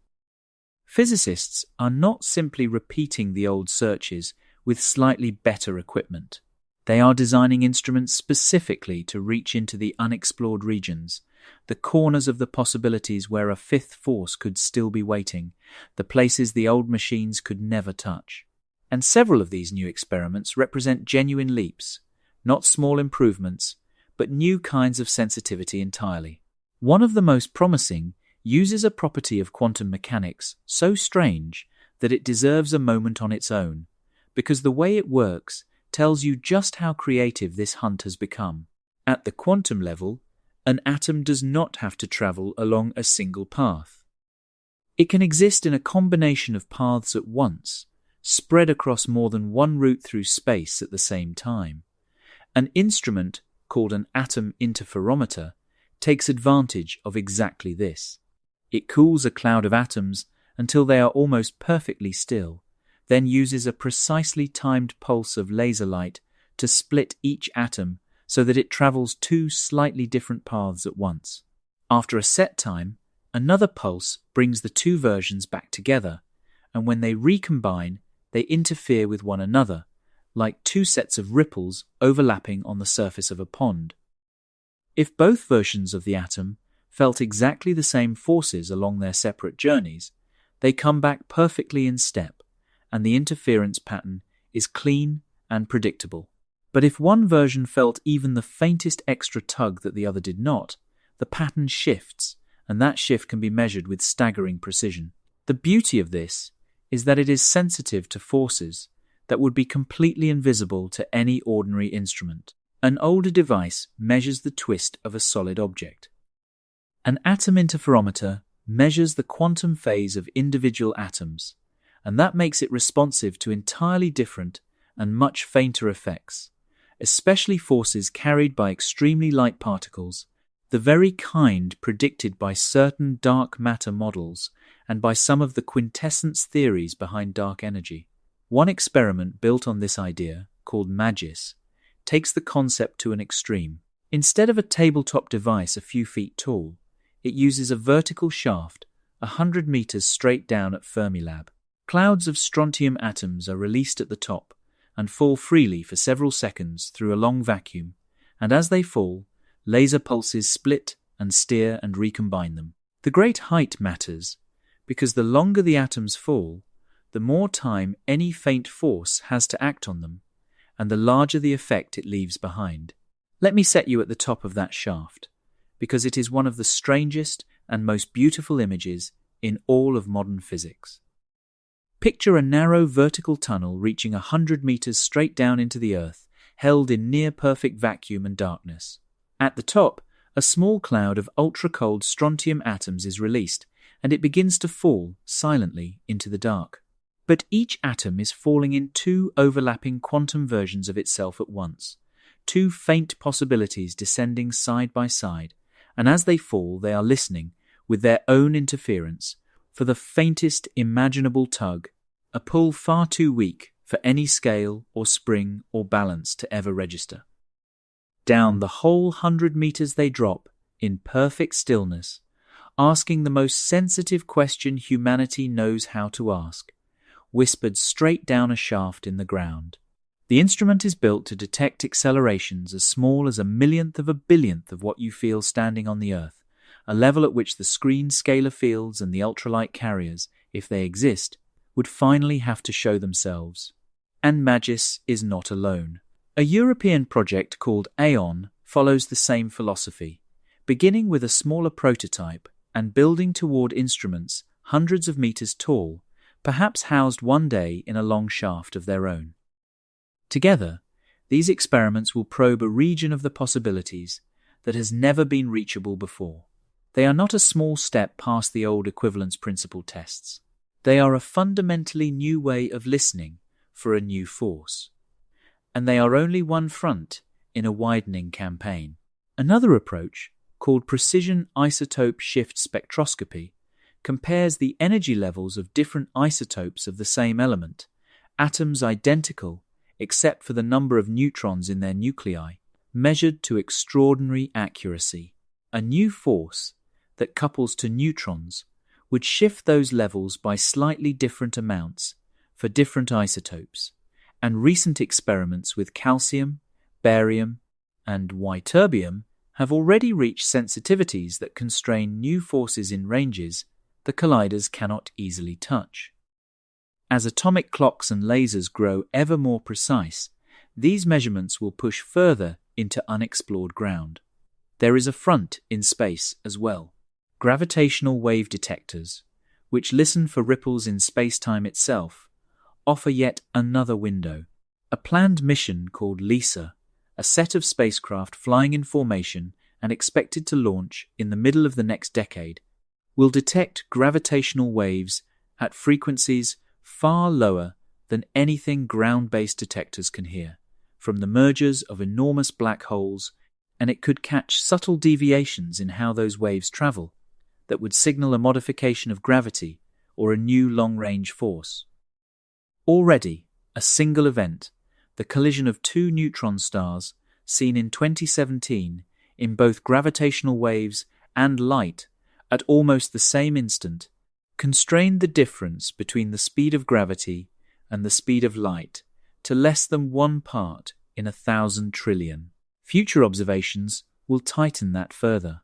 Physicists are not simply repeating the old searches with slightly better equipment. They are designing instruments specifically to reach into the unexplored regions, the corners of the possibilities where a fifth force could still be waiting, the places the old machines could never touch. And several of these new experiments represent genuine leaps, not small improvements, but new kinds of sensitivity entirely. One of the most promising uses a property of quantum mechanics so strange that it deserves a moment on its own, because the way it works tells you just how creative this hunt has become. At the quantum level, an atom does not have to travel along a single path. It can exist in a combination of paths at once, spread across more than one route through space at the same time. An instrument called an atom interferometer takes advantage of exactly this. It cools a cloud of atoms until they are almost perfectly still, then uses a precisely timed pulse of laser light to split each atom so that it travels two slightly different paths at once. After a set time, another pulse brings the two versions back together, and when they recombine, they interfere with one another, like two sets of ripples overlapping on the surface of a pond. If both versions of the atom felt exactly the same forces along their separate journeys, they come back perfectly in step, and the interference pattern is clean and predictable. But if one version felt even the faintest extra tug that the other did not, the pattern shifts, and that shift can be measured with staggering precision. The beauty of this is that it is sensitive to forces that would be completely invisible to any ordinary instrument. An older device measures the twist of a solid object. An atom interferometer measures the quantum phase of individual atoms, and that makes it responsive to entirely different and much fainter effects, especially forces carried by extremely light particles, the very kind predicted by certain dark matter models and by some of the quintessence theories behind dark energy. One experiment built on this idea, called MAGIS, takes the concept to an extreme. Instead of a tabletop device a few feet tall, it uses a vertical shaft 100 meters straight down at Fermilab. Clouds of strontium atoms are released at the top and fall freely for several seconds through a long vacuum, and as they fall, laser pulses split and steer and recombine them. The great height matters, because the longer the atoms fall, the more time any faint force has to act on them, and the larger the effect it leaves behind. Let me set you at the top of that shaft, because it is one of the strangest and most beautiful images in all of modern physics. Picture a narrow vertical tunnel reaching 100 meters straight down into the earth, held in near-perfect vacuum and darkness. At the top, a small cloud of ultra-cold strontium atoms is released, and it begins to fall silently into the dark. But each atom is falling in two overlapping quantum versions of itself at once, two faint possibilities descending side by side, and as they fall they are listening, with their own interference, for the faintest imaginable tug, a pull far too weak for any scale or spring or balance to ever register. Down the whole 100 meters they drop, in perfect stillness, asking the most sensitive question humanity knows how to ask, whispered straight down a shaft in the ground. The instrument is built to detect accelerations as small as a millionth of a billionth of what you feel standing on the Earth, a level at which the screen scalar fields and the ultralight carriers, if they exist, would finally have to show themselves. And MAGIS is not alone. A European project called Aeon follows the same philosophy, beginning with a smaller prototype and building toward instruments hundreds of meters tall, perhaps housed one day in a long shaft of their own. Together, these experiments will probe a region of the possibilities that has never been reachable before. They are not a small step past the old equivalence principle tests. They are a fundamentally new way of listening for a new force. And they are only one front in a widening campaign. Another approach, called precision isotope shift spectroscopy, compares the energy levels of different isotopes of the same element, atoms identical except for the number of neutrons in their nuclei, measured to extraordinary accuracy. A new force that couples to neutrons would shift those levels by slightly different amounts for different isotopes, and recent experiments with calcium, barium, and ytterbium have already reached sensitivities that constrain new forces in ranges the colliders cannot easily touch. As atomic clocks and lasers grow ever more precise, these measurements will push further into unexplored ground. There is a front in space as well. Gravitational wave detectors, which listen for ripples in space-time itself, offer yet another window. A planned mission called LISA, a set of spacecraft flying in formation and expected to launch in the middle of the next decade, will detect gravitational waves at frequencies far lower than anything ground-based detectors can hear, from the mergers of enormous black holes, and it could catch subtle deviations in how those waves travel that would signal a modification of gravity or a new long-range force. Already, a single event, the collision of two neutron stars, seen in 2017 in both gravitational waves and light at almost the same instant, constrained the difference between the speed of gravity and the speed of light to less than 1 part in 1,000 trillion. Future observations will tighten that further.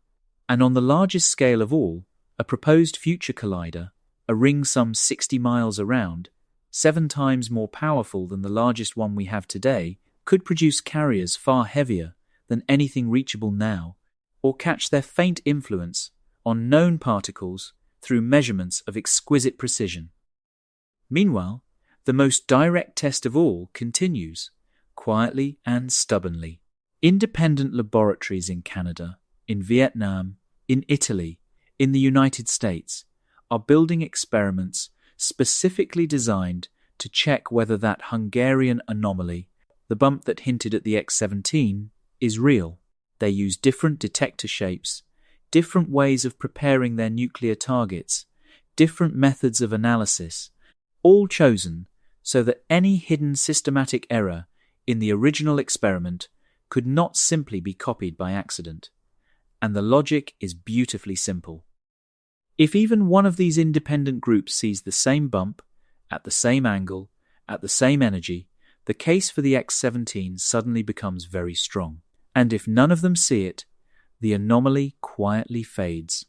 And on the largest scale of all, a proposed future collider, a ring some 60 miles around, 7 times more powerful than the largest one we have today, could produce carriers far heavier than anything reachable now, or catch their faint influence on known particles through measurements of exquisite precision. Meanwhile, the most direct test of all continues, quietly and stubbornly. Independent laboratories in Canada, in Vietnam, in Italy, in the United States, are building experiments specifically designed to check whether that Hungarian anomaly, the bump that hinted at the X-17, is real. They use different detector shapes, different ways of preparing their nuclear targets, different methods of analysis, all chosen so that any hidden systematic error in the original experiment could not simply be copied by accident. And the logic is beautifully simple. If even one of these independent groups sees the same bump, at the same angle, at the same energy, the case for the X-17 suddenly becomes very strong. And if none of them see it, the anomaly quietly fades.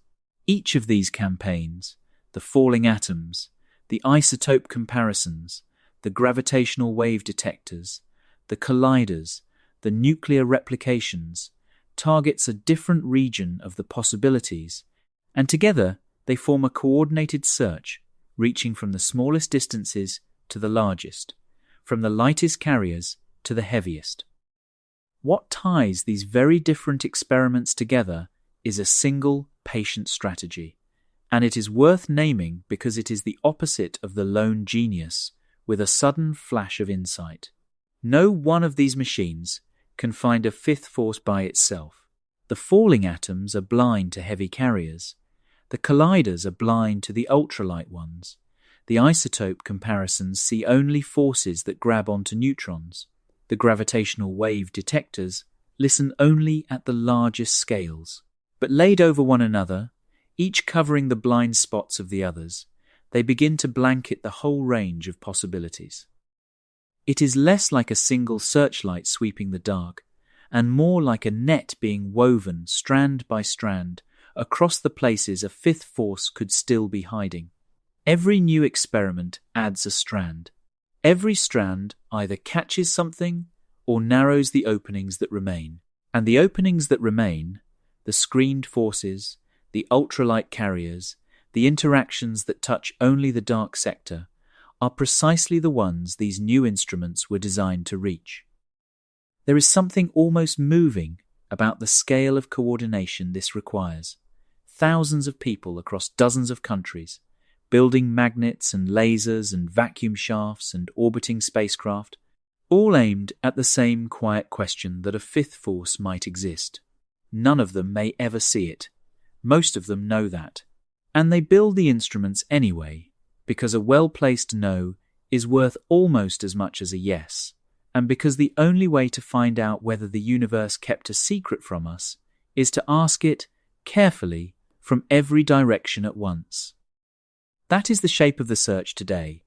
Each of these campaigns, the falling atoms, the isotope comparisons, the gravitational wave detectors, the colliders, the nuclear replications, targets a different region of the possibilities, and together they form a coordinated search, reaching from the smallest distances to the largest, from the lightest carriers to the heaviest. What ties these very different experiments together is a single patient strategy, and it is worth naming because it is the opposite of the lone genius with a sudden flash of insight. No one of these machines can find a fifth force by itself. The falling atoms are blind to heavy carriers. The colliders are blind to the ultralight ones. The isotope comparisons see only forces that grab onto neutrons. The gravitational wave detectors listen only at the largest scales. But laid over one another, each covering the blind spots of the others, they begin to blanket the whole range of possibilities. It is less like a single searchlight sweeping the dark, and more like a net being woven strand by strand across the places a fifth force could still be hiding. Every new experiment adds a strand. Every strand either catches something or narrows the openings that remain. And the openings that remain, the screened forces, the ultralight carriers, the interactions that touch only the dark sector, are precisely the ones these new instruments were designed to reach. There is something almost moving about the scale of coordination this requires. Thousands of people across dozens of countries, building magnets and lasers and vacuum shafts and orbiting spacecraft, all aimed at the same quiet question that a fifth force might exist. None of them may ever see it. Most of them know that. And they build the instruments anyway, because a well-placed no is worth almost as much as a yes, and because the only way to find out whether the universe kept a secret from us is to ask it carefully from every direction at once. That is the shape of the search today,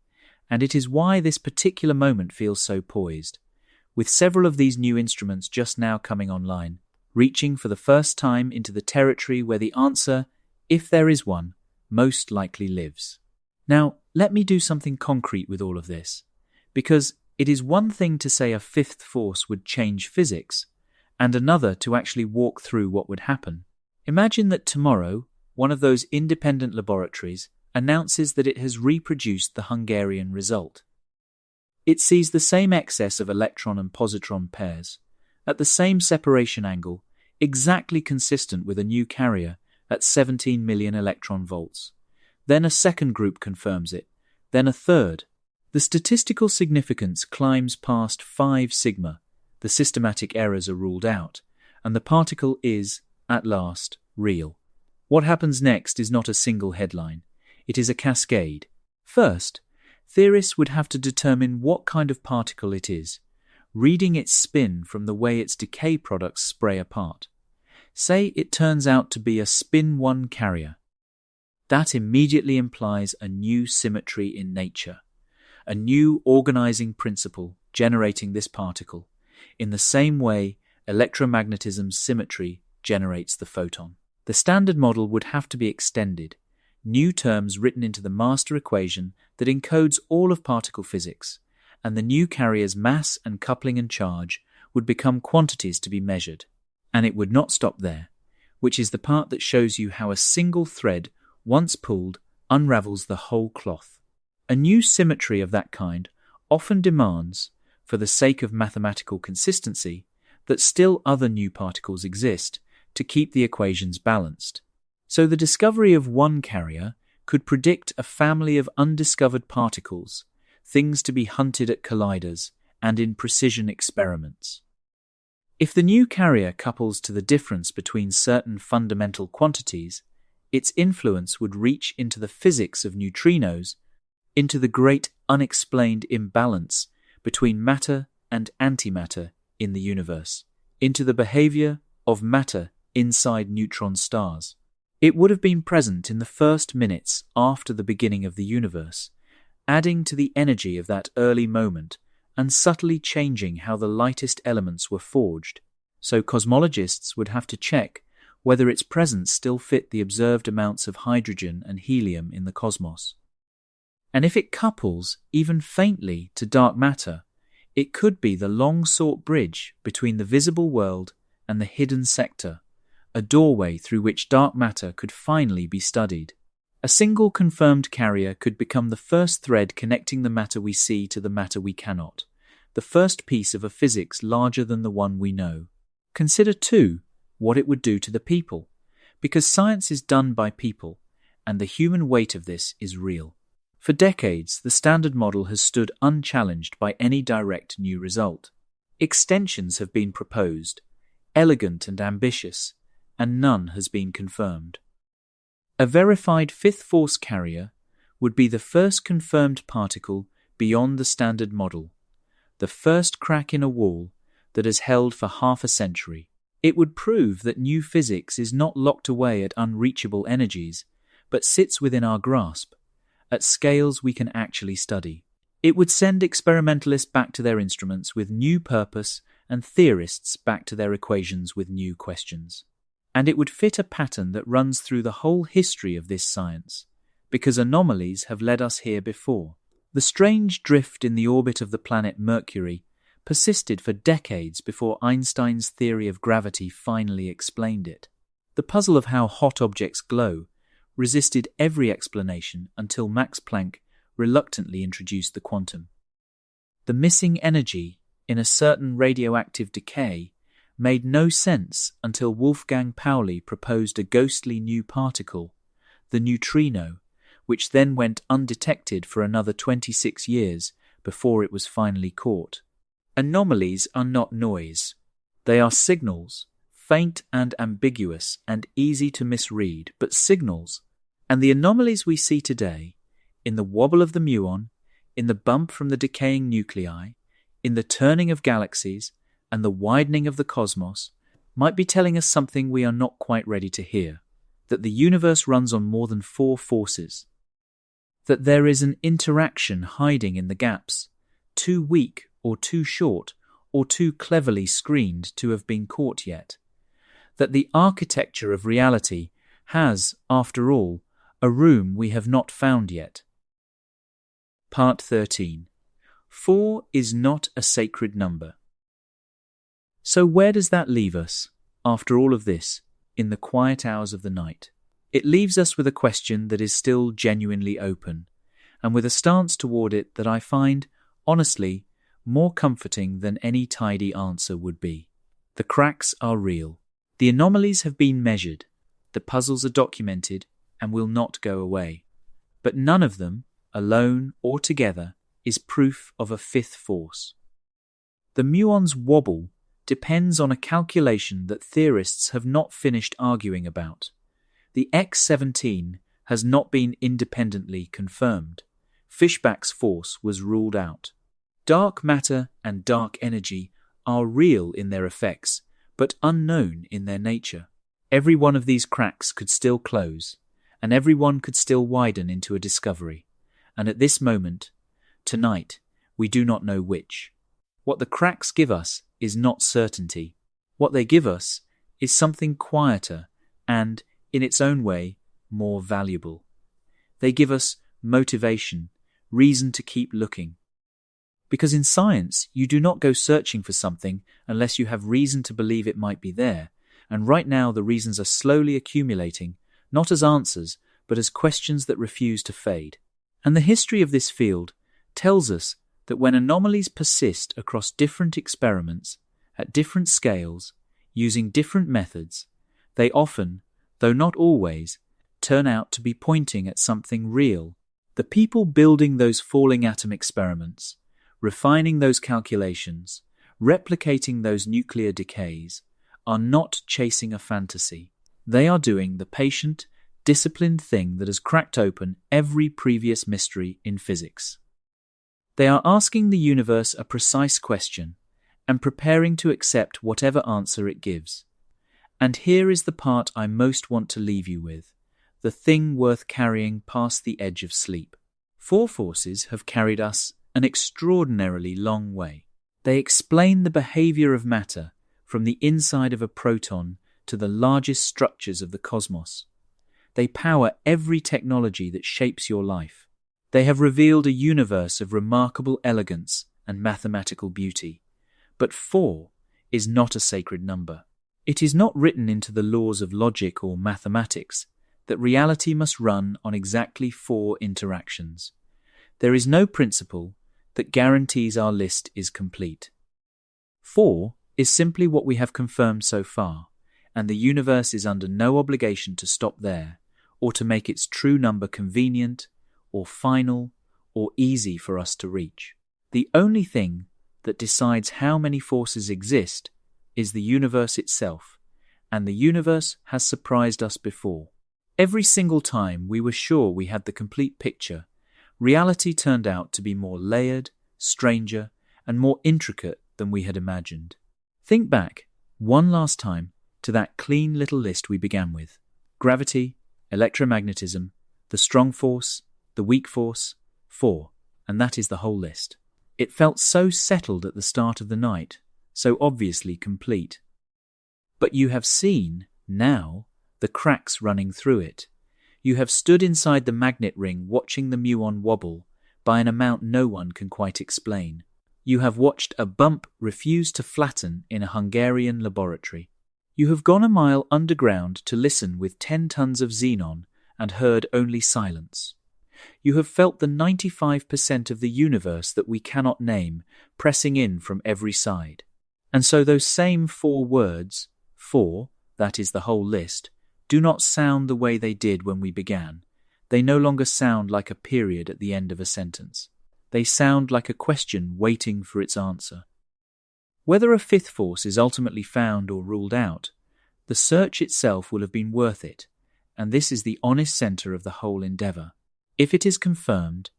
and it is why this particular moment feels so poised, with several of these new instruments just now coming online, reaching for the first time into the territory where the answer, if there is one, most likely lives. Now, let me do something concrete with all of this, because it is one thing to say a fifth force would change physics, and another to actually walk through what would happen. Imagine that tomorrow, one of those independent laboratories announces that it has reproduced the Hungarian result. It sees the same excess of electron and positron pairs, at the same separation angle, exactly consistent with a new carrier at 17 million electron volts. Then a second group confirms it, then a third. The statistical significance climbs past 5 sigma, the systematic errors are ruled out, and the particle is, at last, real. What happens next is not a single headline, it is a cascade. First, theorists would have to determine what kind of particle it is, reading its spin from the way its decay products spray apart. Say it turns out to be a spin 1 carrier. That immediately implies a new symmetry in nature, a new organizing principle generating this particle, in the same way electromagnetism's symmetry generates the photon. The standard model would have to be extended, new terms written into the master equation that encodes all of particle physics, and the new carrier's mass and coupling and charge would become quantities to be measured. And it would not stop there, which is the part that shows you how a single thread, once pulled, unravels the whole cloth. A new symmetry of that kind often demands, for the sake of mathematical consistency, that still other new particles exist to keep the equations balanced. So the discovery of one carrier could predict a family of undiscovered particles, things to be hunted at colliders and in precision experiments. If the new carrier couples to the difference between certain fundamental quantities, its influence would reach into the physics of neutrinos, into the great unexplained imbalance between matter and antimatter in the universe, into the behavior of matter inside neutron stars. It would have been present in the first minutes after the beginning of the universe, adding to the energy of that early moment and subtly changing how the lightest elements were forged, so cosmologists would have to check whether its presence still fit the observed amounts of hydrogen and helium in the cosmos. And if it couples, even faintly, to dark matter, it could be the long-sought bridge between the visible world and the hidden sector, a doorway through which dark matter could finally be studied. A single confirmed carrier could become the first thread connecting the matter we see to the matter we cannot, the first piece of a physics larger than the one we know. Consider, too, what it would do to the people, because science is done by people, and the human weight of this is real. For decades, the standard model has stood unchallenged by any direct new result. Extensions have been proposed, elegant and ambitious, and none has been confirmed. A verified fifth force carrier would be the first confirmed particle beyond the standard model, the first crack in a wall that has held for half a century. It would prove that new physics is not locked away at unreachable energies, but sits within our grasp, at scales we can actually study. It would send experimentalists back to their instruments with new purpose and theorists back to their equations with new questions. And it would fit a pattern that runs through the whole history of this science, because anomalies have led us here before. The strange drift in the orbit of the planet Mercury persisted for decades before Einstein's theory of gravity finally explained it. The puzzle of how hot objects glow resisted every explanation until Max Planck reluctantly introduced the quantum. The missing energy in a certain radioactive decay made no sense until Wolfgang Pauli proposed a ghostly new particle, the neutrino, which then went undetected for another 26 years before it was finally caught. Anomalies are not noise. They are signals, faint and ambiguous and easy to misread, but signals. And the anomalies we see today, in the wobble of the muon, in the bump from the decaying nuclei, in the turning of galaxies, and the widening of the cosmos, might be telling us something we are not quite ready to hear, that the universe runs on more than 4 forces, that there is an interaction hiding in the gaps, too weak or too short or too cleverly screened to have been caught yet, that the architecture of reality has, after all, a room we have not found yet. Part 13. 4 is not a sacred number. So where does that leave us, after all of this, in the quiet hours of the night? It leaves us with a question that is still genuinely open, and with a stance toward it that I find Honestly, more comforting than any tidy answer would be. The cracks are real. The anomalies have been measured. The puzzles are documented and will not go away. But none of them, alone or together, is proof of a fifth force. The muon's wobble depends on a calculation that theorists have not finished arguing about. The X-17 has not been independently confirmed. Fishbach's force was ruled out. Dark matter and dark energy are real in their effects, but unknown in their nature. Every one of these cracks could still close, and every one could still widen into a discovery. And at this moment, tonight, we do not know which. What the cracks give us is not certainty. What they give us is something quieter and, in its own way, more valuable. They give us motivation, reason to keep looking. Because in science, you do not go searching for something unless you have reason to believe it might be there, and right now the reasons are slowly accumulating, not as answers, but as questions that refuse to fade. And the history of this field tells us that when anomalies persist across different experiments, at different scales, using different methods, they often, though not always, turn out to be pointing at something real. The people building those falling atom experiments, refining those calculations, replicating those nuclear decays, are not chasing a fantasy. They are doing the patient, disciplined thing that has cracked open every previous mystery in physics. They are asking the universe a precise question and preparing to accept whatever answer it gives. And here is the part I most want to leave you with, the thing worth carrying past the edge of sleep. Four forces have carried us an extraordinarily long way. They explain the behavior of matter from the inside of a proton to the largest structures of the cosmos. They power every technology that shapes your life. They have revealed a universe of remarkable elegance and mathematical beauty. But 4 is not a sacred number. It is not written into the laws of logic or mathematics that reality must run on exactly 4 interactions. There is no principle that guarantees our list is complete. 4 is simply what we have confirmed so far, and the universe is under no obligation to stop there, or to make its true number convenient, or final, or easy for us to reach. The only thing that decides how many forces exist is the universe itself, and the universe has surprised us before. Every single time we were sure we had the complete picture, reality turned out to be more layered, stranger, and more intricate than we had imagined. Think back, one last time, to that clean little list we began with. Gravity, electromagnetism, the strong force, the weak force, 4, and that is the whole list. It felt so settled at the start of the night, so obviously complete. But you have seen, now, the cracks running through it. You have stood inside the magnet ring watching the muon wobble by an amount no one can quite explain. You have watched a bump refuse to flatten in a Hungarian laboratory. You have gone a mile underground to listen with 10 tons of xenon and heard only silence. You have felt the 95% of the universe that we cannot name pressing in from every side. And so those same 4 words, 4, that is the whole list, do not sound the way they did when we began. They no longer sound like a period at the end of a sentence. They sound like a question waiting for its answer. Whether a 5th force is ultimately found or ruled out, the search itself will have been worth it, and this is the honest centre of the whole endeavour. If it is confirmed,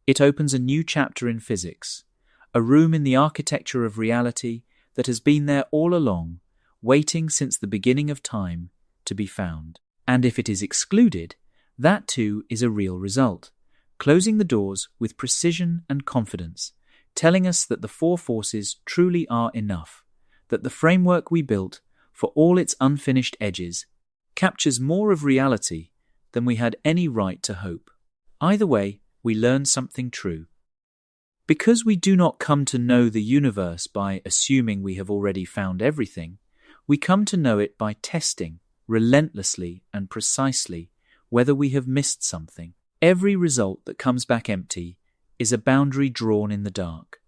it opens a new chapter in physics, a room in the architecture of reality that has been there all along, waiting since the beginning of time to be found. And if it is excluded, that too is a real result, closing the doors with precision and confidence, telling us that the 4 forces truly are enough, that the framework we built, for all its unfinished edges, captures more of reality than we had any right to hope. Either way, we learn something true. Because we do not come to know the universe by assuming we have already found everything, we come to know it by testing, relentlessly and precisely, whether we have missed something. Every result that comes back empty is a boundary drawn in the dark.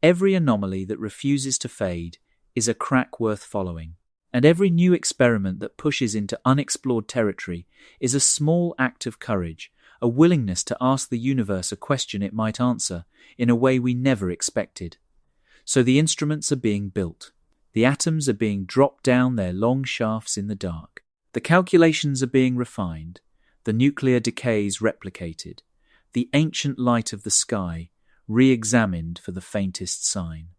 Every anomaly that refuses to fade is a crack worth following. And every new experiment that pushes into unexplored territory is a small act of courage, a willingness to ask the universe a question it might answer in a way we never expected. So the instruments are being built. The atoms are being dropped down their long shafts in the dark. The calculations are being refined. The nuclear decays replicated. The ancient light of the sky re-examined for the faintest sign.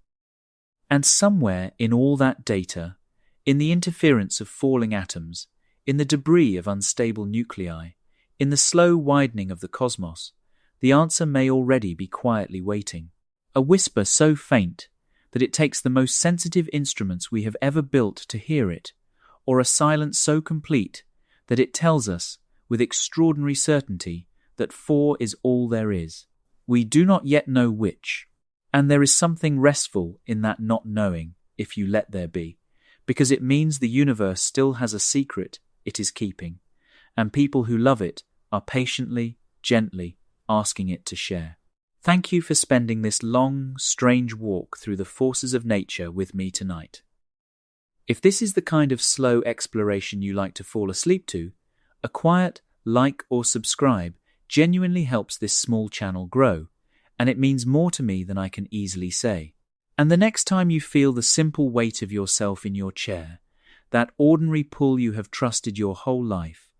And somewhere in all that data, in the interference of falling atoms, in the debris of unstable nuclei, in the slow widening of the cosmos, the answer may already be quietly waiting. A whisper so faint that it takes the most sensitive instruments we have ever built to hear it, or a silence so complete that it tells us, with extraordinary certainty, that 4 is all there is. We do not yet know which, and there is something restful in that not knowing, if you let there be, because it means the universe still has a secret it is keeping, and people who love it are patiently, gently asking it to share. Thank you for spending this long, strange walk through the forces of nature with me tonight. If this is the kind of slow exploration you like to fall asleep to, a quiet like or subscribe genuinely helps this small channel grow, and it means more to me than I can easily say. And the next time you feel the simple weight of yourself in your chair, that ordinary pull you have trusted your whole life,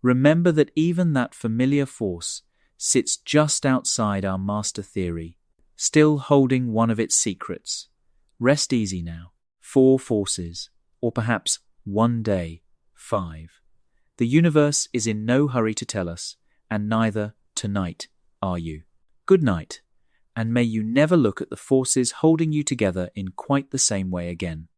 remember that even that familiar force sits just outside our master theory, still holding one of its secrets. Rest easy now. 4 forces, or perhaps one day, 5. The universe is in no hurry to tell us, and neither, tonight, are you. Good night, and may you never look at the forces holding you together in quite the same way again.